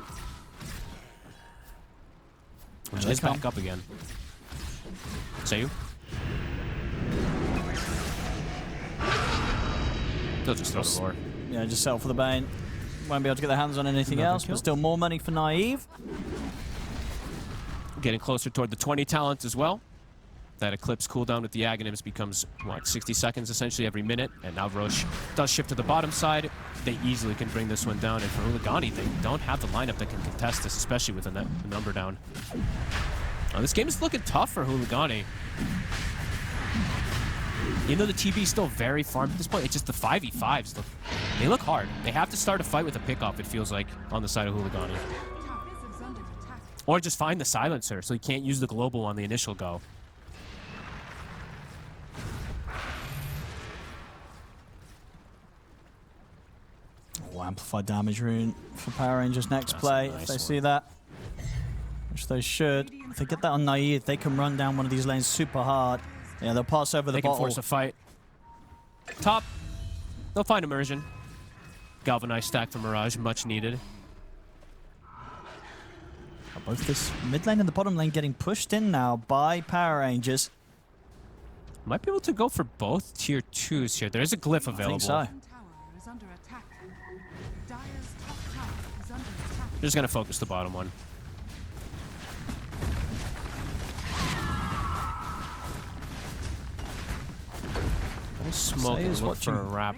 [SPEAKER 1] Which is back up again. Say you? They'll just throw the roar.
[SPEAKER 2] Yeah, just settle for the Bane. Won't be able to get their hands on anything else, but still more money for Naive.
[SPEAKER 1] Getting closer toward the 20 talent as well. That Eclipse cooldown with the Aghanims becomes, what, 60 seconds essentially every minute. And now Roche does shift to the bottom side. They easily can bring this one down. And for Huligani, they don't have the lineup that can contest this, especially with the number down. Oh, this game is looking tough for Huligani. Even though the TB is still very farmed at this point, it's just the 5v5s. They look hard. They have to start a fight with a pickoff, it feels like, on the side of Huligani. Or just find the silencer so you can't use the global on the initial go.
[SPEAKER 2] Oh, amplified damage rune for Power Rangers next play, if they see that. Which they should. If they get that on Naive, they can run down one of these lanes super hard. Yeah, they'll pass over the bottle.
[SPEAKER 1] They can force a fight. Top. They'll find Immersion. Galvanized stack for Mirage, much needed.
[SPEAKER 2] Both this mid lane and the bottom lane getting pushed in now by Power Rangers.
[SPEAKER 1] Might be able to go for both tier 2s here. There is a glyph available.
[SPEAKER 2] I think so.
[SPEAKER 1] They're just going to focus the bottom one. Smoke and look for a wrap.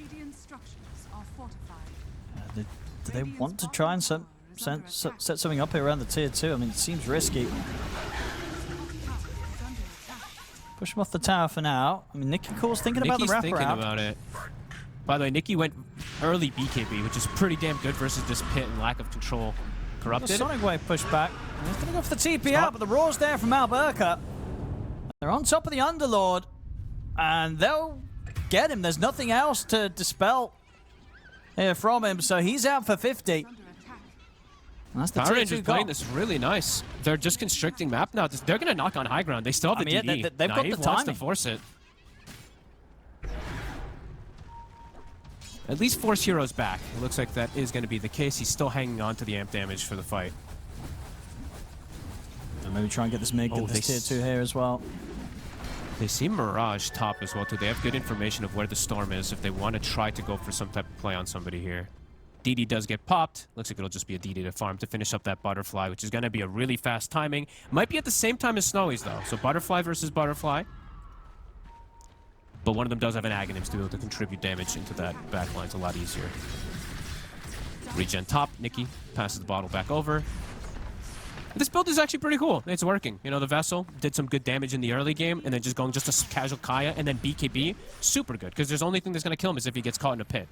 [SPEAKER 2] Do they want to try and set something up here around the tier 2? I mean, it seems risky. Push him off the tower for now. I mean, Nicky Cool's thinking about the wraparound.
[SPEAKER 1] Thinking about it. By the way, Nicky went early BKB, which is pretty damn good versus this pit and lack of control. Corrupted.
[SPEAKER 2] The Sonic Wave pushback. He's going to go for the TP out, but the roar's there from Alberca. They're on top of the Underlord, and they'll get him. There's nothing else to dispel here from him, so he's out for 50. That's the
[SPEAKER 1] Power Rangers playing this really nice. They're just constricting map now. They're going to knock on high ground. They still have the DD.
[SPEAKER 2] Yeah, they've got the timing.
[SPEAKER 1] Wants to force it. At least force heroes back. It looks like that is going to be the case. He's still hanging on to the amp damage for the fight.
[SPEAKER 2] And maybe try and get this mid, get this tier 2 here as well.
[SPEAKER 1] They see Mirage top as well too. They have good information of where the Storm is if they want to try to go for some type of play on somebody here. DD does get popped. Looks like it'll just be a DD to farm to finish up that Butterfly, which is going to be a really fast timing. Might be at the same time as Snowy's, though. So Butterfly versus Butterfly. But one of them does have an Aghanim's to be able to contribute damage into that backline. It's a lot easier. Regen top. Nikki passes the bottle back over. This build is actually pretty cool. It's working. You know, the Vessel did some good damage in the early game, and then just going just a casual Kaya, and then BKB, super good. Because there's the only thing that's going to kill him is if he gets caught in a pit.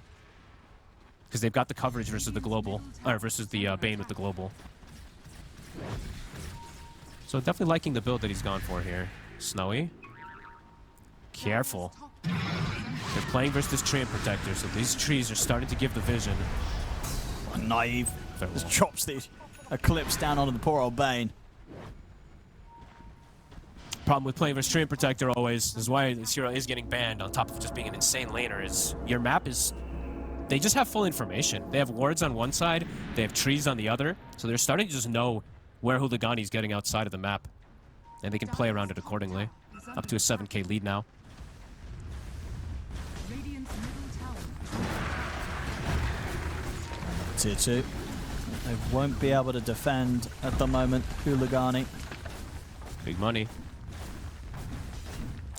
[SPEAKER 1] Because they've got the coverage versus the global, or versus the Bane with the global. So definitely liking the build that he's gone for here. Snowy. Careful. They're playing versus this tree and protector, so these trees are starting to give the vision.
[SPEAKER 2] Naive. Just chops the Eclipse down onto the poor old Bane.
[SPEAKER 1] Problem with playing versus tree and protector always is why this hero is getting banned on top of just being an insane laner is your map is... They just have full information. They have wards on one side, they have trees on the other, so they're starting to just know where Huligani's getting outside of the map. And they can play around it accordingly. Up to a 7k lead now.
[SPEAKER 3] Radiant's middle tower.
[SPEAKER 2] Tier 2. They won't be able to defend at the moment, Huligani.
[SPEAKER 1] Big money.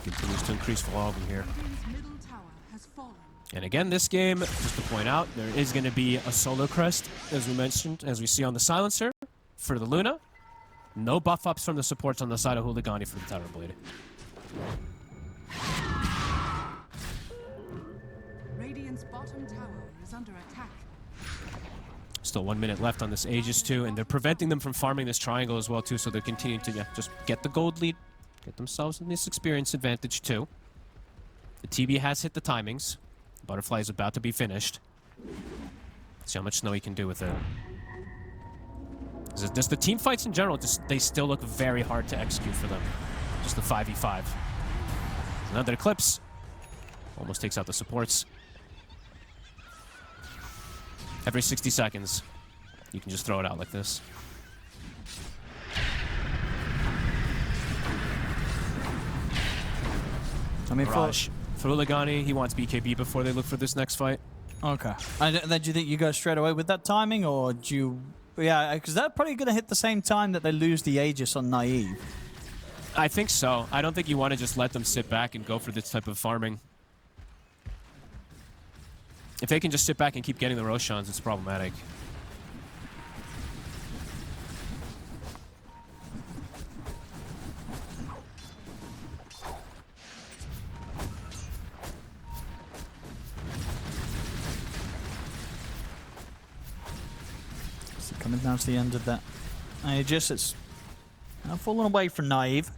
[SPEAKER 1] Continues to increase volume here.
[SPEAKER 3] Radiant's middle tower has fallen.
[SPEAKER 1] And again, this game, just to point out, there is going to be a solo crest, as we mentioned, as we see on the silencer, for the Luna. No buff ups from the supports on the side of Huligani for the Tower Blade.
[SPEAKER 3] Radiant's bottom tower is under attack.
[SPEAKER 1] Still 1 minute left on this Aegis too, and they're preventing them from farming this triangle as well too, so they're continuing to just get the gold lead, get themselves in this experience advantage too. The TB has hit the timings. Butterfly is about to be finished. See how much Snowy can do with it. Just the team fights in general, they still look very hard to execute for them. Just the 5v5. Another Eclipse. Almost takes out the supports. Every 60 seconds, you can just throw it out like this.
[SPEAKER 2] I mean,
[SPEAKER 1] For Huligani, he wants BKB before they look for this next fight.
[SPEAKER 2] Okay. And then do you think you go straight away with that timing, or do you... Yeah, because they're probably going to hit the same time that they lose the Aegis on Naive.
[SPEAKER 1] I think so. I don't think you want to just let them sit back and go for this type of farming. If they can just sit back and keep getting the Roshans, it's problematic.
[SPEAKER 2] So coming down to the end of that Aegis, it's now fallen away from Naive.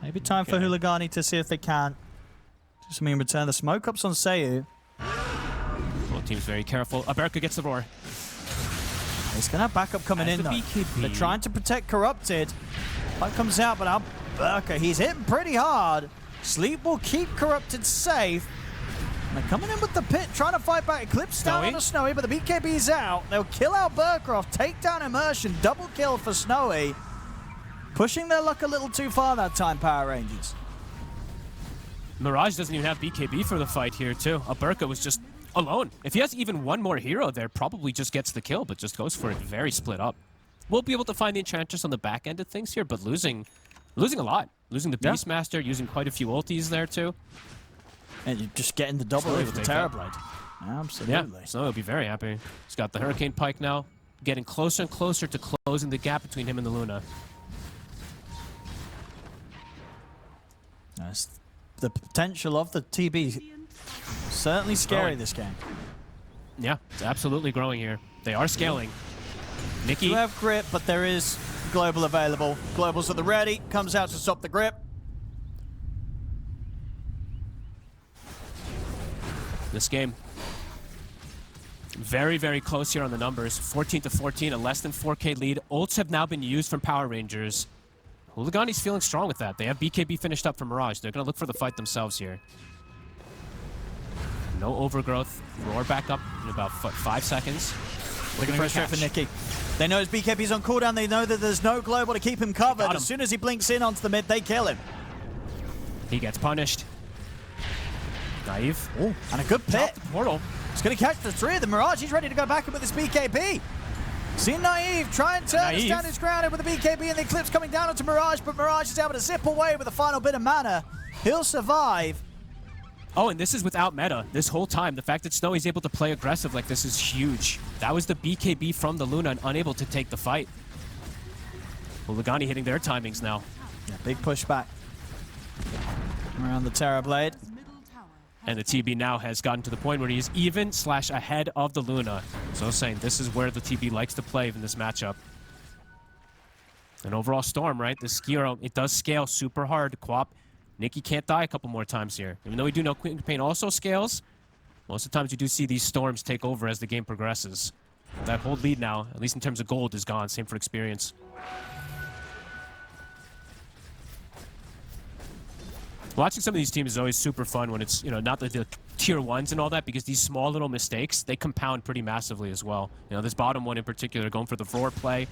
[SPEAKER 2] Maybe time for Huligani to see if they can. Just mean return the smoke ups on Seiyu.
[SPEAKER 1] Both teams very careful. Aberka gets the roar.
[SPEAKER 2] He's going to have backup coming in, though.
[SPEAKER 1] BKB.
[SPEAKER 2] They're trying to protect Corrupted. Fight comes out, but Alberca, he's hitting pretty hard. Sleep will keep Corrupted safe. And they're coming in with the pit, trying to fight back. Eclipse down on the Snowy, but the BKB's out. They'll kill Alberca off, take down Immersion. Double kill for Snowy. Pushing their luck a little too far that time, Power Rangers.
[SPEAKER 1] Mirage doesn't even have BKB for the fight here, too. Aberka was just alone. If he has even one more hero there, probably just gets the kill, but just goes for it very split up. We'll be able to find the Enchantress on the back end of things here, but losing a lot. Losing the Beastmaster, using quite a few ultis there, too.
[SPEAKER 2] And you're just getting the double with the Terrorblade. Absolutely.
[SPEAKER 1] Yeah, so he'll be very happy. He's got the Hurricane Pike now, getting closer and closer to closing the gap between him and the Luna.
[SPEAKER 2] Nice. The potential of the TB certainly scary this game.
[SPEAKER 1] Yeah, it's absolutely growing here. They are scaling. Nikki.
[SPEAKER 2] You have grip, but there is global available. Global's at the ready. Comes out to stop the grip.
[SPEAKER 1] This game, very, very close here on the numbers. 14 to 14, a less than 4k lead. Ults have now been used from Power Rangers. Huligani's feeling strong with that. They have BKB finished up for Mirage. They're going to look for the fight themselves here. No overgrowth. Roar back up in about 5 seconds.
[SPEAKER 2] Looking for a straight for Nikki. They know his BKB's on cooldown. They know that there's no global to keep him covered. As soon as he blinks in onto the mid, they kill him.
[SPEAKER 1] He gets punished. Naive.
[SPEAKER 2] Oh, and a good pit.
[SPEAKER 1] Portal.
[SPEAKER 2] He's going to catch the three of the Mirage. He's ready to go back in with his BKB. See Naive trying to stand his ground with the BKB and the Eclipse coming down onto Mirage, but Mirage is able to zip away with the final bit of mana. He'll survive.
[SPEAKER 1] Oh, and this is without meta this whole time. The fact that Snowy's able to play aggressive like this is huge. That was the BKB from the Luna and unable to take the fight. HULIGANI hitting their timings now.
[SPEAKER 2] Yeah, big pushback around the Terrorblade.
[SPEAKER 1] And the TB now has gotten to the point where he is even/ahead of the Luna. So I was saying, this is where the TB likes to play in this matchup. An overall Storm, right? The Skiro, it does scale super hard. Quap, Nikki can't die a couple more times here. Even though we do know Queen Pain also scales, most of the times you do see these Storms take over as the game progresses. That whole lead now, at least in terms of gold, is gone. Same for experience. Watching some of these teams is always super fun when it's, you know, not the tier 1s and all that, because these small little mistakes, they compound pretty massively as well. You know, this bottom one in particular, going for the roar play.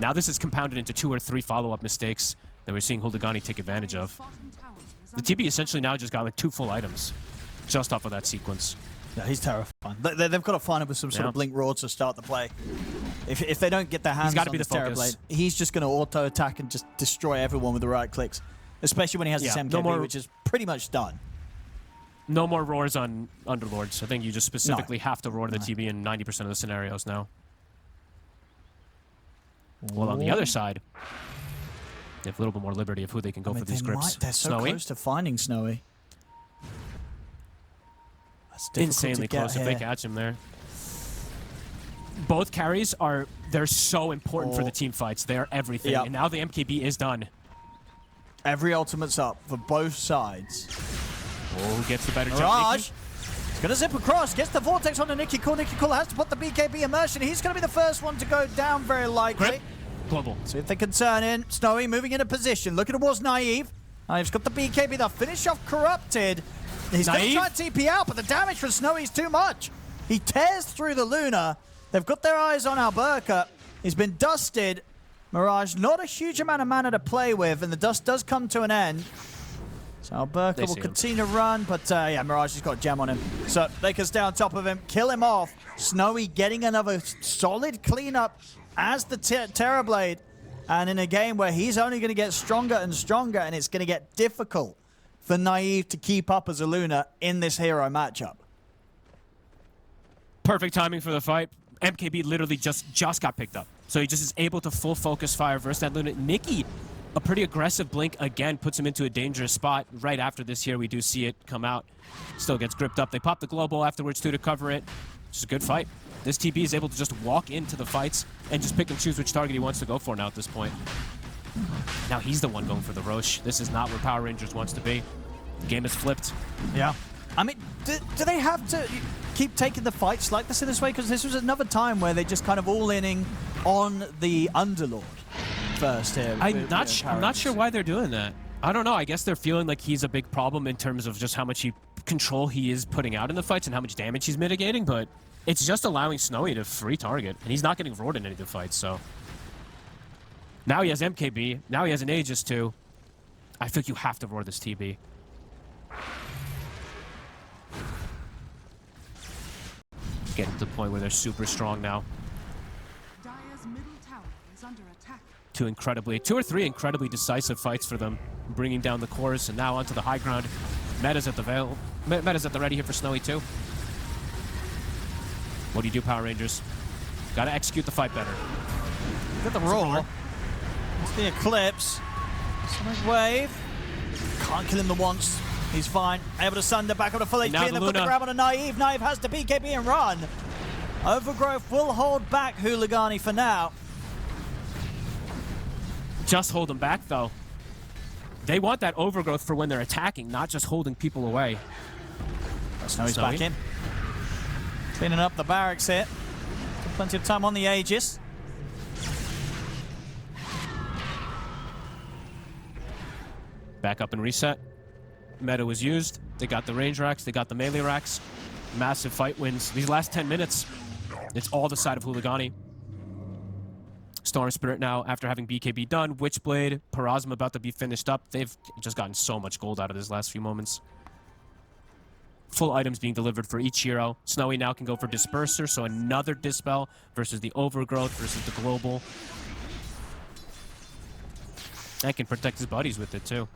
[SPEAKER 1] Now this is compounded into 2 or 3 follow-up mistakes that we're seeing HULIGANI take advantage of. The TB essentially now just got like 2 full items just off of that sequence.
[SPEAKER 2] Yeah, he's terrifying. They've got to find him with some sort of blink roar to start the play. If they don't get their hands on this Terrorblade, he's just going to auto-attack and just destroy everyone with the right clicks. Especially when he has this MKB, which is pretty much done.
[SPEAKER 1] No more roars on Underlords. I think you just specifically have to roar the TB in 90% of the scenarios now. Well, on the other side, they have a little bit more liberty of who they can go for these grips.
[SPEAKER 2] They're so close to finding Snowy. That's
[SPEAKER 1] insanely close if they catch him there. Both carries they're so important for the team fights. They are everything. And now the MKB is done.
[SPEAKER 2] Every ultimate's up for both sides.
[SPEAKER 1] Oh, who gets the better jump?
[SPEAKER 2] Mirage! He's going to zip across. Gets the Vortex onto Nicky Cool. Nicky Cool has to put the BKB immersion. He's going to be the first one to go down, very likely.
[SPEAKER 1] Grip. Global.
[SPEAKER 2] See if they can turn in. Snowy moving into position. Looking towards Naive. Naive's got the BKB. They'll finish off Corrupted. He's going to try and TP out, but the damage from Snowy's too much. He tears through the Luna. They've got their eyes on Alberca. He's been dusted. Mirage, not a huge amount of mana to play with, and the dust does come to an end. So Alberca will continue to run, but yeah, Mirage has got a gem on him. So they can stay on top of him, kill him off. Snowy getting another solid cleanup as the Terrorblade. And in a game where he's only going to get stronger and stronger, and it's going to get difficult for Naive to keep up as a Luna in this hero matchup.
[SPEAKER 1] Perfect timing for the fight. MKB literally just got picked up. So he just is able to full focus fire versus that Luna. Nikki, a pretty aggressive blink again, puts him into a dangerous spot. Right after this here, we do see it come out. Still gets gripped up. They pop the global afterwards too to cover it. It's a good fight. This TB is able to just walk into the fights and just pick and choose which target he wants to go for now at this point. Now he's the one going for the Roche. This is not where Power Rangers wants to be. The game is flipped.
[SPEAKER 2] Yeah. I mean, do they have to keep taking the fights like this in this way? Because this was another time where they just kind of all-inning on the Underlord first here.
[SPEAKER 1] I'm not sure why they're doing that. I don't know. I guess they're feeling like he's a big problem in terms of just how much control he is putting out in the fights and how much damage he's mitigating, but it's just allowing Snowy to free target, and he's not getting roared in any of the fights, so. Now he has MKB. Now he has an Aegis too. I think you have to roar this TB. Getting to the point where they're super strong now.
[SPEAKER 3] Dire's middle tower is under attack.
[SPEAKER 1] Two or three incredibly decisive fights for them, bringing down the cores, and now onto the high ground. Meta's at the veil. Meta's at the ready here for Snowy too. What do you do, Power Rangers? Gotta execute the fight better.
[SPEAKER 2] Got the roar. It's the Eclipse. Sonic Wave. Can't kill him the once. He's fine. Able to sunder back up to full HP and then put the grab on a Naive. Naive has the BKB and run. Overgrowth will hold back HULIGANI for now.
[SPEAKER 1] Just hold them back, though. They want that overgrowth for when they're attacking, not just holding people away.
[SPEAKER 2] Snowy's back in. Cleaning up the barracks here. Plenty of time on the Aegis.
[SPEAKER 1] Back up and reset. Meta was used. They got the range racks. They got the melee racks. Massive fight wins. These last 10 minutes, it's all the side of HULIGANI. Storm Spirit now, after having BKB done, Witchblade, Parasma about to be finished up. They've just gotten so much gold out of these last few moments. Full items being delivered for each hero. Snowy now can go for Disperser, so another Dispel versus the Overgrowth versus the Global. And can protect his buddies with it, too.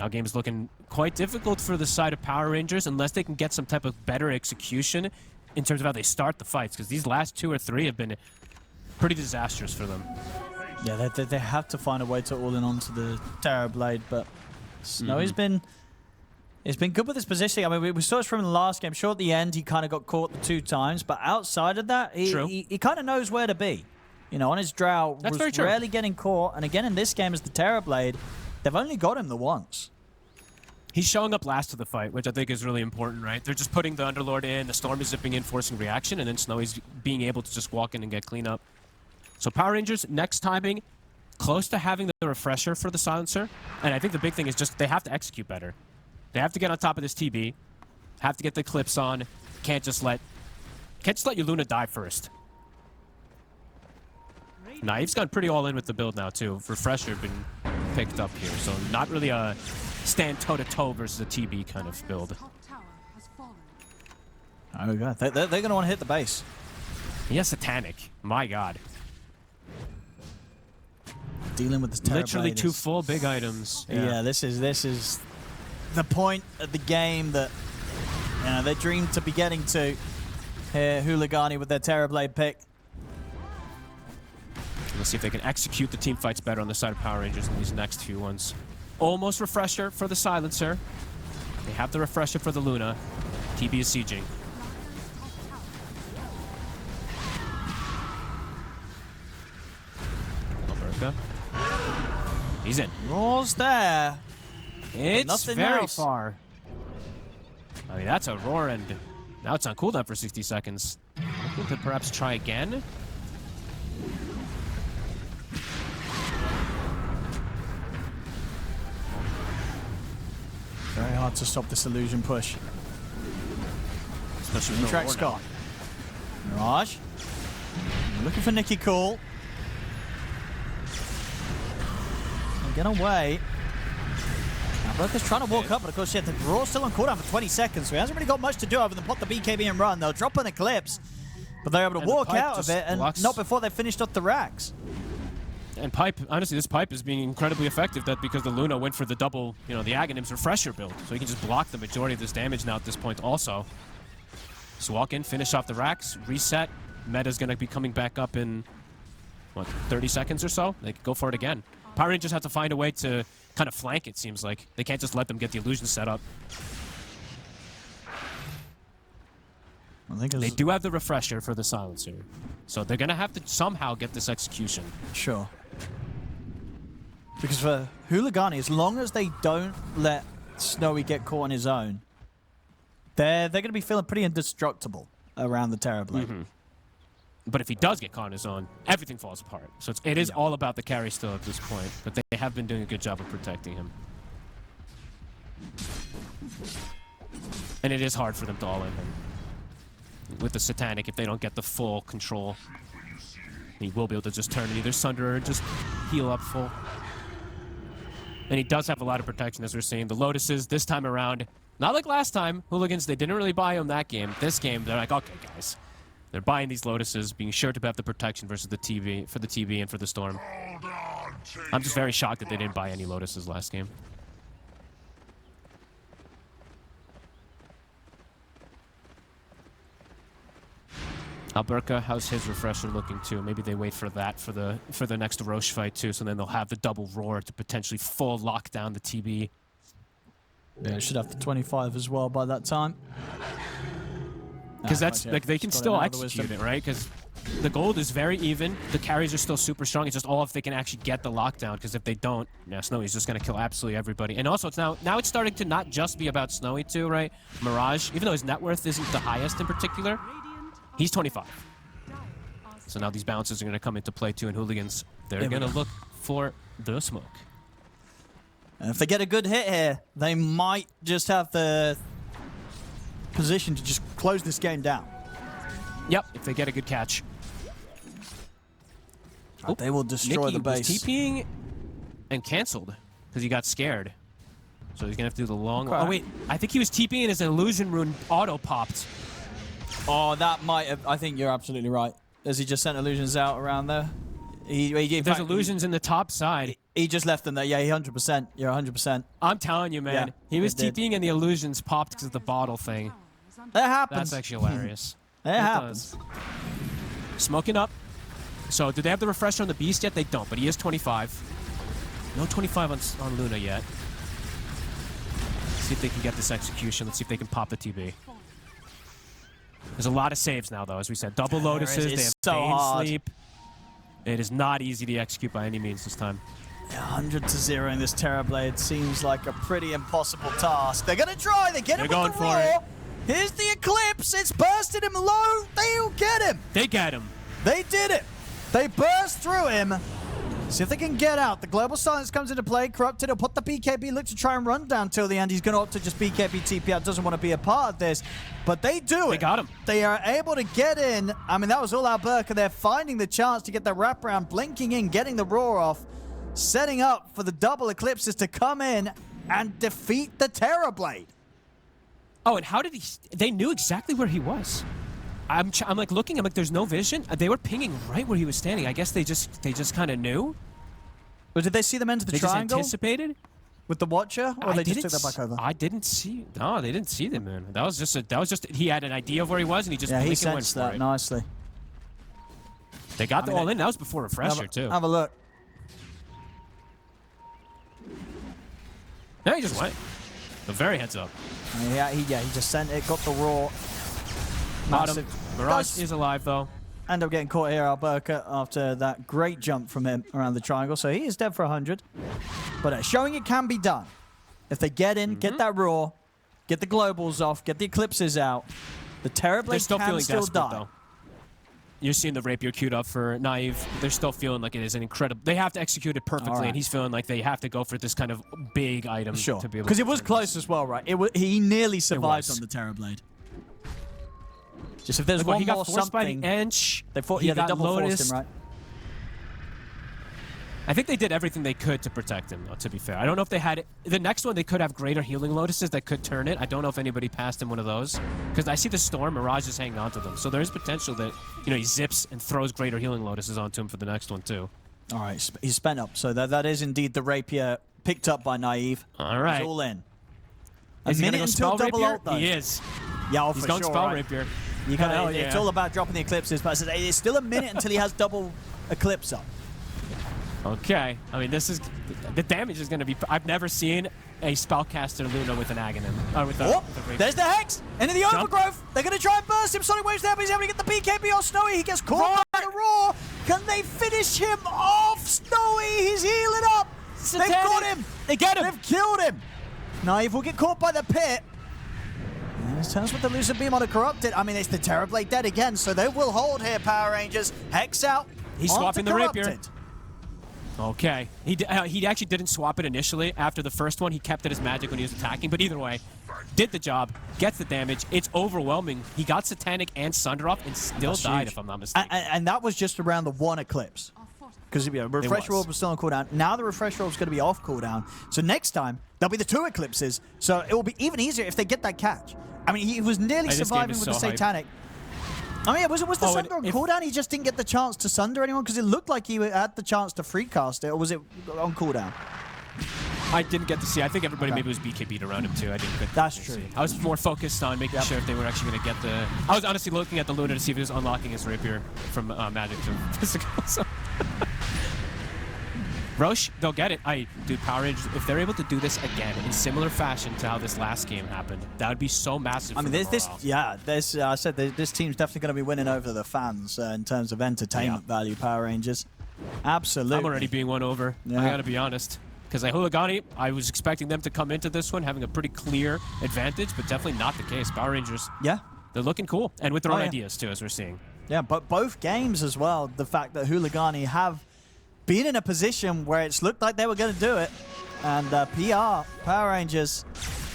[SPEAKER 1] Now game's looking quite difficult for the side of Power Rangers unless they can get some type of better execution in terms of how they start the fights, because these last 2 or 3 have been pretty disastrous for them.
[SPEAKER 2] Yeah, they have to find a way to all in onto the Terrorblade, but Snowy's been good with his positioning. I mean, we saw this from the last game. Sure, at the end, he kind of got caught the 2 times, but outside of that, he kind of knows where to be. You know, on his Drow, was rarely getting caught, and again in this game as the Terrorblade, they've only got him the once.
[SPEAKER 1] He's showing up last to the fight, which I think is really important, right? They're just putting the Underlord in, the Storm is zipping in, forcing reaction, and then Snowy's being able to just walk in and get clean up. So Power Rangers, next timing, close to having the refresher for the silencer. And I think the big thing is just they have to execute better. They have to get on top of this TB, have to get the clips on, can't just let your Luna die first. Naiv's gone pretty all in with the build now, too. Refresher been picked up here, so not really a stand toe-to-toe versus a TB kind of build.
[SPEAKER 3] Top tower has fallen.
[SPEAKER 2] Oh, God. They're going to want to hit the base.
[SPEAKER 1] He has Satanic. My God.
[SPEAKER 2] Dealing with this Terrorblade.
[SPEAKER 1] Literally 2 full big items.
[SPEAKER 2] Yeah, this is the point of the game that they dreamed to be getting to. Here, HULIGANI with their Terrorblade pick.
[SPEAKER 1] Let's see if they can execute the team fights better on the side of Power Rangers in these next few ones. Almost refresher for the silencer. They have the refresher for the Luna. TB is sieging. Alberta. He's in.
[SPEAKER 2] Roar's there.
[SPEAKER 1] It's very
[SPEAKER 2] else.
[SPEAKER 1] far. I mean, that's a roar, and now it's on cooldown for 60 seconds. Looking to perhaps try again.
[SPEAKER 2] Very hard to stop this illusion push.
[SPEAKER 1] Especially with no
[SPEAKER 2] Track
[SPEAKER 1] roar
[SPEAKER 2] Scott. Mirage. Looking for Nikki Cool. Get away. Now Burka's trying to walk up, but of course, yeah, the Roar's still on cooldown for 20 seconds, so he hasn't really got much to do other than pop the BKB and run. They'll drop an Eclipse, but they're able to walk out of it, and not before they've finished off the racks.
[SPEAKER 1] And Pipe, honestly, this Pipe is being incredibly effective because the Luna went for the double, the Aghanim's refresher build. So he can just block the majority of this damage now at this point also. Just walk in, finish off the racks, reset. Meta's going to be coming back up in, what, 30 seconds or so? They can go for it again. Power Rangers have to find a way to kind of flank, it seems like. They can't just let them get the illusion set up. They do have the refresher for the silencer. So they're going to have to somehow get this execution.
[SPEAKER 2] Sure. Because for HULIGANI, as long as they don't let Snowy get caught on his own, they're going to be feeling pretty indestructible around the Terrorblade.
[SPEAKER 1] But if he does get caught on his own, everything falls apart. So it is all about the carry still at this point. But they have been doing a good job of protecting him. And it is hard for them to all in him. With the Satanic, if they don't get the full control, he will be able to just turn and either sunder or just heal up full. And he does have a lot of protection, as we're seeing. The Lotuses, this time around, not like last time, Hooligans, they didn't really buy him that game. This game, they're like, okay, guys. They're buying these Lotuses, being sure to have the protection versus the TV, for the TV and for the Storm. I'm just very shocked that they didn't buy any Lotuses last game. Alberca, how's his refresher looking too? Maybe they wait for that for the next Roche fight too, so then they'll have the double roar to potentially full lock down the TB.
[SPEAKER 2] Yeah, it should have the 25 as well by that time.
[SPEAKER 1] Because that's like they can still execute it, right? Because the gold is very even. The carries are still super strong. It's just all if they can actually get the lockdown. Because if they don't, yeah, Snowy's just gonna kill absolutely everybody. And also, it's now it's starting to not just be about Snowy too, right? Mirage, even though his net worth isn't the highest in particular, he's 25. So now these bounces are gonna come into play too. And Hooligans, they're gonna look for the smoke.
[SPEAKER 2] And if they get a good hit here, they might just have the position to just close this game down.
[SPEAKER 1] Yep, if they get a good catch.
[SPEAKER 2] They will destroy the base.
[SPEAKER 1] Was TPing and canceled because he got scared. So he's going to have to do the long...
[SPEAKER 2] Okay.
[SPEAKER 1] Oh, wait. I think he was TPing and his illusion rune auto-popped.
[SPEAKER 2] Oh, that might have... I think you're absolutely right. As he just sent illusions out around there.
[SPEAKER 1] There's illusions in the top side.
[SPEAKER 2] He just left them there. Yeah, 100%. You're 100%.
[SPEAKER 1] I'm telling you, man.
[SPEAKER 2] Yeah,
[SPEAKER 1] he was
[SPEAKER 2] it did.
[SPEAKER 1] TPing and the illusions popped because of the bottle thing.
[SPEAKER 2] That happens.
[SPEAKER 1] That's actually hilarious.
[SPEAKER 2] That happens.
[SPEAKER 1] Does. Smoking up. So, do they have the refresher on the Beast yet? They don't, but he is 25. No 25 on Luna yet. See if they can get this execution. Let's see if they can pop the TB. There's a lot of saves now, though, as we said. Double lotuses. They have
[SPEAKER 2] so
[SPEAKER 1] Bane
[SPEAKER 2] hard.
[SPEAKER 1] sleep. It is not easy to execute by any means this time.
[SPEAKER 2] Yeah, 100 to 0 in this Terrorblade seems like a pretty impossible task. They're gonna try. They get him
[SPEAKER 1] They're
[SPEAKER 2] with the
[SPEAKER 1] going for
[SPEAKER 2] roar. Here's the Eclipse. It's bursted him low. They'll get him.
[SPEAKER 1] They get him.
[SPEAKER 2] They did it. They burst through him. See if they can get out. The Global Silence comes into play. Corrupted. He'll put the BKB. Look to try and run down till the end. He's going to opt to just BKB TP out. Doesn't want to be a part of this. But they do it.
[SPEAKER 1] They got him.
[SPEAKER 2] They are able to get in. I mean, that was all Alberca. They're finding the chance to get the wraparound. Blinking in. Getting the roar off. Setting up for the double Eclipses to come in and defeat the Terrorblade.
[SPEAKER 1] Oh, and how did he... They knew exactly where he was. I'm like looking. I'm like, there's no vision. They were pinging right where he was standing. I guess they just kind of knew.
[SPEAKER 2] Or did they see them into the
[SPEAKER 1] They
[SPEAKER 2] triangle
[SPEAKER 1] just anticipated.
[SPEAKER 2] with the Watcher? Or
[SPEAKER 1] I
[SPEAKER 2] they just
[SPEAKER 1] didn't
[SPEAKER 2] took that back over?
[SPEAKER 1] I didn't see. No, they didn't see them, man. That was just. He had an idea of where he was, and he just
[SPEAKER 2] Yeah, he
[SPEAKER 1] blinked and went
[SPEAKER 2] sensed
[SPEAKER 1] for
[SPEAKER 2] that
[SPEAKER 1] it.
[SPEAKER 2] nicely.
[SPEAKER 1] They got
[SPEAKER 2] I
[SPEAKER 1] the
[SPEAKER 2] mean,
[SPEAKER 1] all in. That was before refresher too.
[SPEAKER 2] Have a look.
[SPEAKER 1] Yeah, he just went. The very heads up.
[SPEAKER 2] Yeah, he just sent it, got the raw.
[SPEAKER 1] Bottom. Mirage
[SPEAKER 2] Does
[SPEAKER 1] is alive though.
[SPEAKER 2] end up getting caught here, Alberca, after that great jump from him around the triangle. So he is dead for 100. But showing it can be done. If they get in, get that raw, get the globals off, get the eclipses out, the
[SPEAKER 1] They're
[SPEAKER 2] Terrorblade
[SPEAKER 1] still
[SPEAKER 2] can
[SPEAKER 1] feeling
[SPEAKER 2] still
[SPEAKER 1] desperate
[SPEAKER 2] die.
[SPEAKER 1] though. You're seeing the rapier queued up for Naive. They're still feeling like it is an incredible. They have to execute it perfectly,
[SPEAKER 2] Alright.
[SPEAKER 1] and he's feeling like they have to go for this kind of big item
[SPEAKER 2] Sure.
[SPEAKER 1] to be able.
[SPEAKER 2] Because
[SPEAKER 1] to
[SPEAKER 2] it was
[SPEAKER 1] turn
[SPEAKER 2] close as well, right? He nearly survived
[SPEAKER 1] was.
[SPEAKER 2] on the Terrorblade. Just if there's
[SPEAKER 1] Like, well,
[SPEAKER 2] one
[SPEAKER 1] he got
[SPEAKER 2] more
[SPEAKER 1] forced by the
[SPEAKER 2] something.
[SPEAKER 1] Ench.
[SPEAKER 2] They fought,
[SPEAKER 1] He
[SPEAKER 2] yeah, they
[SPEAKER 1] got
[SPEAKER 2] double forced
[SPEAKER 1] Lotus.
[SPEAKER 2] him, right?
[SPEAKER 1] I think they did everything they could to protect him, though, to be fair. I don't know if they had it. The next one, they could have greater healing lotuses that could turn it. I don't know if anybody passed him one of those. Because I see the Storm, Mirage is hanging on to them. So there is potential that, he zips and throws greater healing lotuses onto him for the next one, too.
[SPEAKER 2] All right, he's spent up. So that is indeed the rapier picked up by Naive.
[SPEAKER 1] All right.
[SPEAKER 2] He's all in.
[SPEAKER 1] Is
[SPEAKER 2] A
[SPEAKER 1] he
[SPEAKER 2] minute
[SPEAKER 1] gonna go
[SPEAKER 2] until
[SPEAKER 1] spell
[SPEAKER 2] double
[SPEAKER 1] rapier?
[SPEAKER 2] ult, though.
[SPEAKER 1] He is.
[SPEAKER 2] Yeah,
[SPEAKER 1] He's
[SPEAKER 2] for
[SPEAKER 1] going
[SPEAKER 2] sure,
[SPEAKER 1] spell
[SPEAKER 2] right?
[SPEAKER 1] rapier.
[SPEAKER 2] You gotta,
[SPEAKER 1] Hell
[SPEAKER 2] It's
[SPEAKER 1] yeah.
[SPEAKER 2] all about dropping the eclipses, but it's still a minute until he has double eclipse up.
[SPEAKER 1] Okay. I mean, this is... The damage is going to be... I've never seen a spellcaster Luna with an Aghanim. Or with a,
[SPEAKER 2] Oh,
[SPEAKER 1] with a rapier.
[SPEAKER 2] there's the Hex! Into the
[SPEAKER 1] Jump.
[SPEAKER 2] overgrowth! They're gonna try and burst him! Sonic Wave's there, but he's able to get the BKB off Snowy! He gets caught by the Roar! Can they finish him off? Snowy! He's healing up! They've got him!
[SPEAKER 1] They get him!
[SPEAKER 2] They've killed him! Naive will get caught by the pit. And it turns with the Lucid Beam on a Corrupted. I mean, it's the Terrorblade dead again, so they will hold here, Power Rangers. Hex out.
[SPEAKER 1] He's
[SPEAKER 2] onto
[SPEAKER 1] swapping the rapier.
[SPEAKER 2] Corrupted.
[SPEAKER 1] Okay. He actually didn't swap it initially. After the first one, he kept it as magic when he was attacking. But either way, did the job, gets the damage. It's overwhelming. He got Satanic and Sunder off and still
[SPEAKER 2] That's
[SPEAKER 1] died,
[SPEAKER 2] huge.
[SPEAKER 1] if I'm not mistaken.
[SPEAKER 2] And that was just around the one eclipse. Because Refresh
[SPEAKER 1] was.
[SPEAKER 2] Orb was still on cooldown. Now the Refresh Orb is going to be off cooldown. So next time, there'll be the 2 eclipses. So it will be even easier if they get that catch. I mean, he was nearly
[SPEAKER 1] This game
[SPEAKER 2] surviving
[SPEAKER 1] is
[SPEAKER 2] with the
[SPEAKER 1] so hype.
[SPEAKER 2] Satanic. I mean, was the
[SPEAKER 1] Oh, and
[SPEAKER 2] Sunder on
[SPEAKER 1] if-
[SPEAKER 2] cooldown? He just didn't get the chance to Sunder anyone? Because it looked like he had the chance to free cast it. Or was it on cooldown?
[SPEAKER 1] I didn't get to see. I think everybody
[SPEAKER 2] Okay.
[SPEAKER 1] maybe was BKB'd around him, too. I didn't get
[SPEAKER 2] That's
[SPEAKER 1] to
[SPEAKER 2] true.
[SPEAKER 1] see. I was more focused on making
[SPEAKER 2] Yep.
[SPEAKER 1] sure if they were actually going to get the... I was honestly looking at the Luna to see if he was unlocking his rapier from magic to physical. So. Roche, they'll get it. Dude, Power Rangers, if they're able to do this again in similar fashion to how this last game happened, that would be so massive.
[SPEAKER 2] I mean,
[SPEAKER 1] for
[SPEAKER 2] I said this team's definitely going to be winning over the fans in terms of entertainment value, Power Rangers. Absolutely.
[SPEAKER 1] I'm already being won over.
[SPEAKER 2] Yeah.
[SPEAKER 1] I gotta be honest. Because HULIGANI, I was expecting them to come into this one having a pretty clear advantage, but definitely not the case. Power Rangers,
[SPEAKER 2] Yeah.
[SPEAKER 1] they're looking cool. And with their own
[SPEAKER 2] yeah.
[SPEAKER 1] ideas, too, as we're seeing.
[SPEAKER 2] Yeah, but both games as well, the fact that HULIGANI have been in a position where it's looked like they were going to do it, and Power Rangers,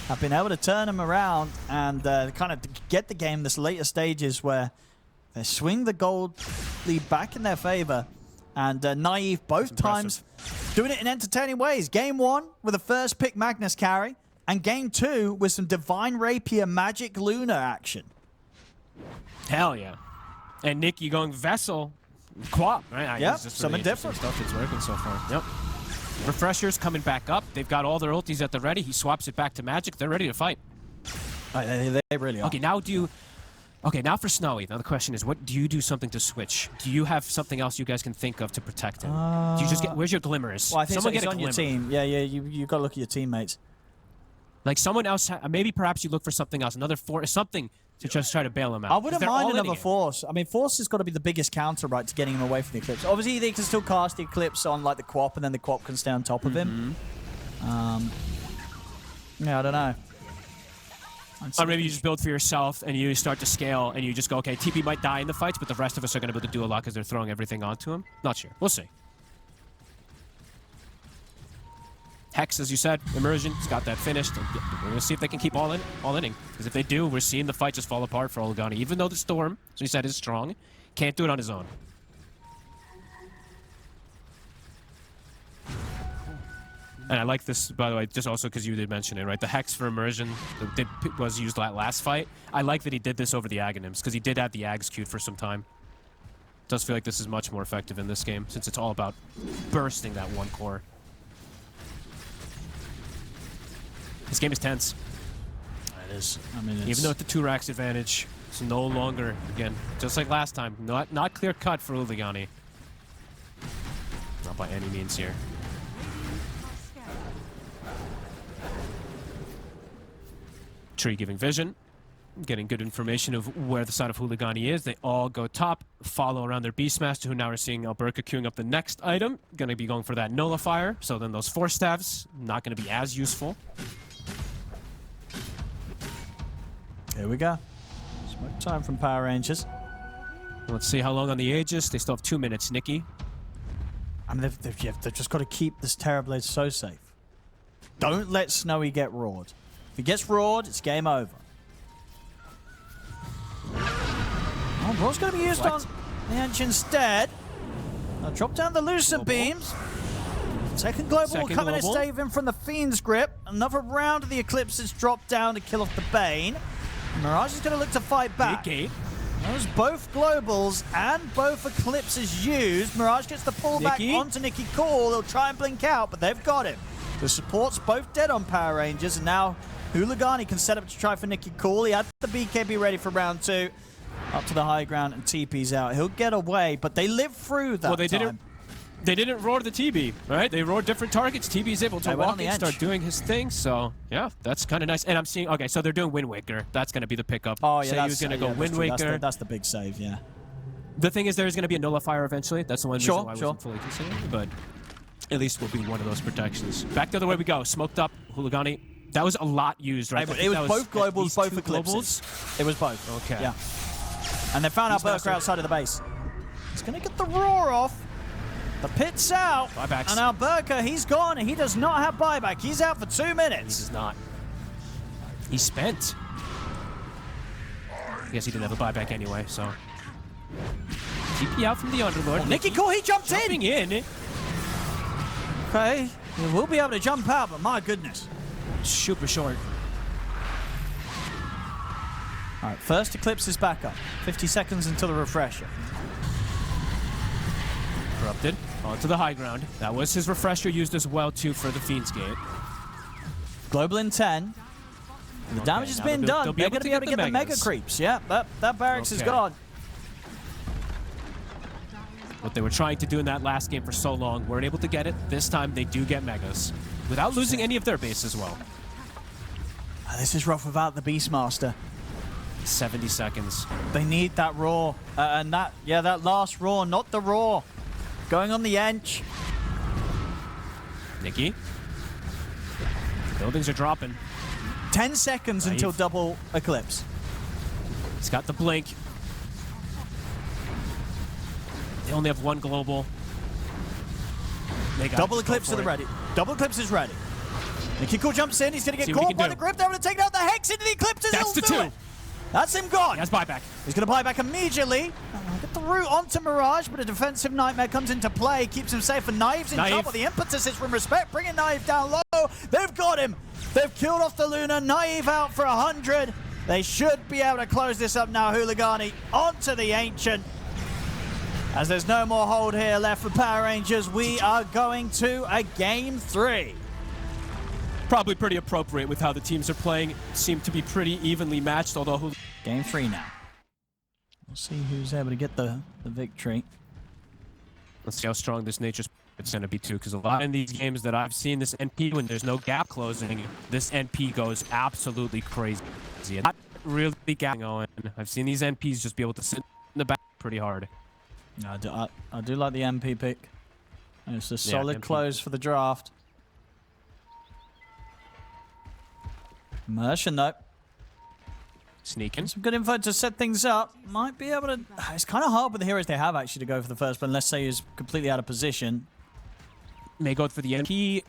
[SPEAKER 2] have been able to turn them around and kind of get the game this later stages where they swing the gold lead back in their favor, and Naive both times doing it in entertaining ways. Game 1 with a first pick Magnus carry, and Game 2 with some Divine Rapier Magic Luna action.
[SPEAKER 1] Hell yeah. And Nikki going Vessel, Quap, right?
[SPEAKER 2] Yep,
[SPEAKER 1] It's just
[SPEAKER 2] something
[SPEAKER 1] interesting
[SPEAKER 2] different.
[SPEAKER 1] stuff that's working so far. Yep. Refresher's coming back up. They've got all their ultis at the ready. He swaps it back to Magic. They're ready to fight.
[SPEAKER 2] They really are.
[SPEAKER 1] Okay, now now for Snowy. Now the question is, what do you do something to switch? Do you have something else you guys can think of to protect him? Do you just get, where's your glimmers?
[SPEAKER 2] Well, I think
[SPEAKER 1] Someone
[SPEAKER 2] it's
[SPEAKER 1] get a
[SPEAKER 2] on your
[SPEAKER 1] glimmer.
[SPEAKER 2] team. Yeah, you got to look at your teammates.
[SPEAKER 1] Like someone else, maybe perhaps you look for something else, another force, something to just try to bail him out.
[SPEAKER 2] I
[SPEAKER 1] 'cause
[SPEAKER 2] wouldn't
[SPEAKER 1] they're
[SPEAKER 2] mind
[SPEAKER 1] all
[SPEAKER 2] another
[SPEAKER 1] in it.
[SPEAKER 2] Force. I mean, Force has got to be the biggest counter, right, to getting him away from the Eclipse. Obviously, they can still cast the Eclipse on, like, the Quap, and then the Quap can stay on top of him. Yeah, I don't know.
[SPEAKER 1] Or maybe you just build for yourself and you start to scale and you just go, okay, TP might die in the fights, but the rest of us are going to be able to do a lot because they're throwing everything onto him. Not sure. We'll see. Hex, as you said, Immersion, he's got that finished. We're going to see if they can keep all inning. Because if they do, we're seeing the fight just fall apart for HULIGANI. Even though the Storm, as we said, is strong, can't do it on his own. And I like this, by the way, just also because you did mention it, right? The Hex for Immersion was used that last fight. I like that he did this over the Aghanims, because he did have the Ags queued for some time. Does feel like this is much more effective in this game, since it's all about bursting that one core. This game is tense.
[SPEAKER 2] It is. I mean,
[SPEAKER 1] Even though it's the 2 racks advantage, it's no longer, again, just like last time, not clear cut for HULIGANI. Not by any means here. Tree giving vision, getting good information of where the side of HULIGANI is. They all go top, follow around their Beastmaster, who now are seeing Alberca queuing up the next item. Gonna be going for that Nullifier, so then those Force Staves, not gonna be as useful.
[SPEAKER 2] Here we go. Smoke time from Power Rangers.
[SPEAKER 1] Let's see how long on the Aegis. They still have 2 minutes, Nikki.
[SPEAKER 2] I mean, they've just got to keep this Terrorblade so safe. Don't let Snowy get roared. If he gets roared, it's game over. Oh, Roar's going to be used on the Ench instead. Now drop down the Lucid Beams. Second Global will come in and save him from the Fiend's grip. Another round of the Eclipses dropped down to kill off the Bane. Mirage is going to look to fight back. Those both Globals and both Eclipses used. Mirage gets the pullback onto Nicky Cool. He'll try and blink out, but they've got him. The support's both dead on Power Rangers, and now HULIGANI can set up to try for Nicky Cool. He had the BKB ready for round 2. Up to the high ground and TP's out. He'll get away, but they live through that time.
[SPEAKER 1] They didn't roar the TB, right? They roared different targets. TB's able to walk in, start doing his thing. So, yeah, that's kind of nice. And I'm seeing, okay, so they're doing Wind Waker. That's going to be the pickup.
[SPEAKER 2] Oh, yeah,
[SPEAKER 1] so he was going to go Wind Waker.
[SPEAKER 2] That's the big save, yeah.
[SPEAKER 1] The thing is, there's going to be a Nullifier eventually. That's the one reason why I wasn't fully considering. But at least will be one of those protections. Back the other way we go. Smoked up, HULIGANI. That was a lot used, right?
[SPEAKER 2] It was both Globals, both Eclipses. It was both.
[SPEAKER 1] Okay.
[SPEAKER 2] Yeah. And they found Alberca outside of the base. He's going to get the roar off. The pit's out.
[SPEAKER 1] Buybacks.
[SPEAKER 2] And Alberca, he's gone. He does not have buyback. He's out for 2 minutes.
[SPEAKER 1] He does not. He's spent. I guess he didn't have a buyback anyway, so. TP out from the Underlord.
[SPEAKER 2] Nicky Cool, he jumped
[SPEAKER 1] in.
[SPEAKER 2] Okay. He will be able to jump out, but my goodness.
[SPEAKER 1] Super short.
[SPEAKER 2] All right, first Eclipse is back up. 50 seconds until the refresher.
[SPEAKER 1] Corrupted. Onto the high ground. That was his refresher used as well, too, for the Fiend's Gate.
[SPEAKER 2] Global in 10. The damage has been done. They're going to be able to get the Mega Creeps. Yeah, that barracks is gone.
[SPEAKER 1] What they were trying to do in that last game for so long, weren't able to get it. This time, they do get Megas. Without losing any of their base as well.
[SPEAKER 2] This is rough without the Beastmaster.
[SPEAKER 1] 70 seconds.
[SPEAKER 2] They need that roar. And that last roar, not the roar. Going on the Ench.
[SPEAKER 1] Nikki. Buildings are dropping.
[SPEAKER 2] 10 seconds until double Eclipse.
[SPEAKER 1] He's got the blink. They only have one global.
[SPEAKER 2] Double Eclipse to the ready. Double Eclipse is ready. Nicky Cool jumps in. He's going to get caught by the grip. They're going to take out the Hex into the Eclipses.
[SPEAKER 1] That's the 2.
[SPEAKER 2] That's him gone.
[SPEAKER 1] He has buyback.
[SPEAKER 2] He's going to buy back immediately. Get the route onto Mirage, but a defensive Nightmare comes into play. Keeps him safe, and Knife's in trouble. The impetus is from Respect, bringing Knife down low. They've got him. They've killed off the Luna. Knife out for 100. They should be able to close this up now. HULIGANI onto the Ancient. As there's no more hold here left for Power Rangers, we are going to a Game 3.
[SPEAKER 1] Probably pretty appropriate with how the teams are playing. Seem to be pretty evenly matched, although...
[SPEAKER 2] Game 3 now. We'll see who's able to get the victory.
[SPEAKER 1] Let's see how strong this nature's it's going to be too, because a lot in these games that I've seen, this NP, when there's no gap closing, this NP goes absolutely crazy. And not really gapping going. I've seen these NPs just be able to sit in the back pretty hard.
[SPEAKER 2] I do like the MP pick. And it's a solid close for the draft. Immersion though.
[SPEAKER 1] Sneaking.
[SPEAKER 2] Some good info to set things up. Might be able to... It's kind of hard with the heroes they have actually to go for the first, but unless say he's completely out of position.
[SPEAKER 1] May go for the NP.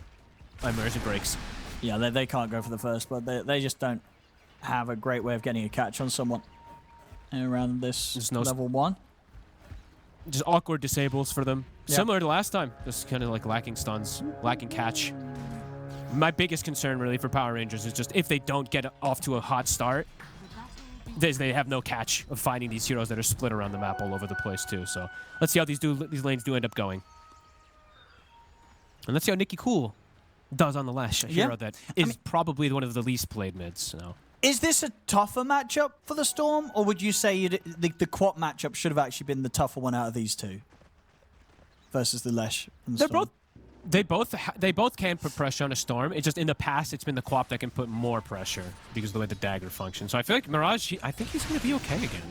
[SPEAKER 1] Immersion breaks.
[SPEAKER 2] Yeah, they can't go for the first, but they just don't have a great way of getting a catch on someone around this level 1.
[SPEAKER 1] Just awkward disables for them.
[SPEAKER 2] Yeah.
[SPEAKER 1] Similar to last time. Just kind of like lacking stuns, lacking catch. My biggest concern really for Power Rangers is just if they don't get off to a hot start, they have no catch of finding these heroes that are split around the map all over the place too. So let's see how these lanes do end up going. And let's see how Nikki Cool does on the Lash, a hero that is probably one of the least played mids. So.
[SPEAKER 2] Is this a tougher matchup for the Storm, or would you say the Quat matchup should have actually been the tougher one out of these two versus the Lesh and the Storm?
[SPEAKER 1] They both can put pressure on a Storm. It's just in the past it's been the Quap that can put more pressure because of the way the dagger functions. So I feel like Mirage, I think he's going to be okay again.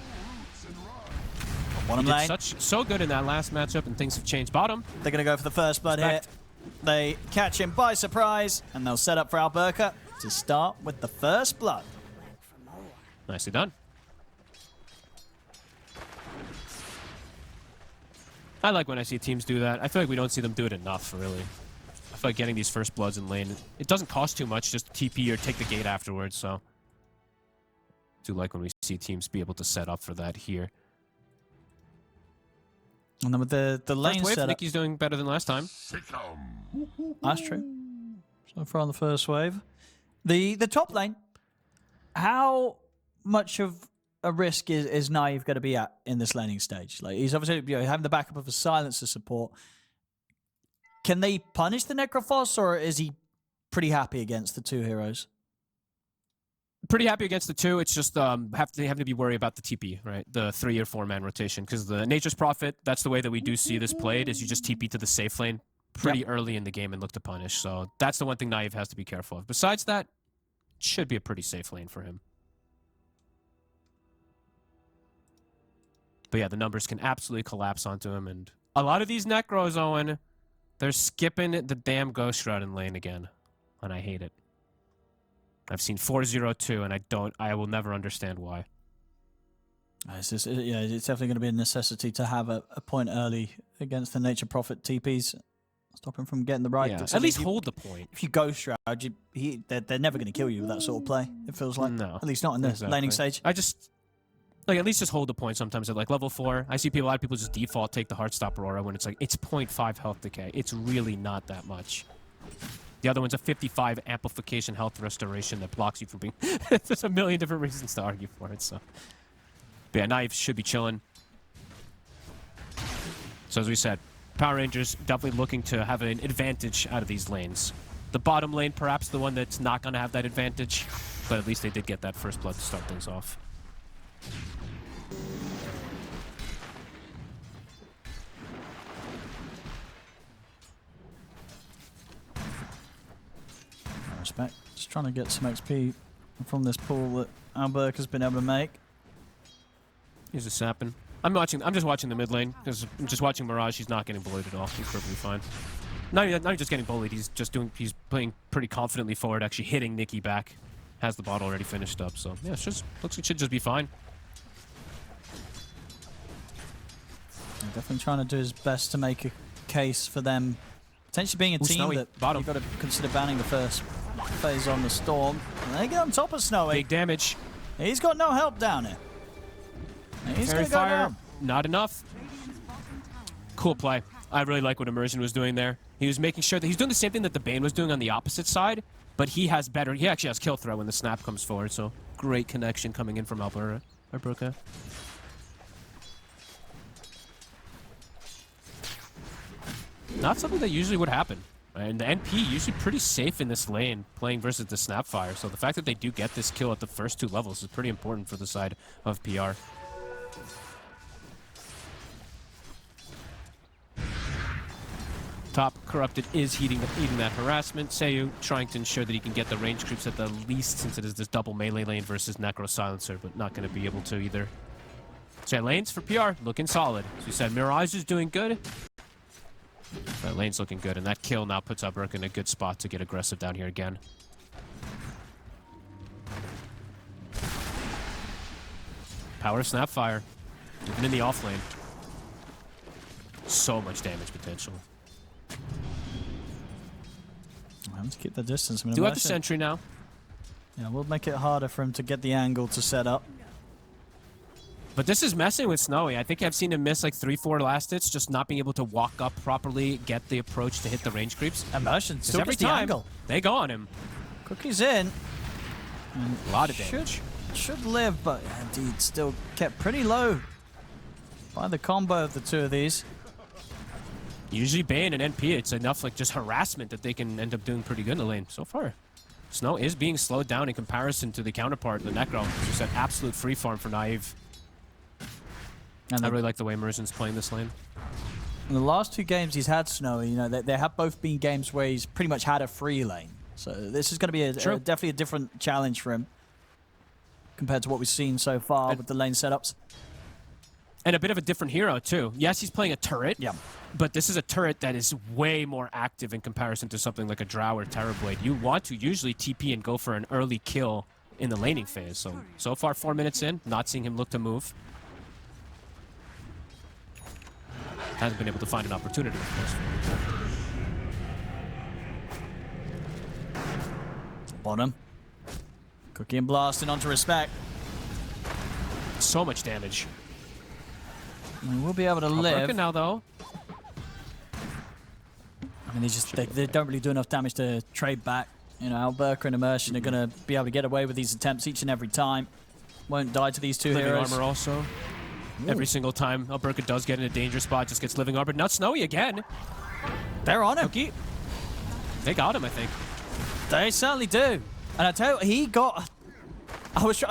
[SPEAKER 2] He did
[SPEAKER 1] so good in that last matchup, and things have changed. Bottom.
[SPEAKER 2] They're going to go for the first blood here. They catch him by surprise, and they'll set up for Alberca to start with the first blood.
[SPEAKER 1] Nicely done. I like when I see teams do that. I feel like we don't see them do it enough, really. I feel like getting these first bloods in lane, it doesn't cost too much, just TP or take the gate afterwards, so. I do like when we see teams be able to set up for that here.
[SPEAKER 2] And then with the lane setup,
[SPEAKER 1] Nikki's doing better than last time.
[SPEAKER 2] That's true. So far on the first wave. The top lane, how much of a risk is Naive going to be at in this laning stage? Like, he's obviously having the backup of a silencer support. Can they punish the Necrophos, or is he pretty happy against the two heroes?
[SPEAKER 1] Pretty happy against the two. It's just have to be worried about the TP, right? The 3 or 4 man rotation, because the Nature's Prophet, that's the way that we do see this played, is you just TP to the safe lane pretty early in the game and look to punish. So that's the one thing Naive has to be careful of. Besides that, it should be a pretty safe lane for him. But yeah, the numbers can absolutely collapse onto him, and a lot of these Necros, Owen, they're skipping the damn Ghost Shroud in lane again, and I hate it. I've seen 4-0-2, and I will never understand why.
[SPEAKER 2] It's definitely going to be a necessity to have a point early against the Nature Prophet TPs. Stop him from getting the right decision.
[SPEAKER 1] At least hold the point.
[SPEAKER 2] If you Ghost Shroud, they're never going to kill you with that sort of play, it feels like.
[SPEAKER 1] No.
[SPEAKER 2] At least not in the laning stage.
[SPEAKER 1] At least just hold the point sometimes at like level 4. I see a lot of people just default take the Heartstop Aurora when it's like, it's 0.5 health decay. It's really not that much. The other one's a 55 amplification health restoration that blocks you from being... There's a million different reasons to argue for it, so... But yeah, Knife should be chilling. So as we said, Power Rangers definitely looking to have an advantage out of these lanes. The bottom lane, perhaps the one that's not going to have that advantage, but at least they did get that first blood to start things off.
[SPEAKER 2] Respect. Just trying to get some XP from this pool that Alberg has been able to make.
[SPEAKER 1] He's just sapping. I'm just watching the mid lane because I'm just watching Mirage. He's not getting bullied at all. He's perfectly fine. Not even just getting bullied. He's playing pretty confidently forward, actually hitting Nikki back. Has the bot already finished up. So yeah, looks like it should just be fine.
[SPEAKER 2] Definitely trying to do his best to make a case for them potentially being a team
[SPEAKER 1] Snowy,
[SPEAKER 2] that
[SPEAKER 1] bottom.
[SPEAKER 2] you've got to consider banning the first phase on the Storm. And they get on top of Snowy.
[SPEAKER 1] Big damage.
[SPEAKER 2] He's got no help down here. He's going to go down.
[SPEAKER 1] Not enough. Cool play. I really like what Immersion was doing there. He was making sure that he's doing the same thing that the Bane was doing on the opposite side, but he actually has kill threat when the snap comes forward, so great connection coming in from Alberca. Not something that usually would happen. And the NP usually pretty safe in this lane playing versus the Snapfire. So the fact that they do get this kill at the first 2 levels is pretty important for the side of PR. Top Corrupted is eating that harassment. Seiyu trying to ensure that he can get the range creeps at the least, since it is this double melee lane versus Necro Silencer, but not going to be able to either. So yeah, lanes for PR looking solid. As we said, Mirage is doing good. That lane's looking good, and that kill now puts Uberk in a good spot to get aggressive down here again. Power Snapfire, even in the off lane. So much damage potential.
[SPEAKER 2] I'm to keep the distance.
[SPEAKER 1] Do have the sentry now.
[SPEAKER 2] Yeah, we'll make it harder for him to get the angle to set up.
[SPEAKER 1] But this is messing with Snowy. I think I've seen him miss like 3-4 last hits, just not being able to walk up properly, get the approach to hit the range creeps.
[SPEAKER 2] Immersion still
[SPEAKER 1] every
[SPEAKER 2] gets the
[SPEAKER 1] time
[SPEAKER 2] angle.
[SPEAKER 1] they go on him.
[SPEAKER 2] Cookie's in.
[SPEAKER 1] A lot of damage.
[SPEAKER 2] Should live, but indeed still kept pretty low by the combo of the 2 of these.
[SPEAKER 1] Usually Bane and NP, it's enough like just harassment that they can end up doing pretty good in the lane. So far, Snow is being slowed down in comparison to the counterpart, the Necro. Just an absolute free farm for Naive. And I really like the way Immersion's playing this lane.
[SPEAKER 2] In the last 2 games he's had Snowy, you know, they have both been games where he's pretty much had a free lane. So this is going to be definitely a different challenge for him compared to what we've seen so far with the lane setups.
[SPEAKER 1] And a bit of a different hero, too. Yes, he's playing a turret.
[SPEAKER 2] Yeah.
[SPEAKER 1] But this is a turret that is way more active in comparison to something like a Drow or Terrorblade. You want to usually TP and go for an early kill in the laning phase. So far, 4 minutes in, not seeing him look to move. Hasn't been able to find an opportunity, of course.
[SPEAKER 2] Bottom. Cookie and blasting onto Respect.
[SPEAKER 1] So much damage.
[SPEAKER 2] And we'll be able to live.
[SPEAKER 1] Now, though.
[SPEAKER 2] I mean, they don't really do enough damage to trade back. You know, Alberca and Immersion are going to be able to get away with these attempts each and every time. Won't die to these 2
[SPEAKER 1] living
[SPEAKER 2] heroes.
[SPEAKER 1] Armor also. Ooh. Every single time Alberca does get in a dangerous spot, just gets living armor. Not Snowy again.
[SPEAKER 2] They're on him.
[SPEAKER 1] Cookie. They got him, I think.
[SPEAKER 2] They certainly do. And I tell you, he got... I was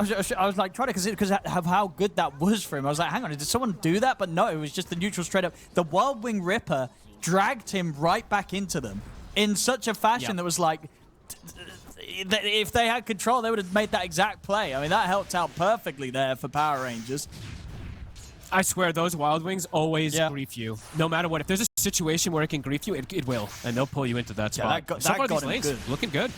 [SPEAKER 2] like trying to consider because of how good that was for him. I was like, hang on, did someone do that? But no, it was just the neutral straight up. The Whirlwind Ripper dragged him right back into them in such a fashion that was like, if they had control, they would have made that exact play. I mean, that helped out perfectly there for Power Rangers.
[SPEAKER 1] I swear, those Wild Wings always grief you. No matter what. If there's a situation where it can grief you, it will. And they'll pull you into that spot.
[SPEAKER 2] That got him good.
[SPEAKER 1] Looking good.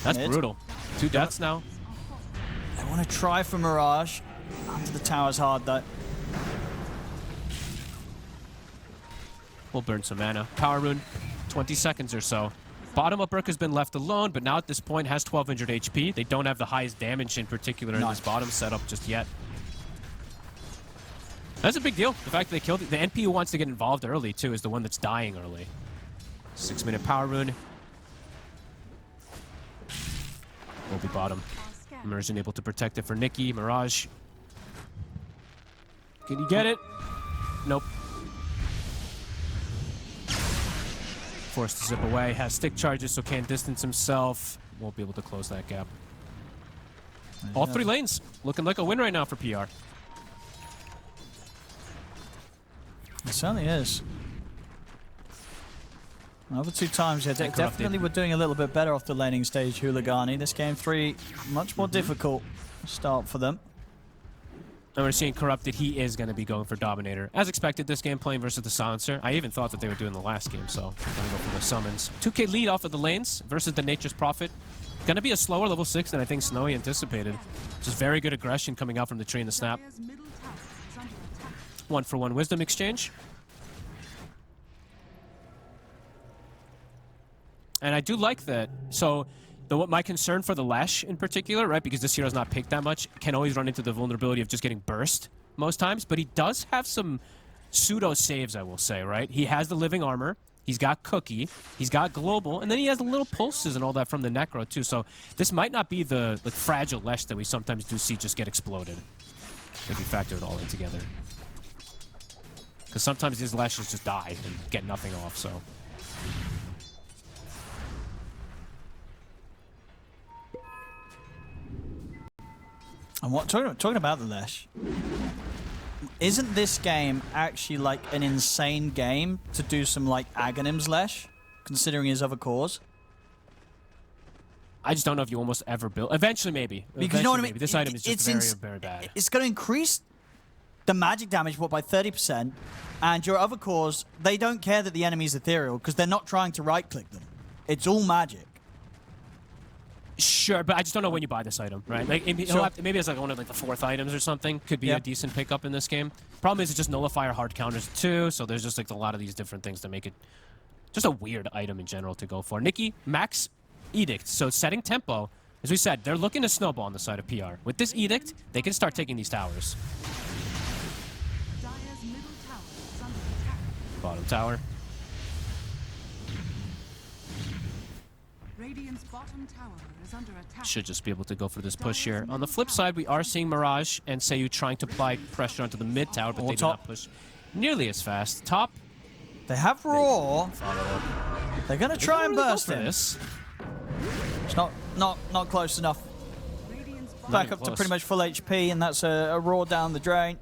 [SPEAKER 1] That's brutal. 2 deaths now.
[SPEAKER 2] They want to try for Mirage. Under the tower's hard, though.
[SPEAKER 1] We'll burn some mana. Power Rune, 20 seconds or so. Bottom up Urk has been left alone, but now at this point has 1200 HP. They don't have the highest damage in particular in this bottom setup just yet. That's a big deal. The fact that they killed it. The NP who wants to get involved early, too, is the one that's dying early. 6-minute Power Rune. Will be bottom. Immersion able to protect it for Nikki. Mirage. Can you get it? Nope. Forced to zip away. Has stick charges, so can't distance himself. Won't be able to close that gap. All 3 lanes. Looking like a win right now for PR.
[SPEAKER 2] It certainly is. Over 2 times, yeah, definitely we're doing a little bit better off the laning stage, Huligani. This game 3, much more difficult start for them.
[SPEAKER 1] And we're seeing Corrupted. He is going to be going for Dominator. As expected, this game playing versus the Silencer. I even thought that they were doing the last game, so I'm going to go for the summons. 2k lead off of the lanes versus the Nature's Prophet. Going to be a slower level 6 than I think Snowy anticipated. Just very good aggression coming out from the tree in the snap. 1-for-1 Wisdom exchange. And I do like that. So my concern for the Lesh in particular, right, because this hero's not picked that much, can always run into the vulnerability of just getting burst most times. But he does have some pseudo saves, I will say, right? He has the living armor. He's got Cookie. He's got Global. And then he has the little pulses and all that from the Necro, too. So this might not be the fragile Lesh that we sometimes do see just get exploded if you factor it all in together. Because sometimes these lashes just die and get nothing off, so.
[SPEAKER 2] And what talking about the Lesh, isn't this game actually like an insane game to do some like Aghanims Lesh, considering his other cores?
[SPEAKER 1] I just don't know if you almost ever build. Eventually, maybe.
[SPEAKER 2] Because you know what I mean?
[SPEAKER 1] Maybe. This item is just very bad.
[SPEAKER 2] It's going to increase the magic damage by 30%, and your other cores, they don't care that the enemy's ethereal because they're not trying to right-click them. It's all magic.
[SPEAKER 1] Sure, but I just don't know when you buy this item, right? Like maybe it's like one of like the 4th items or something. Could be a decent pickup in this game. Problem is, it just nullifier hard counters too. So there's just like a lot of these different things that make it just a weird item in general to go for. Nikki, max edict. So setting tempo, as we said, they're looking to snowball on the side of PR. With this edict, they can start taking these towers.
[SPEAKER 3] Dire's middle tower is under attack.
[SPEAKER 1] Bottom tower.
[SPEAKER 3] Radiant's bottom tower is under attack.
[SPEAKER 1] Should just be able to go for this push here. On the flip side, we are seeing Mirage and Seiyu trying to apply pressure onto the mid tower, but they do not push nearly as fast. Top.
[SPEAKER 2] They have Raw. They're going to try and burst
[SPEAKER 1] this.
[SPEAKER 2] It's not close enough. Back up to pretty much full HP, and that's a Raw down the drain.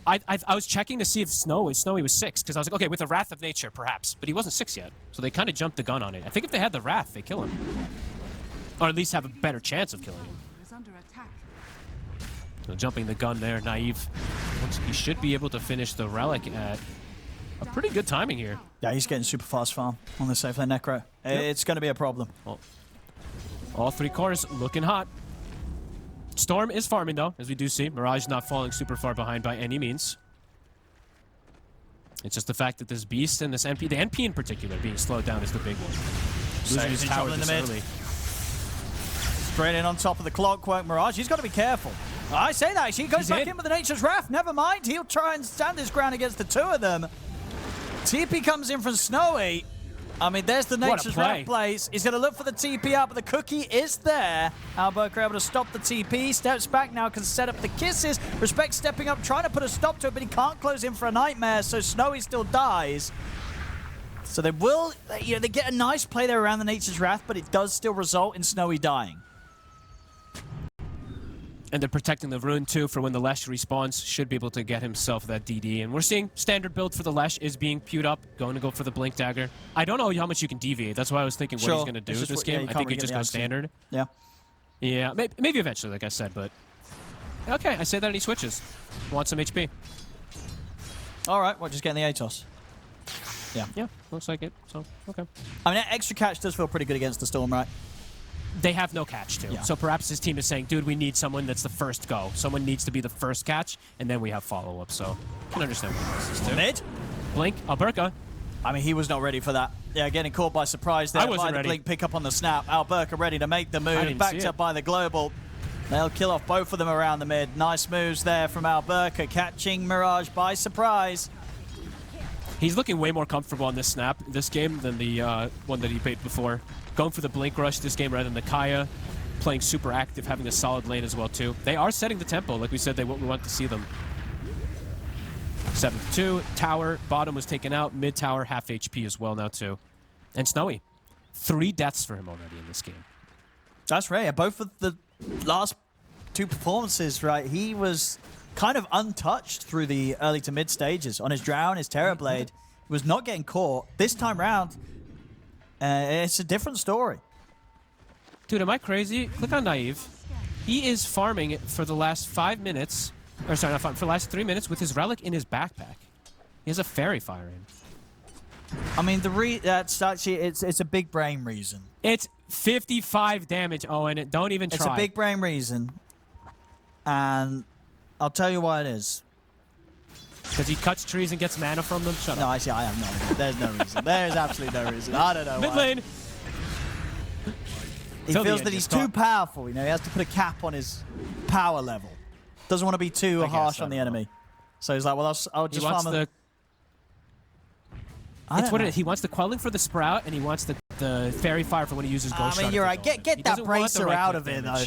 [SPEAKER 1] I was checking to see if Snowy was 6, because I was like, okay, with the Wrath of Nature, perhaps. But he wasn't 6 yet, so they kind of jumped the gun on it. I think if they had the Wrath, they kill him. Or at least have a better chance of killing him.
[SPEAKER 3] Is under attack.
[SPEAKER 1] So jumping the gun there, Naive. He should be able to finish the Relic at a pretty good timing here.
[SPEAKER 2] Yeah, he's getting super fast farm on the safe lane Necro. Yep. It's going to be a problem.
[SPEAKER 1] Well, all 3 cores looking hot. Storm is farming, though, as we do see. Mirage not falling super far behind by any means. It's just the fact that this Beast and this NP, the NP in particular, being slowed down is the big one. Losing his tower this early.
[SPEAKER 2] Straight in on top of the Clockwork Mirage. He's got to be careful. I say that. He goes back in with the Nature's Wrath. Never mind. He'll try and stand his ground against the 2 of them. TP comes in from Snowy. I mean, there's the Nature's Wrath plays. He's going to look for the TP out, but the cookie is there. Alberca able to stop the TP. Steps back now, can set up the kisses. Respect stepping up, trying to put a stop to it, but he can't close in for a Nightmare, so Snowy still dies. So they will, you know, they get a nice play there around the Nature's Wrath, but it does still result in Snowy dying.
[SPEAKER 1] And they're protecting the Rune, too, for when the Lesh respawns. Should be able to get himself that DD. And we're seeing standard build for the Lesh is being queued up. Going to go for the Blink Dagger. I don't know how much you can deviate. That's why I was thinking what he's going to do this game. I think he just goes standard.
[SPEAKER 2] Yeah.
[SPEAKER 1] Yeah, maybe eventually, like I said, but... Okay, I say that and he switches. Wants some HP.
[SPEAKER 2] All right, well, just getting the Atos. Yeah.
[SPEAKER 1] Yeah, looks like it, so, okay.
[SPEAKER 2] I mean, extra catch does feel pretty good against the Storm, right?
[SPEAKER 1] They have no catch, too. Yeah. So perhaps his team is saying, dude, we need someone that's the first go. Someone needs to be the first catch, and then we have follow-up. So I can understand what this is, too.
[SPEAKER 2] Mid?
[SPEAKER 1] Blink. Alberca.
[SPEAKER 2] I mean, he was not ready for that. Yeah, getting caught by surprise there.
[SPEAKER 1] I wasn't
[SPEAKER 2] by the
[SPEAKER 1] ready.
[SPEAKER 2] Blink pick up on the snap. Alberca ready to make the move. Backed up by the Global. They'll kill off both of them around the mid. Nice moves there from Alberca, catching Mirage by surprise.
[SPEAKER 1] He's looking way more comfortable on this snap this game than the one that he played before. Going for the Blink Rush this game rather than the Kaya. Playing super active, having a solid lane as well, too. They are setting the tempo, like we said, we want to see them. 7-2, tower, bottom was taken out, mid tower, half HP as well now, too. And Snowy, 3 deaths for him already in this game.
[SPEAKER 2] That's rare. Both of the last 2 performances, right, he was kind of untouched through the early to mid stages. On his Drown, his Terrorblade, he was not getting caught. This time round, it's a different story.
[SPEAKER 1] Dude, am I crazy? Click on Naive. He is farming for the last 5 minutes, or sorry, not farming, for the last 3 minutes with his Relic in his backpack. He has a Fairy Fire in.
[SPEAKER 2] I mean, that's actually, it's a big brain reason.
[SPEAKER 1] It's 55 damage, Owen. Don't even try.
[SPEAKER 2] It's a big brain reason. And I'll tell you why it is.
[SPEAKER 1] Because he cuts trees and gets mana from them? Shut up.
[SPEAKER 2] No, actually, I have no reason. There's no reason. There's absolutely no reason. I don't know
[SPEAKER 1] Mid lane.
[SPEAKER 2] He feels that he's too powerful. You know, he has to put a cap on his power level. Doesn't want to be too harsh on the enemy. So he's like, well, I'll just farm the...
[SPEAKER 1] It's what it is. He wants the Quelling for the Sprout, and he wants the Fairy Fire for when he uses Ghost Shot.
[SPEAKER 2] I mean, you're right. Get that Bracer out of it, though.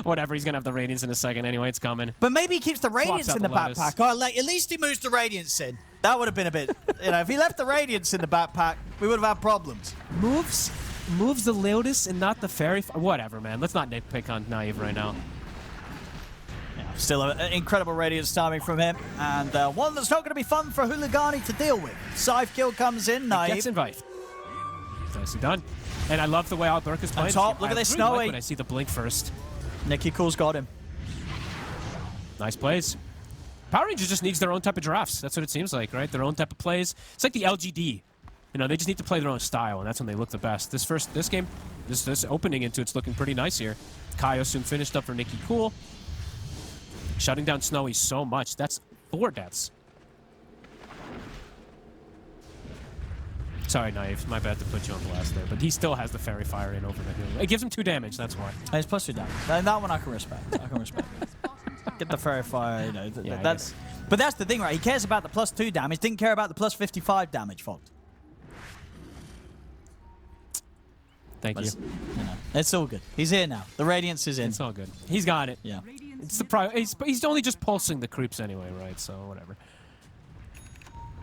[SPEAKER 1] Whatever, he's gonna have the Radiance in a second anyway. It's coming.
[SPEAKER 2] But maybe he keeps the Radiance
[SPEAKER 1] out
[SPEAKER 2] in the
[SPEAKER 1] the Lotus.
[SPEAKER 2] backpack. Or like, at least he moves the Radiance in. That would have been a bit... You know, if he left the Radiance in the backpack, we would have had problems.
[SPEAKER 1] Moves the Lotus and not the Fairy. Whatever, man. Let's not nitpick on Naive right now.
[SPEAKER 2] Yeah, still an incredible Radiance timing from him. And one that's not going to be fun for Huligani to deal with. Scythe kill comes in, Naive.
[SPEAKER 1] Gets invite. Nicely done. And I love the way Alberk is playing.
[SPEAKER 2] On top, look at this,
[SPEAKER 1] I
[SPEAKER 2] Snowy.
[SPEAKER 1] like when I see the blink first.
[SPEAKER 2] Nicky Cool's got him.
[SPEAKER 1] Nice plays. Power Rangers just needs their own type of drafts. That's what it seems like, right? Their own type of plays. It's like the LGD. You know, they just need to play their own style, and that's when they look the best. This game, this opening into it's looking pretty nice here. Kaio soon finished up for Nicky Cool. Shutting down Snowy so much. That's 4 deaths. Sorry, Naive. My bad to put you on blast there, but he still has the Fairy Fire in over the hill. It gives him 2 damage, that's why.
[SPEAKER 2] And it's +2 damage. That one I can respect. I can respect. Get the Fairy Fire, you know. But that's the thing, right? He cares about the +2 damage, didn't care about the +55 damage, Fox.
[SPEAKER 1] Thank you.
[SPEAKER 2] You know, it's all good. He's here now. The Radiance is in.
[SPEAKER 1] It's all good. He's got it.
[SPEAKER 2] Yeah.
[SPEAKER 1] It's the he's only just pulsing the creeps anyway, right? So whatever.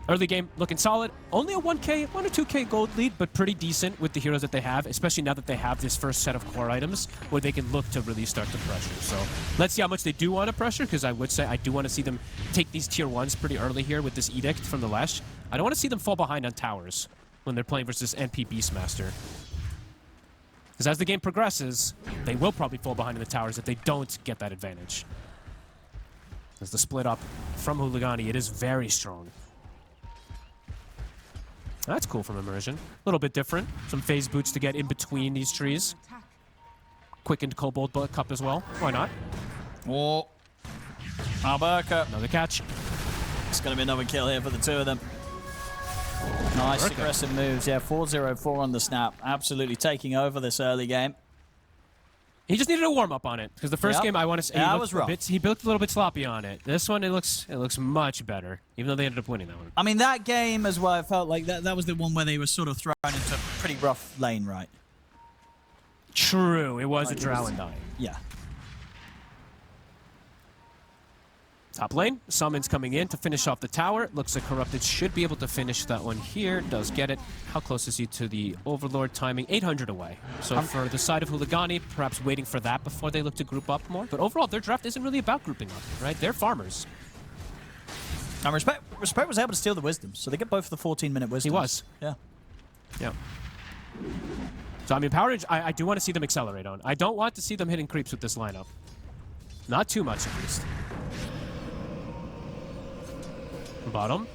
[SPEAKER 1] Early game looking solid. Only a 1K, 1 or 2K gold lead, but pretty decent with the heroes that they have, especially now that they have this first set of core items where they can look to really start to pressure. So let's see how much they do want to pressure, because I would say I do want to see them take these tier 1s pretty early here with this edict from the Lash. I don't want to see them fall behind on towers when they're playing versus NP Beastmaster. Because as the game progresses, they will probably fall behind in the towers if they don't get that advantage. As the split up from Huligani, it is very strong. That's cool from Immersion. A little bit different. Some phase boots to get in between these trees. Quickened Kobold Cup as well. Why not?
[SPEAKER 2] Oh. Alberca.
[SPEAKER 1] Another catch.
[SPEAKER 2] It's going to be another kill here for the 2 of them. Nice aggressive moves. Yeah, 4-0-4 on the snap. Absolutely taking over this early game.
[SPEAKER 1] He just needed a warm-up on it. Because the first game, I want to say, he built a little bit sloppy on it. This one, it looks much better. Even though they ended up winning that one.
[SPEAKER 2] I mean, that game as well, I felt like that was the one where they were sort of thrown into a pretty rough lane, right?
[SPEAKER 1] True. It was a drow and die.
[SPEAKER 2] Yeah.
[SPEAKER 1] Top lane, Summon's coming in to finish off the tower. Looks like Corrupted should be able to finish that one here. Does get it. How close is he to the Overlord timing? 800 away. So for the side of Huligani, perhaps waiting for that before they look to group up more. But overall, their draft isn't really about grouping up, right? They're farmers.
[SPEAKER 2] And Respect was able to steal the Wisdoms, so they get both of the 14-minute Wisdoms.
[SPEAKER 1] He was.
[SPEAKER 2] Yeah.
[SPEAKER 1] Yeah. So, I mean, Power Rangers, I do want to see them accelerate on. I don't want to see them hitting creeps with this lineup. Not too much, at least. Bottom.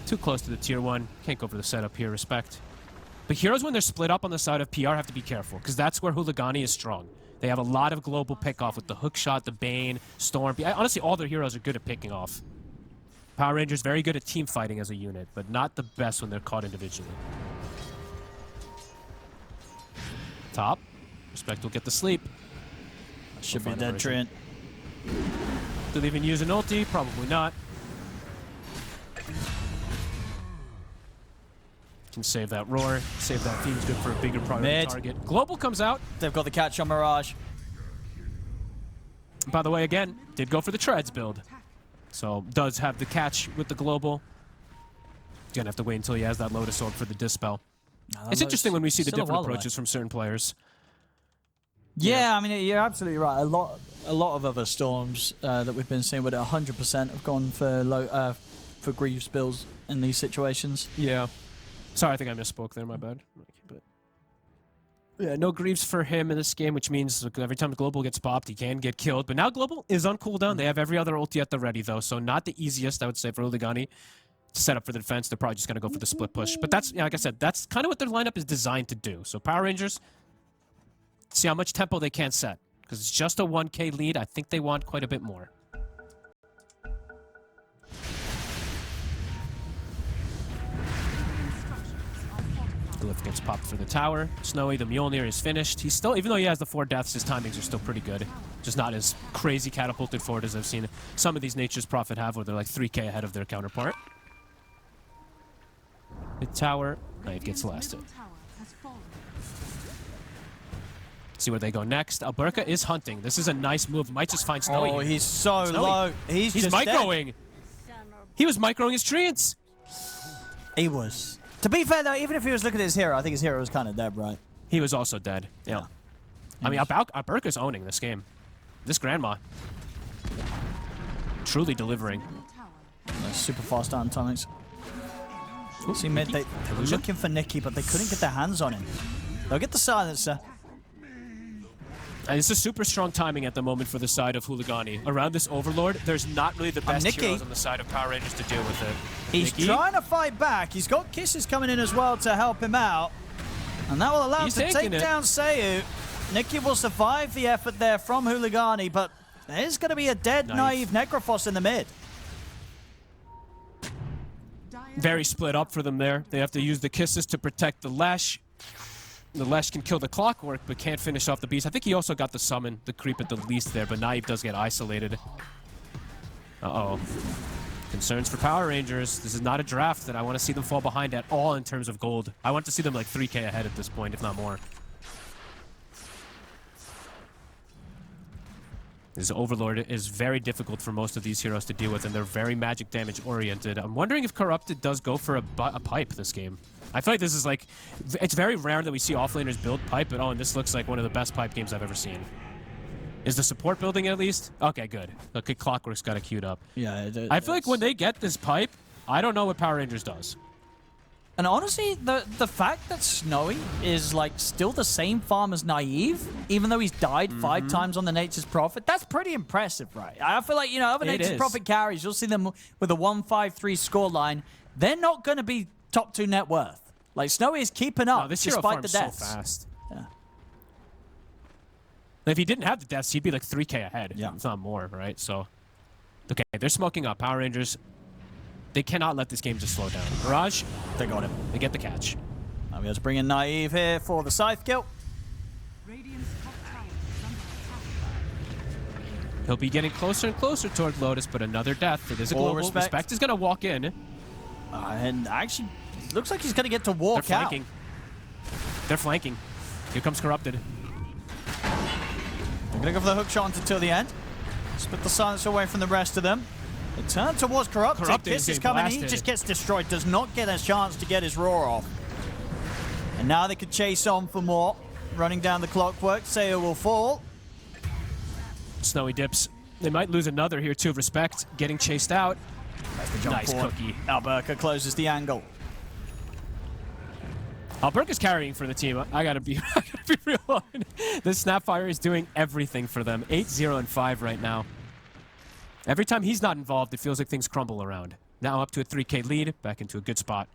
[SPEAKER 1] Too close to the tier 1. Can't go for the setup here, Respect. But heroes, when they're split up on the side of PR, have to be careful, because that's where Huligani is strong. They have a lot of global pick-off with the Hookshot, the Bane, Storm. Honestly, all their heroes are good at picking off. Power Rangers very good at team fighting as a unit, but not the best when they're caught individually. Top. Respect will get the sleep.
[SPEAKER 2] Should be dead, Trent.
[SPEAKER 1] Do they even use an ulti? Probably not. Can save that roar. Save that Fiend's good for a bigger priority target. Global comes out.
[SPEAKER 2] They've got the catch on Mirage.
[SPEAKER 1] By the way, again, did go for the Treads build. So does have the catch with the Global. Gonna have to wait until he has that Lotus Orb for the Dispel. It's interesting when we see the different approaches from certain players.
[SPEAKER 2] Yeah, I mean, you're absolutely right. A lot of other Storms that we've been seeing with 100% have gone for Greaves builds in these situations.
[SPEAKER 1] Yeah. Sorry, I think I misspoke there. My bad. But yeah, no Greaves for him in this game, which means every time Global gets popped, he can get killed. But now Global is on cooldown. They have every other ulti at the ready, though, so not the easiest, I would say, for Huligani to set up for the defense. They're probably just going to go for the split push. But that's, like I said, that's kind of what their lineup is designed to do. So Power Rangers, see how much tempo they can set. Because it's just a 1K lead. I think they want quite a bit more. Glyph gets popped for the tower. Snowy, the Mjolnir, is finished. He's still, even though he has the 4 deaths, his timings are still pretty good. Just not as crazy catapulted forward as I've seen some of these Nature's Prophet have, where they're like 3K ahead of their counterpart. The tower, Knife gets lasted. See where they go next. Alberca is hunting. This is a nice move. Might just find Snowy.
[SPEAKER 2] Oh,
[SPEAKER 1] here.
[SPEAKER 2] he's so
[SPEAKER 1] Snowy.
[SPEAKER 2] low. He's just
[SPEAKER 1] microing.
[SPEAKER 2] dead.
[SPEAKER 1] He was microing his treants.
[SPEAKER 2] He was. To be fair, though, even if he was looking at his hero, I think his hero was kind of dead, right?
[SPEAKER 1] He was also dead. Yeah. I mean, Alberca's owning this game. This grandma. Truly delivering.
[SPEAKER 2] Super fast down timings. See, mid, they were looking for Nicky, but they couldn't get their hands on him. They'll get the silencer.
[SPEAKER 1] And it's a super strong timing at the moment for the side of Huligani. Around this Overlord, there's not really the best
[SPEAKER 2] Nicky.
[SPEAKER 1] heroes on the side of Power Rangers to deal with it.
[SPEAKER 2] He's
[SPEAKER 1] Nicky?
[SPEAKER 2] trying to fight back. He's got kisses coming in as well to help him out. And that will allow him to take down Sayu. Nicky will survive the effort there from Huligani, but there's going to be a dead, naive Necrophos in the mid.
[SPEAKER 1] Very split up for them there. They have to use the kisses to protect the Lash. The Lash can kill the Clockwork, but can't finish off the Beast. I think he also got the Summon, the creep at the least there, but Naive does get isolated. Uh-oh. Concerns for Power Rangers. This is not a draft that I want to see them fall behind at all in terms of gold. I want to see them like 3K ahead at this point, if not more. This Overlord is very difficult for most of these heroes to deal with, and they're very magic damage oriented. I'm wondering if Corrupted does go for a pipe this game. I feel like this is like, it's very rare that we see offlaners build pipe, but oh, and this looks like one of the best pipe games I've ever seen. Is the support building at least? Okay, good. Okay, Clockwork's got it queued up.
[SPEAKER 2] Yeah,
[SPEAKER 1] I feel like when they get this pipe, I don't know what Power Rangers does.
[SPEAKER 2] And honestly, the fact that Snowy is like still the same farm as Naive, even though he's died 5 times on the Nature's Prophet, that's pretty impressive, right? I feel like, you know, other Nature's Prophet carries, you'll see them with a 1-5-3 scoreline. They're not going to be top 2 net worth. Like, Snowy is keeping up despite the deaths.
[SPEAKER 1] So fast.
[SPEAKER 2] Yeah.
[SPEAKER 1] If he didn't have the deaths, he'd be like 3K ahead.
[SPEAKER 2] Yeah.
[SPEAKER 1] If not more, right? So, okay, they're smoking up. Power Rangers, they cannot let this game just slow down. Mirage,
[SPEAKER 2] They got him.
[SPEAKER 1] they get the catch.
[SPEAKER 2] Now we have to bring in Naive here for the Scythe kill.
[SPEAKER 3] Radiant's top tower is under attack.
[SPEAKER 1] He'll be getting closer and closer toward Lotus, but another death. It is a global. Respect is going to walk in.
[SPEAKER 2] And actually, looks like he's going to get to walk
[SPEAKER 1] They're
[SPEAKER 2] out.
[SPEAKER 1] flanking. They're flanking. Here comes Corrupted.
[SPEAKER 2] They're going to go for the hook shot until the end. Split the silence away from the rest of them. They turn towards Corrupted. Kiss is coming. He just gets destroyed. Does not get a chance to get his roar off. And now they could chase on for more. Running down the Clockwork. Sayo will fall.
[SPEAKER 1] Snowy dips. They might lose another here too. Respect getting chased out.
[SPEAKER 2] That's the jump
[SPEAKER 1] Nice
[SPEAKER 2] forward.
[SPEAKER 1] cookie.
[SPEAKER 2] Alberca closes the angle.
[SPEAKER 1] Alberca's carrying for the team. I gotta be real on. This Snapfire is doing everything for them. 8-0 and 5 right now. Every time he's not involved, it feels like things crumble around. Now up to a 3K lead, back into a good spot.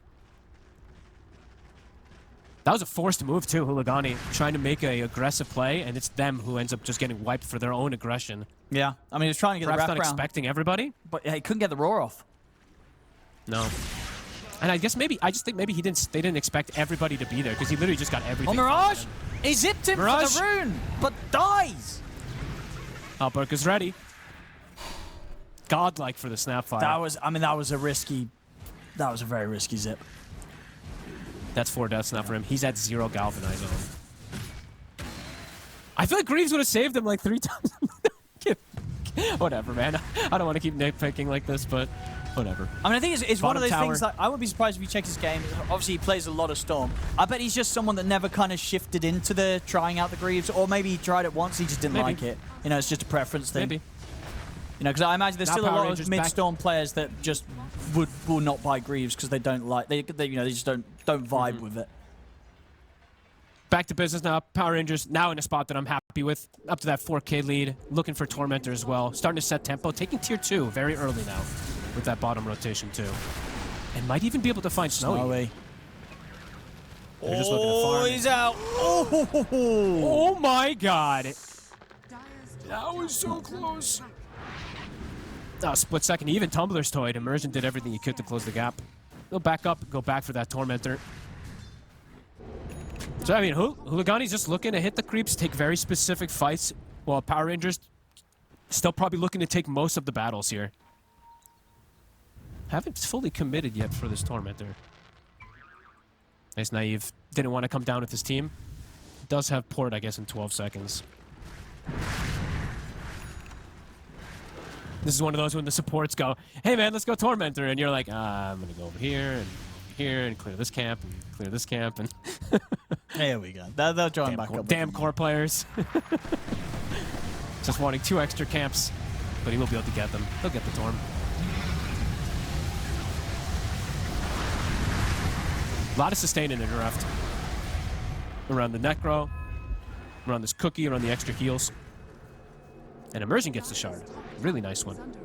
[SPEAKER 1] That was a forced move too, Huligani, trying to make an aggressive play, and it's them who ends up just getting wiped for their own aggression.
[SPEAKER 2] Yeah, I mean, he's trying to get
[SPEAKER 1] Perhaps
[SPEAKER 2] the
[SPEAKER 1] not
[SPEAKER 2] wrap around,
[SPEAKER 1] expecting everybody.
[SPEAKER 2] but he couldn't get the roar off.
[SPEAKER 1] No. And I guess maybe, I just think maybe they didn't expect everybody to be there, because he literally just got everything.
[SPEAKER 2] Oh, Mirage! He zipped him
[SPEAKER 1] Mirage.
[SPEAKER 2] for the rune, but dies!
[SPEAKER 1] Alberca's ready. Godlike for the Snapfire.
[SPEAKER 2] That was a very risky zip.
[SPEAKER 1] That's 4 deaths now for him. He's at 0 galvanize on him. I feel like Greaves would have saved him like 3 times. Whatever, man. I don't want to keep nitpicking like this, but whatever.
[SPEAKER 2] I mean, I think it's one of those
[SPEAKER 1] tower.
[SPEAKER 2] things that I wouldn't be surprised if you check his game. Obviously, he plays a lot of Storm. I bet he's just someone that never kind of shifted into the trying out the Greaves, or maybe he tried it once, he just didn't like it. You know, it's just a preference thing.
[SPEAKER 1] Maybe.
[SPEAKER 2] You know, because I imagine there's
[SPEAKER 1] Now
[SPEAKER 2] still a
[SPEAKER 1] Power
[SPEAKER 2] lot
[SPEAKER 1] Rangers
[SPEAKER 2] of mid-Storm players that just will not buy Greaves because they don't like they just don't vibe with it.
[SPEAKER 1] Back to business now. Power Rangers now in a spot that I'm happy with. Up to that 4K lead. Looking for Tormentor as well. Starting to set tempo. Taking tier 2 very early now with that bottom rotation too. And might even be able to find Snowy. They're just looking to farm.
[SPEAKER 2] He's out.
[SPEAKER 1] Oh my god.
[SPEAKER 3] Dyer's
[SPEAKER 1] That was so close. Split second. Even Tumblr's toyed. Immersion did everything he could to close the gap. Go back up. Go back for that Tormentor. So, I mean, Huligani's just looking to hit the creeps, take very specific fights, while Power Rangers still probably looking to take most of the battles here. Haven't fully committed yet for this Tormentor. Nice Naive. Didn't want to come down with his team. Does have port, I guess, in 12 seconds. This is one of those when the supports go, hey man, let's go Tormentor, and you're like, I'm gonna go over here and clear this camp and clear this camp and
[SPEAKER 2] There we go. They'll join back up.
[SPEAKER 1] damn core players. Just wanting 2 extra camps, but he will be able to get them. He'll get the Torm. A lot of sustain in the draft. Around the Necro, around this cookie, around the extra heals. And Immersion gets the shard. Really nice one.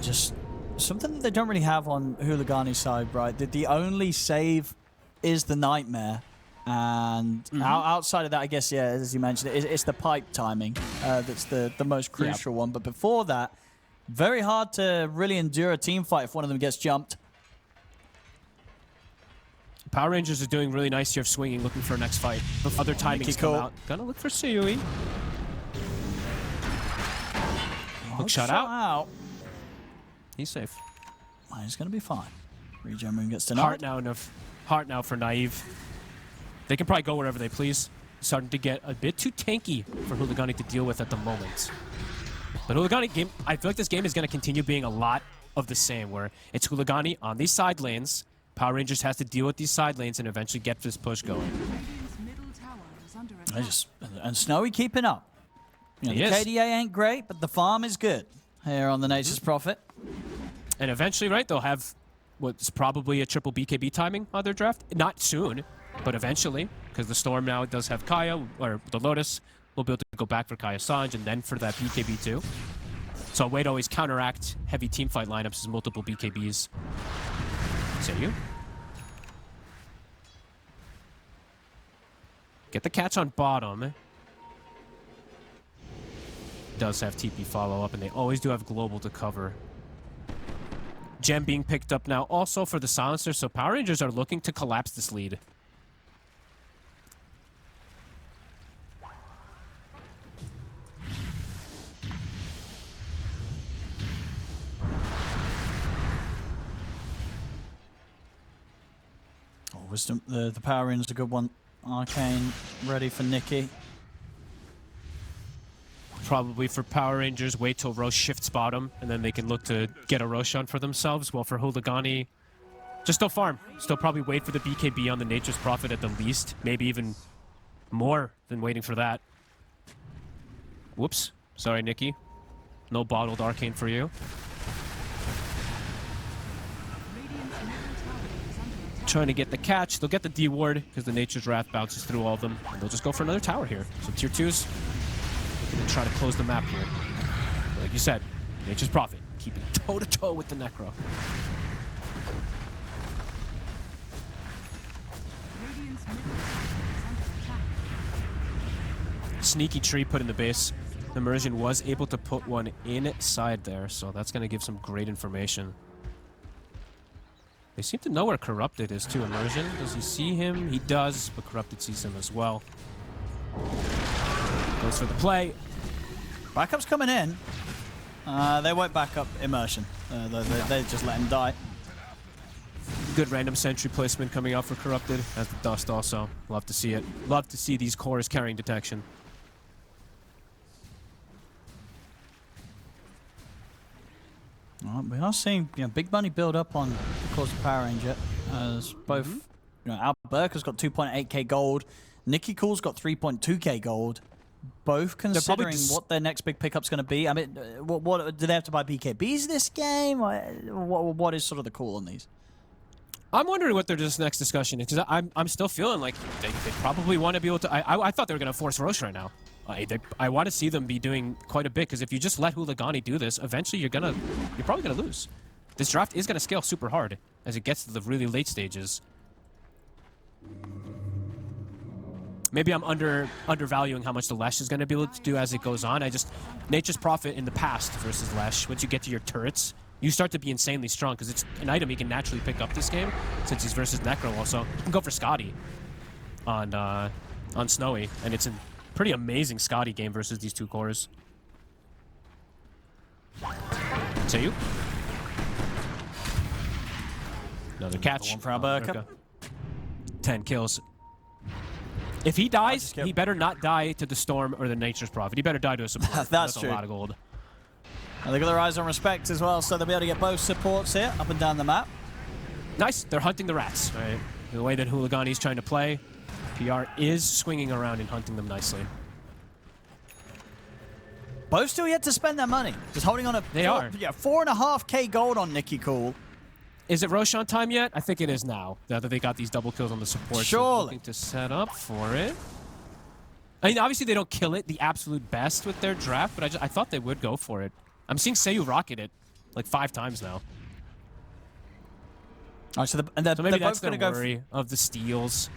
[SPEAKER 2] Just something that they don't really have on Huligani's side, right? The only save is the Nightmare. And outside of that, I guess, yeah, as you mentioned, it's the pipe timing that's the most crucial one. But before that, very hard to really endure a team fight if one of them gets jumped.
[SPEAKER 1] Power Rangers are doing really nice here of swinging, looking for a next fight. Other timings come out. Gonna look for Suyui. Hook shot out. He's safe.
[SPEAKER 2] Well, he's gonna be fine. Regen Moon gets denied.
[SPEAKER 1] Heart now for Naive. They can probably go wherever they please. Starting to get a bit too tanky for Huligani to deal with at the moment. But Huligani game, I feel like this game is going to continue being a lot of the same, where it's Huligani on these side lanes. Power Rangers has to deal with these side lanes and eventually get this push going.
[SPEAKER 2] And Snowy keeping up. You know, the KDA ain't great, but the farm is good here on the Nature's Prophet.
[SPEAKER 1] And eventually, right, they'll have what's probably a triple BKB timing on their draft. Not soon, but eventually, because the Storm now does have Kaya, or the Lotus will be able to go back for Kaya Sanj and then for that BKB too. So a way to always counteract heavy teamfight lineups is multiple BKBs. Continue. Get the catch on bottom. Does have TP follow up, and they always do have global to cover. Gem being picked up now also for the silencer, so Power Rangers are looking to collapse this lead.
[SPEAKER 2] Oh, Wisdom, the Power Ranger's a good one. Arcane ready for Nikki.
[SPEAKER 1] Probably for Power Rangers, wait till Roche shifts bottom, and then they can look to get a Roshan for themselves. While for Huligani, just still farm. Still probably wait for the BKB on the Nature's Prophet at the least. Maybe even more than waiting for that. Whoops. Sorry, Nikki. No bottled Arcane for you. Trying to get the catch. They'll get the D ward because the Nature's Wrath bounces through all of them. And they'll just go for another tower here. So tier 2s. Going to try to close the map here. But like you said, Nature's Prophet, keeping toe-to-toe with the Necro. Sneaky tree put in the base. Immersion was able to put one inside there, so that's going to give some great information. They seem to know where Corrupted is too. Immersion, does he see him? He does, but Corrupted sees him as well. Goes for the play.
[SPEAKER 2] Backup's coming in. They won't back up Immersion. They just let him die.
[SPEAKER 1] Good random sentry placement coming out for Corrupted. Has the dust also. Love to see it. Love to see these cores carrying detection.
[SPEAKER 2] We are seeing big money build up on the course of Power Ranger. As both, Alberca's got 2.8k gold. Nikki Cool's got 3.2k gold. Both considering what their next big pickup's going to be. I mean, what do they have to buy BKBs this game? What is sort of the call on these?
[SPEAKER 1] I'm wondering what their next discussion is, because I'm still feeling like they probably want to be able to. I thought they were going to force Roche right now. I want to see them be doing quite a bit, because if you just let Huligani do this, eventually you're probably gonna lose. This draft is gonna scale super hard as it gets to the really late stages. Maybe I'm undervaluing how much the Lesh is gonna be able to do as it goes on. Nature's Prophet in the past versus Lesh. Once you get to your turrets, you start to be insanely strong, because it's an item he can naturally pick up this game since he's versus Necro. Also, you can go for Scotty on Snowy, and it's an pretty amazing Scotty game versus these two cores. Sayu. Another catch.
[SPEAKER 2] One for Alberca.
[SPEAKER 1] 10 kills. If he dies,
[SPEAKER 2] get-
[SPEAKER 1] he better not die to the Storm or the Nature's Prophet. He better die to a support.
[SPEAKER 2] That's
[SPEAKER 1] a
[SPEAKER 2] true.
[SPEAKER 1] lot of gold.
[SPEAKER 2] And they got their eyes on respect as well, so they'll be able to get both supports here, up and down the map.
[SPEAKER 1] Nice. They're hunting the rats. Right. The way that Huligani's trying to play, PR is swinging around and hunting them nicely.
[SPEAKER 2] Both still yet to spend their money. Just holding on a...
[SPEAKER 1] They are.
[SPEAKER 2] Yeah, 4.5k gold on Nicky Cool.
[SPEAKER 1] Is it Roshan time yet? I think it is now. Now that they got these double kills on the support.
[SPEAKER 2] Surely.
[SPEAKER 1] So looking to set up for it. I mean, obviously they don't kill it the absolute best with their draft, but I thought they would go for it. I'm seeing Seiyu rocket it like 5 times now.
[SPEAKER 2] All right, so they're
[SPEAKER 1] So maybe
[SPEAKER 2] both
[SPEAKER 1] that's their
[SPEAKER 2] going to go
[SPEAKER 1] worry of the steals.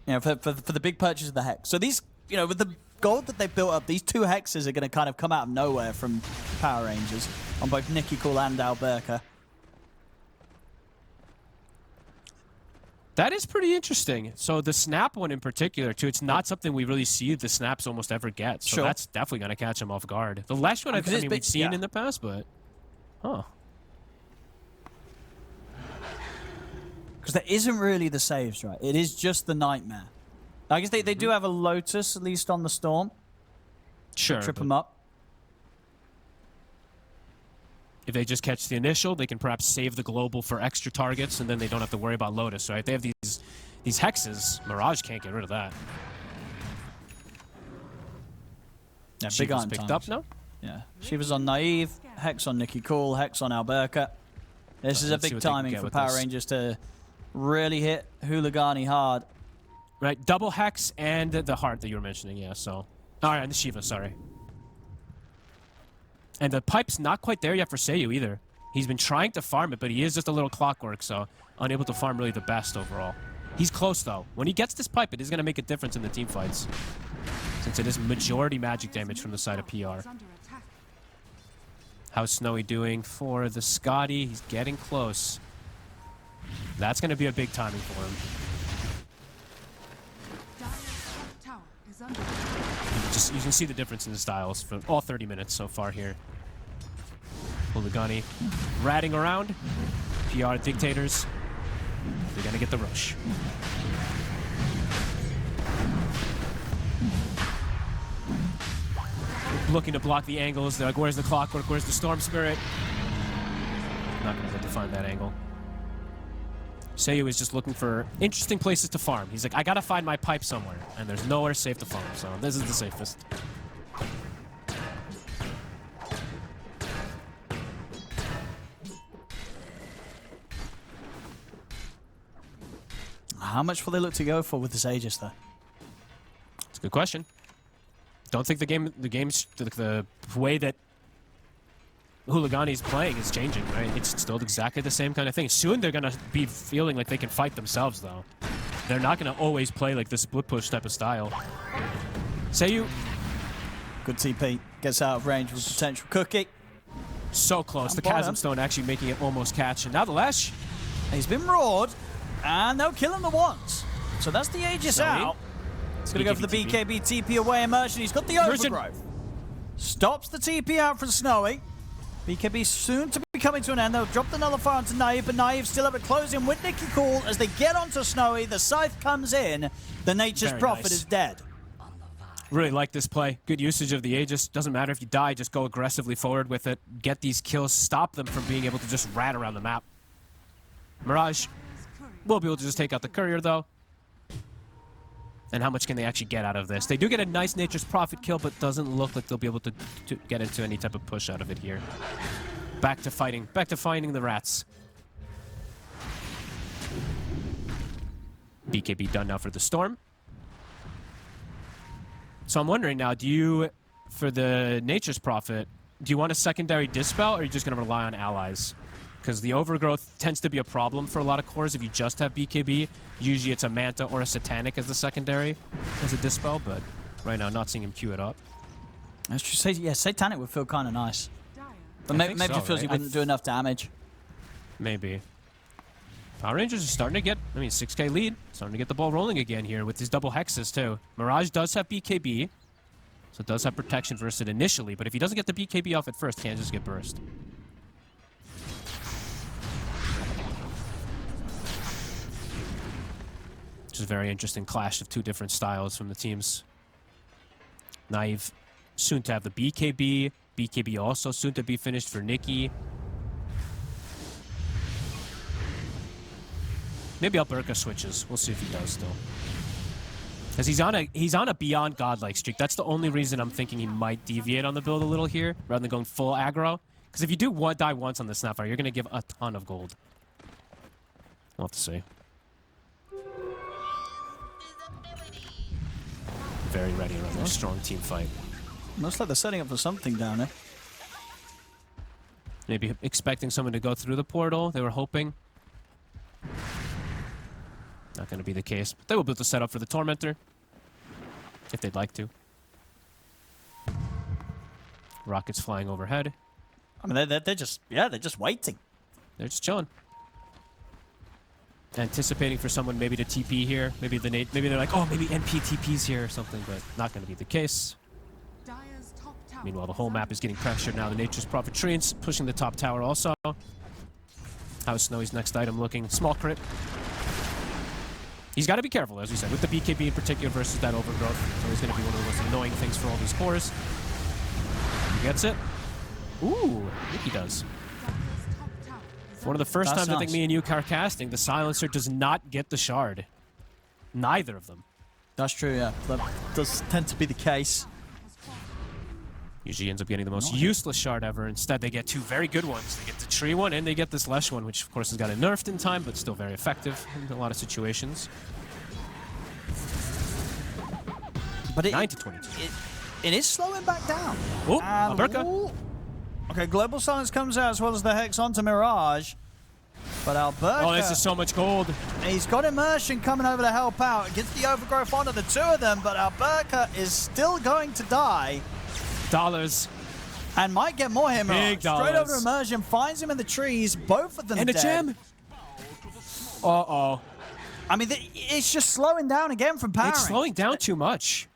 [SPEAKER 2] for the big purchase of the Hex. So these, you know, with the gold that they built up, these 2 Hexes are going to kind of come out of nowhere from Power Rangers on both Nicky Cool and Alberca.
[SPEAKER 1] That is pretty interesting. So the snap one in particular, too, it's not something we really see the snaps almost ever get. So
[SPEAKER 2] Sure.
[SPEAKER 1] that's definitely going to catch him off guard. The last one, I
[SPEAKER 2] Because it's
[SPEAKER 1] mean,
[SPEAKER 2] big-
[SPEAKER 1] we've seen
[SPEAKER 2] yeah.
[SPEAKER 1] in the past, but... Huh.
[SPEAKER 2] Because there isn't really the saves, right? It is just the Nightmare. I guess they do have a Lotus, at least on the Storm.
[SPEAKER 1] Sure.
[SPEAKER 2] Trip
[SPEAKER 1] but
[SPEAKER 2] them up.
[SPEAKER 1] if they just catch the initial, they can perhaps save the global for extra targets, and then they don't have to worry about Lotus, right? They have these hexes. Mirage can't get rid of that.
[SPEAKER 2] Yeah, big
[SPEAKER 1] Shiva's
[SPEAKER 2] iron
[SPEAKER 1] picked
[SPEAKER 2] times.
[SPEAKER 1] up now.
[SPEAKER 2] Yeah. Shiva's on Naive, Hex on Nicky Cool, Hex on Alberca. This is a
[SPEAKER 1] let's see
[SPEAKER 2] big
[SPEAKER 1] what they can
[SPEAKER 2] timing
[SPEAKER 1] get
[SPEAKER 2] for
[SPEAKER 1] with
[SPEAKER 2] Power
[SPEAKER 1] this.
[SPEAKER 2] Rangers to really hit Huligani hard.
[SPEAKER 1] Right, double hex and the heart that you were mentioning, yeah, so... Alright, and the Shiva, sorry. And the pipe's not quite there yet for Seiyu either. He's been trying to farm it, but he is just a little clockwork, so unable to farm really the best overall. He's close, though. When he gets this pipe, it is going to make a difference in the team fights, since it is majority magic damage from the side of PR.
[SPEAKER 3] Is under attack.
[SPEAKER 1] How's Snowy doing for the Scotty? He's getting close. That's going to be a big timing for him.
[SPEAKER 3] Dire's top tower is under attack.
[SPEAKER 1] You can see the difference in the styles for all 30 minutes so far here. Huligani ratting around. PR dictators. They're gonna get the rush. Looking to block the angles. They're like, where's the clockwork? Where's the storm spirit? Not gonna be able to find that angle. Seiyu is just looking for interesting places to farm. He's like, I gotta find my pipe somewhere, and there's nowhere safe to farm, so this is the safest.
[SPEAKER 2] How much will they look to go for with this Aegis, though?
[SPEAKER 1] It's a good question. Don't think the way that Huligani is playing is changing, right? It's still exactly the same kind of thing. Soon they're gonna be feeling like they can fight themselves, though. They're not gonna always play like the split push type of style. Seiyu,
[SPEAKER 2] Good TP. Gets out of range with potential cookie.
[SPEAKER 1] so close. The
[SPEAKER 2] bottom.
[SPEAKER 1] Chasm Stone actually making it almost catch. And now the Lash.
[SPEAKER 2] He's been roared, and they'll kill him the once. So that's the Aegis
[SPEAKER 1] Snowy.
[SPEAKER 2] out. He's going to go for the BKB TP away immersion. He's got the
[SPEAKER 1] Immersion.
[SPEAKER 2] overgrowth. Stops the TP out from Snowy. BKB soon to be coming to an end. They'll drop the nullifier onto Naive, but Naive still up at closing with Nicky Cool. As they get onto Snowy, the Scythe comes in. The Nature's
[SPEAKER 1] Very
[SPEAKER 2] Prophet
[SPEAKER 1] nice.
[SPEAKER 2] is dead.
[SPEAKER 1] Really like this play. Good usage of the Aegis. Doesn't matter if you die, just go aggressively forward with it. Get these kills, stop them from being able to just rat around the map. Mirage will be able to just take out the courier, though. And how much can they actually get out of this? They do get a nice Nature's Prophet kill, but doesn't look like they'll be able to get into any type of push out of it here. Back to fighting. Back to finding the rats. BKB done now for the Storm. So I'm wondering now, do you, for the Nature's Prophet, do you want a secondary Dispel, or are you just going to rely on allies? Because the overgrowth tends to be a problem for a lot of cores if you just have BKB. Usually it's a Manta or a Satanic as the secondary, as a Dispel, but right now not seeing him queue it up.
[SPEAKER 2] That's true. Yeah, Satanic would feel kind of nice.
[SPEAKER 3] Dire
[SPEAKER 2] But
[SPEAKER 1] I
[SPEAKER 2] maybe
[SPEAKER 1] think
[SPEAKER 2] maybe
[SPEAKER 1] so,
[SPEAKER 2] it feels
[SPEAKER 1] right?
[SPEAKER 2] he wouldn't do enough damage.
[SPEAKER 1] Maybe. Power Rangers are starting to get, 6k lead. Starting to get the ball rolling again here with these double hexes, too. Mirage does have BKB, so it does have protection versus it initially, but if he doesn't get the BKB off at first, can't just get burst. Which is a very interesting clash of two different styles from the teams. Naive soon to have the BKB. BKB also soon to be finished for Nikki. Maybe Alberca switches. We'll see if he does still. Because he's on a beyond godlike streak. That's the only reason I'm thinking he might deviate on the build a little here, rather than going full aggro. Because if you do die once on the Snapfire, you're going to give a ton of gold. We'll have to see. Very ready around their strong team fight.
[SPEAKER 2] Looks like they're setting up for something down there.
[SPEAKER 1] Maybe expecting someone to go through the portal. They were hoping. Not going to be the case. But they will build a setup for the Tormentor. If they'd like to. Rockets flying overhead.
[SPEAKER 2] I mean, they're just waiting.
[SPEAKER 1] They're just chilling. Anticipating for someone maybe to TP here. Maybe they're like, oh, maybe NP TP's here or something, but not going to be the case.
[SPEAKER 3] Dire's top tower
[SPEAKER 1] Meanwhile, the whole map is getting pressured now. The Nature's Prophet Treants pushing the top tower also. How's Snowy's next item looking? Small crit. He's got to be careful, as we said, with the BKB in particular versus that overgrowth. So he's going to be one of the most annoying things for all these cores. He gets it. Ooh, I think he does. One of the first times I think me and you are casting, the Silencer does not get the shard. Neither of them.
[SPEAKER 2] That's true, yeah. That does tend to be the case.
[SPEAKER 1] Usually ends up getting the most useless shard ever. Instead, they get two very good ones. They get the tree one, and they get this Lesh one, which of course has got it nerfed in time, but still very effective in a lot of situations.
[SPEAKER 2] But
[SPEAKER 1] 9 to 22.
[SPEAKER 2] It is slowing back down.
[SPEAKER 1] Oh, Alberca.
[SPEAKER 2] Okay, Global Silence comes out as well as the Hex onto Mirage. But Alberca...
[SPEAKER 1] Oh, this is so much gold.
[SPEAKER 2] He's got Immersion coming over to help out. Gets the Overgrowth onto the two of them, but Alberca is still going to die.
[SPEAKER 1] Dollars.
[SPEAKER 2] And might get more him.
[SPEAKER 1] Big
[SPEAKER 2] Straight
[SPEAKER 1] dollars.
[SPEAKER 2] over to Immersion, finds him in the trees. Both of them
[SPEAKER 1] And a
[SPEAKER 2] dead.
[SPEAKER 1] gem. Uh-oh.
[SPEAKER 2] I mean, it's just slowing down again from powering.
[SPEAKER 1] It's slowing down too much.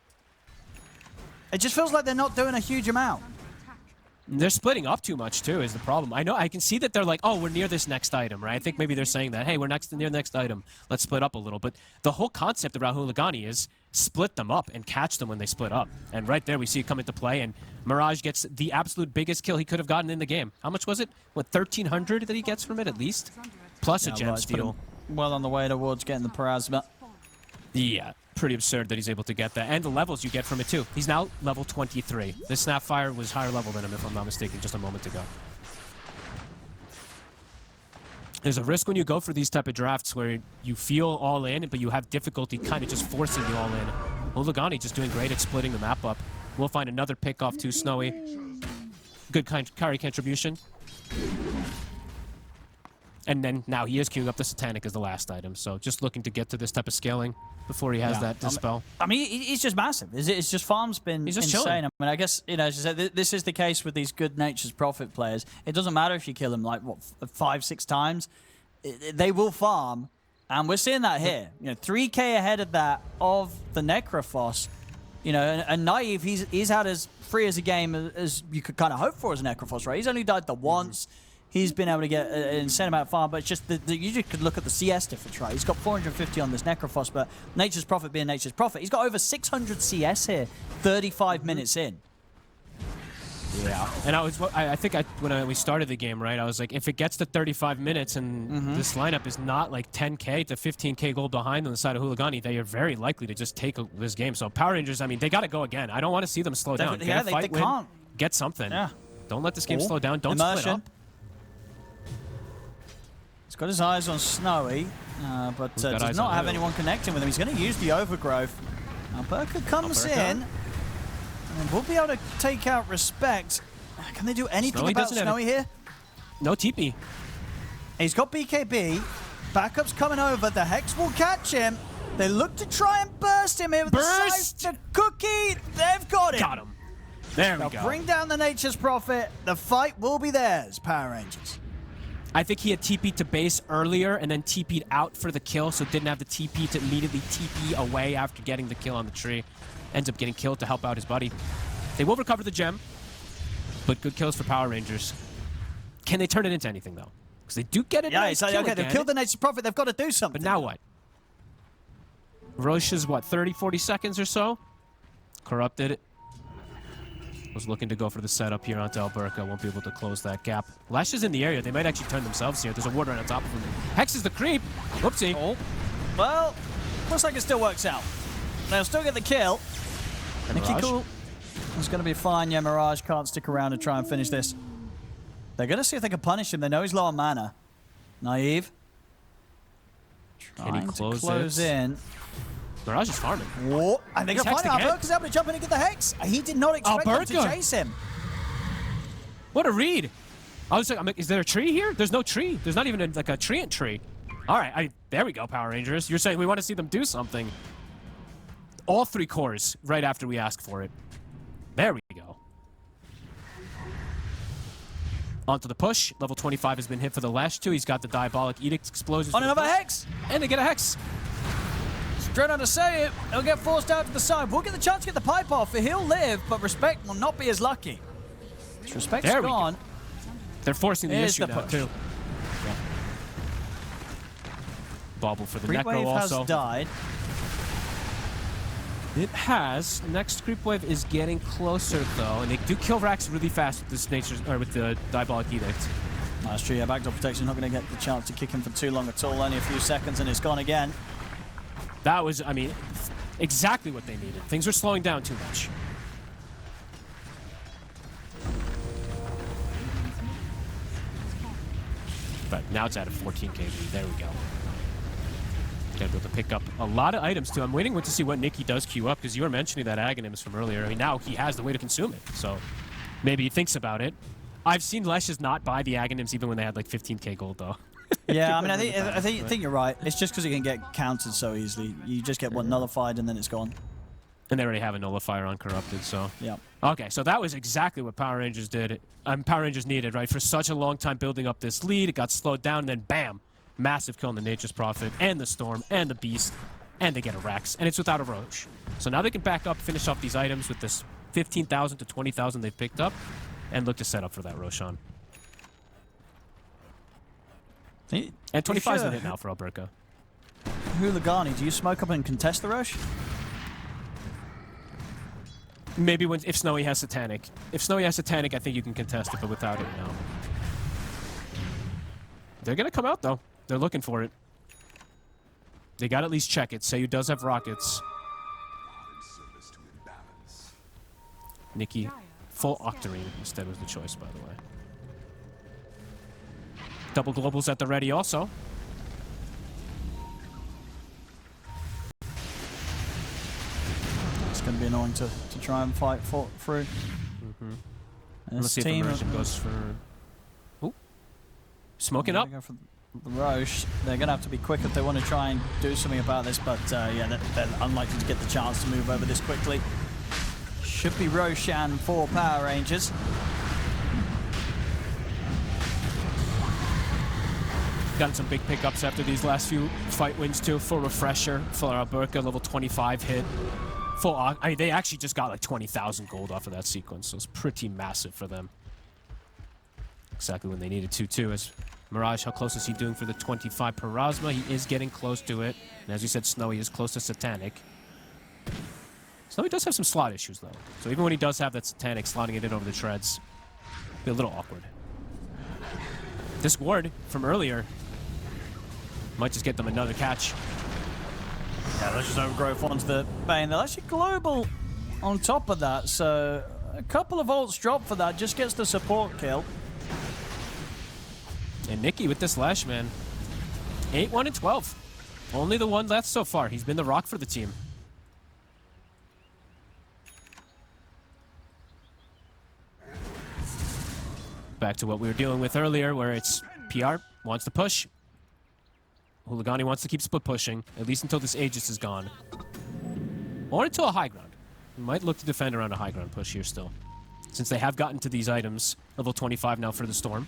[SPEAKER 2] It just feels like they're not doing a huge amount.
[SPEAKER 1] They're splitting up too much, too, is the problem. I know, I can see that they're like, oh, we're near this next item, right? I think maybe they're saying that, hey, we're near next item. Let's split up a little. But the whole concept around HULIGANI is split them up and catch them when they split up. And right there, we see it come into play, and Mirage gets the absolute biggest kill he could have gotten in the game. How much was it? What, 1,300 that he gets from it, at least? Plus a gem steal.
[SPEAKER 2] Well on the way towards getting the Parasma.
[SPEAKER 1] Yeah, pretty absurd that he's able to get that. And the levels you get from it, too. He's now level 23. This Snapfire was higher level than him, if I'm not mistaken, just a moment ago. There's a risk when you go for these type of drafts where you feel all in, but you have difficulty kind of just forcing the all in. HULIGANI just doing great at splitting the map up. We'll find another pick off to Snowy. Good carry contribution. And then now he is queuing up the Satanic as the last item. So just looking to get to this type of scaling before he has that Dispel.
[SPEAKER 2] I mean, he's just massive. It's just farm's been
[SPEAKER 1] He's just
[SPEAKER 2] insane.
[SPEAKER 1] chilling.
[SPEAKER 2] I mean, I guess, you know, as you said, this is the case with these good Nature's Prophet players. It doesn't matter if you kill them like, what, 5, 6 times. They will farm. And we're seeing that here. You know, 3k ahead of that of the Necrophos. You know, and Naive, he's had as free as a game as you could kind of hope for as a Necrophos, right? He's only died the once. He's been able to get an insane amount of farm, but it's just you just could look at the CS difference, right? He's got 450 on this Necrophos, but Nature's Prophet being Nature's Prophet, he's got over 600 CS here, 35 minutes in.
[SPEAKER 1] Yeah, and I think when we started the game, right, I was like, if it gets to 35 minutes and this lineup is not like 10k to 15k gold behind on the side of HULIGANI, they are very likely to just take this game. So Power Rangers, I mean, they got to go again. I don't want to see them slow down.
[SPEAKER 2] Yeah,
[SPEAKER 1] Get a fight
[SPEAKER 2] they can't.
[SPEAKER 1] Get something.
[SPEAKER 2] Yeah.
[SPEAKER 1] Don't let this game slow down. Don't
[SPEAKER 2] Immersion.
[SPEAKER 1] split up.
[SPEAKER 2] He's got his eyes on Snowy, but does not have anyone connecting with him. He's going to use the Overgrowth. Alberca comes in, and we'll be able to take out Respect. Can they do anything about Snowy here?
[SPEAKER 1] No TP.
[SPEAKER 2] He's got BKB. Backup's coming over. The Hex will catch him. They look to try and burst him here with the Scythe Cookie. They've got him.
[SPEAKER 1] Got him. There we go.
[SPEAKER 2] They'll bring down the Nature's Prophet. The fight will be theirs, Power Rangers.
[SPEAKER 1] I think he had TP'd to base earlier and then TP'd out for the kill, so didn't have the TP to immediately TP away after getting the kill on the tree. Ends up getting killed to help out his buddy. They will recover the gem, but good kills for Power Rangers. Can they turn it into anything, though? Because they do get it.
[SPEAKER 2] Yeah, it's like, okay, they've killed the Nature's Prophet. They've got to do something.
[SPEAKER 1] But now what? Roche is, what, 30, 40 seconds or so? Corrupted. Was looking to go for the setup here onto Alberca. Won't be able to close that gap. Lash is in the area. They might actually turn themselves here. There's a ward right on top of him. Hex is the creep. Whoopsie.
[SPEAKER 2] Oh. Well, looks like it still works out. They'll still get the kill. Nikki cool. It's going to be fine. Yeah, Mirage can't stick around and try and finish this. They're going to see if they can punish him. They know he's low on mana. Naive.
[SPEAKER 1] Can he close
[SPEAKER 2] in.
[SPEAKER 1] Mirage is farming.
[SPEAKER 2] Whoa. I think
[SPEAKER 1] He's
[SPEAKER 2] he'll
[SPEAKER 1] hexed
[SPEAKER 2] find
[SPEAKER 1] again.
[SPEAKER 2] Alberca's able to jump in and get the Hex. He did not expect them to chase him.
[SPEAKER 1] What a read. I was like, is there a tree here? There's no tree. There's not even like a treant tree. All right, there we go, Power Rangers. You're saying we want to see them do something. All 3 cores right after we ask for it. There we go. Onto the push. Level 25 has been hit for the Lash 2. He's got the Diabolic Edict Explosions.
[SPEAKER 2] On another Hex.
[SPEAKER 1] And they get a Hex.
[SPEAKER 2] Straight on to say it. He'll get forced out to the side. We'll get the chance to get the pipe off. He'll live, but Respect will not be as lucky. Respect's
[SPEAKER 1] There we
[SPEAKER 2] gone.
[SPEAKER 1] go. They're forcing the
[SPEAKER 2] Here's
[SPEAKER 1] issue
[SPEAKER 2] the
[SPEAKER 1] now,
[SPEAKER 2] push.
[SPEAKER 1] too. Yeah. Bobble for the
[SPEAKER 2] Creep
[SPEAKER 1] Necro
[SPEAKER 2] wave
[SPEAKER 1] also.
[SPEAKER 2] has died.
[SPEAKER 1] It has. Next creep wave is getting closer though, and they do kill Rax really fast with this nature's or with the Diabolic Edict.
[SPEAKER 2] That's true. Yeah, backdoor protection not going to get the chance to kick him for too long at all. Only a few seconds and it's gone again.
[SPEAKER 1] That was, I mean, exactly what they needed. Things were slowing down too much. But now it's at a 14k lead. There we go. Gotta be able to pick up a lot of items too. I'm waiting to see what Nikki does queue up because you were mentioning that Aghanims from earlier. I mean, now he has the way to consume it, so maybe he thinks about it. I've seen Leshes not buy the Aghanims even when they had like 15k gold though.
[SPEAKER 2] Yeah, I mean, I think you're right. It's just because it can get countered so easily. You just get one nullified and then it's gone.
[SPEAKER 1] And they already have a nullifier on Corrupted, so.
[SPEAKER 2] Yeah.
[SPEAKER 1] Okay, so that was exactly what Power Rangers did. Power Rangers needed, right? For such a long time building up this lead, it got slowed down, and then bam! Massive kill on the Nature's Prophet, and the Storm, and the Beast, and they get a Rex, and it's without a Roche. So now they can back up, finish off these items with this 15,000 to 20,000 they've picked up, and look to set up for that Roshan. And 25's been hit now for Alberca.
[SPEAKER 2] Huligani, do you smoke up and contest the Roche?
[SPEAKER 1] Maybe if Snowy has Satanic. If Snowy has Satanic, I think you can contest it, but without it, no. They're gonna come out, though. They're looking for it. They gotta at least check it. Seiyu does have rockets. Nikki, full Octarine instead was the choice, by the way. Double globals at the ready also.
[SPEAKER 2] It's going to be annoying to try and fight through.
[SPEAKER 1] Let's see if immersion goes for... Ooh. Smoking up.
[SPEAKER 2] Go for the Roche. They're going to have to be quick if they want to try and do something about this, but yeah, they're unlikely to get the chance to move over this quickly. Should be Roshan for Power Rangers.
[SPEAKER 1] Gotten some big pickups after these last few fight wins too. Full refresher for Alberca, level 25 hit. Full, I mean, they actually just got like 20,000 gold off of that sequence, so it's pretty massive for them. Exactly when they needed to too. As Mirage, how close is he doing for the 25 Parasma? He is getting close to it. And as you said, Snowy is close to Satanic. Snowy does have some slot issues though. So even when he does have that Satanic, slotting it in over the treads, be a little awkward. This ward from earlier might just get them another catch.
[SPEAKER 2] Yeah, let's just overgrowth onto the Bane. They're actually global on top of that, so a couple of ults drop for that. Just gets the support kill.
[SPEAKER 1] And Nikki with this Lash, man. 8-1 and 12. Only the one left so far. He's been the rock for the team. Back to what we were dealing with earlier, where it's PR wants to push. Huligani wants to keep split pushing, at least until this Aegis is gone. Or until a high ground. We might look to defend around a high ground push here still. Since they have gotten to these items, level 25 now for the Storm.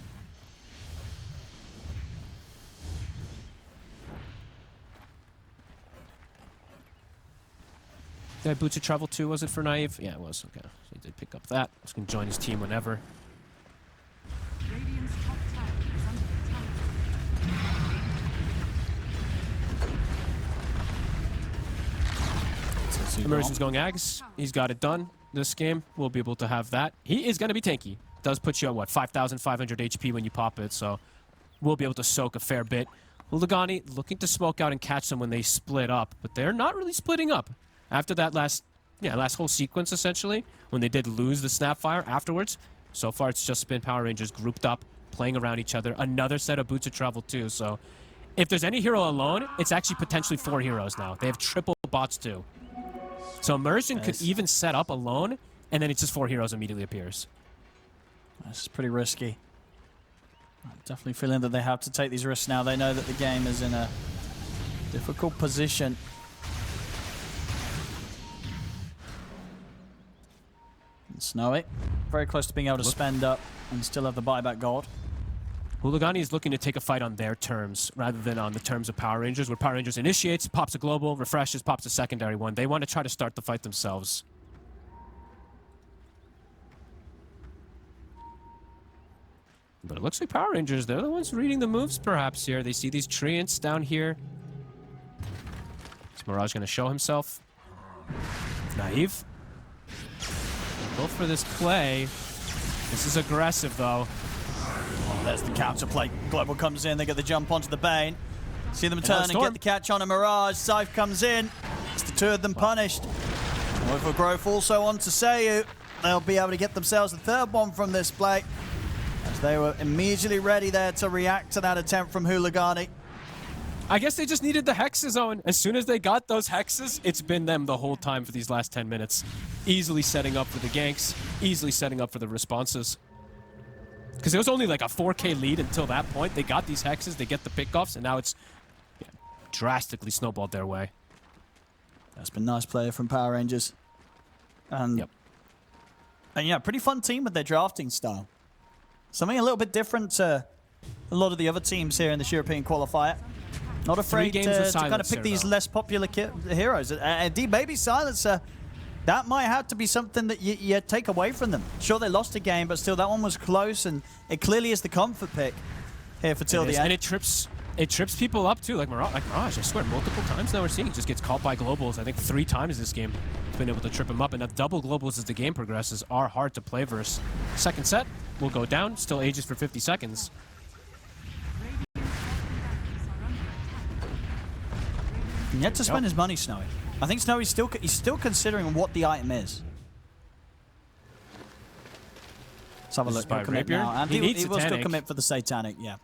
[SPEAKER 1] Did I Boots of Travel 2, was it for Naive? Yeah, it was, okay. So he did pick up that. He's going to join his team whenever.
[SPEAKER 3] Radiant's top tower is under attack.
[SPEAKER 1] Immersion's going Ags. He's got it done this game. We'll be able to have that. He is going to be tanky. Does put you at, what, 5,500 HP when you pop it, so we'll be able to soak a fair bit. HULIGANI looking to smoke out and catch them when they split up, but they're not really splitting up. After that last whole sequence, essentially, when they did lose the Snapfire afterwards, so far it's just been Power Rangers grouped up, playing around each other. Another set of boots of travel, too, so if there's any hero alone, it's actually potentially 4 heroes now. They have triple bots, too. So Immersion could even set up alone, and then it's just 4 heroes immediately appears.
[SPEAKER 2] This is pretty risky. I'm definitely feeling that they have to take these risks now. They know that the game is in a difficult position. And Snowy, very close to being able to spend up and still have the buyback gold.
[SPEAKER 1] HULIGANI is looking to take a fight on their terms rather than on the terms of Power Rangers, where Power Rangers initiates, pops a global, refreshes, pops a secondary one. They want to try to start the fight themselves. But it looks like Power Rangers, they're the ones reading the moves perhaps here. They see these treants down here. Is Mirage going to show himself? Naive. Go for this play. This is aggressive, though.
[SPEAKER 2] Oh, there's the counter play. Global comes in, they get the jump onto the Bane. See them turn and get the catch on a Mirage. Scythe comes in. It's the 2 of them punished. Overgrowth also on to Seiyu. They'll be able to get themselves the 3rd one from this play, as they were immediately ready there to react to that attempt from HULIGANI.
[SPEAKER 1] I guess they just needed the hexes, Owen. As soon as they got those hexes, it's been them the whole time for these last 10 minutes. Easily setting up for the ganks, easily setting up for the responses. Because it was only like a 4K lead until that point. They got these hexes, they get the pickoffs, and now it's drastically snowballed their way.
[SPEAKER 2] That's been nice play from Power Rangers. And yeah, pretty fun team with their drafting style. Something a little bit different to a lot of the other teams here in this European qualifier. Not afraid to kind of pick these less popular heroes. Indeed, maybe Silencer, that might have to be something that you take away from them. Sure, they lost a game, but still, that one was close, and it clearly is the comfort pick here for till the end.
[SPEAKER 1] And it trips people up, too. Like Mirage, I swear, multiple times now we're seeing he just gets caught by globals. I think 3 times this game. It's been able to trip him up, and now double globals as the game progresses are hard to play versus. Second set will go down, still ages for 50 seconds.
[SPEAKER 2] And yet to spend his money, Snowy. I think Snowy's still considering what the item is. Let's have a look. He'll commit now. And he will still commit for the Satanic, yeah.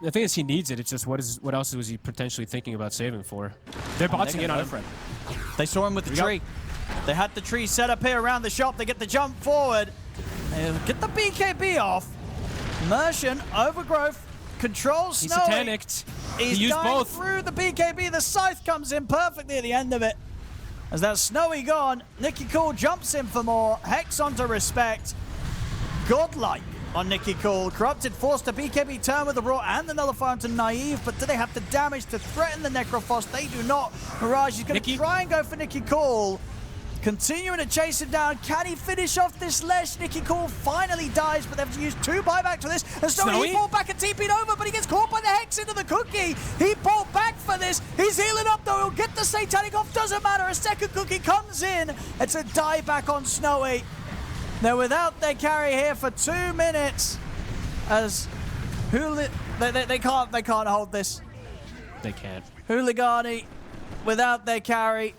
[SPEAKER 1] The thing is, he needs it. It's just what else was he potentially thinking about saving for? They're boxing in on him.
[SPEAKER 2] They saw him with the tree. They had the tree set up here around the shop. They get the jump forward. They get the BKB off. Immersion, Overgrowth, controls Snowy.
[SPEAKER 1] He's satanicked.
[SPEAKER 2] He's
[SPEAKER 1] used
[SPEAKER 2] going
[SPEAKER 1] both.
[SPEAKER 2] through the BKB. The Scythe comes in perfectly at the end of it. As that's Snowy gone, Nicky Cool jumps in for more. Hex onto Respect. Godlike on Nicky Cool. Corrupted forced to BKB turn with the Raw and the Nullifier onto Naive, but do they have the damage to threaten the Necrophos? They do not. Mirage is going to try and go for Nicky Cool. Continuing to chase him down. Can he finish off this Lesh? Nicky Cool finally dies, but they've used 2 buybacks for this. And Snowy, he pulled back and TP'd over, but he gets caught by the Hex into the cookie. He pulled back for this. He's healing up, though. He'll get the Satanic off. Doesn't matter. A second cookie comes in. It's a die back on Snowy. They're without their carry here for 2 minutes. As they can't hold this.
[SPEAKER 1] They can't.
[SPEAKER 2] HULIGANI without their carry.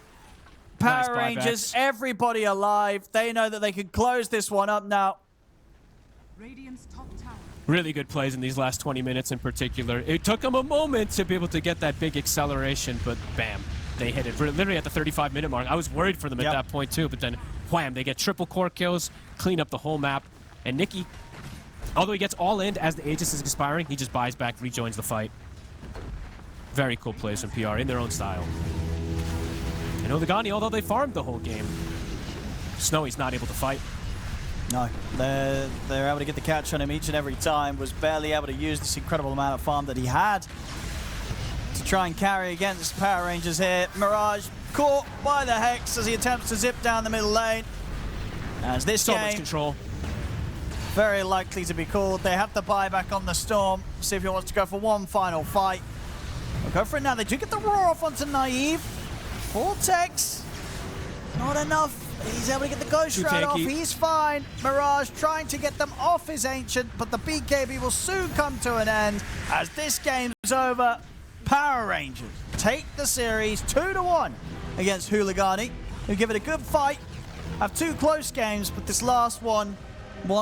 [SPEAKER 2] Power Rangers, everybody alive. They know that they can close this one up now.
[SPEAKER 3] Radiant's top tower.
[SPEAKER 1] Really good plays in these last 20 minutes in particular. It took them a moment to be able to get that big acceleration, but bam, they hit it literally at the 35-minute mark. I was worried for them at that point too, but then wham, they get triple core kills, clean up the whole map, and Nicky, although he gets all in as the Aegis is expiring, he just buys back, rejoins the fight. Very cool plays from PR in their own style. And HULIGANI, although they farmed the whole game, Snowy's not able to fight.
[SPEAKER 2] No, they're able to get the catch on him each and every time. Was barely able to use this incredible amount of farm that he had to try and carry against Power Rangers here. Mirage caught by the Hex as he attempts to zip down the middle lane. As this
[SPEAKER 1] so
[SPEAKER 2] game,
[SPEAKER 1] much control.
[SPEAKER 2] Very likely to be called. They have the buyback on the Storm. See if he wants to go for one final fight. They'll go for it now. They do get the roar off onto Naive. Vortex Not enough. He's able to get the Ghost
[SPEAKER 1] Too
[SPEAKER 2] Shroud off.
[SPEAKER 1] tanky.
[SPEAKER 2] He's fine. Mirage trying to get them off his Ancient, but the BKB will soon come to an end as this game's over. Power Rangers take the series 2-1 against HULIGANI, who give it a good fight. Have 2 close games, but this last one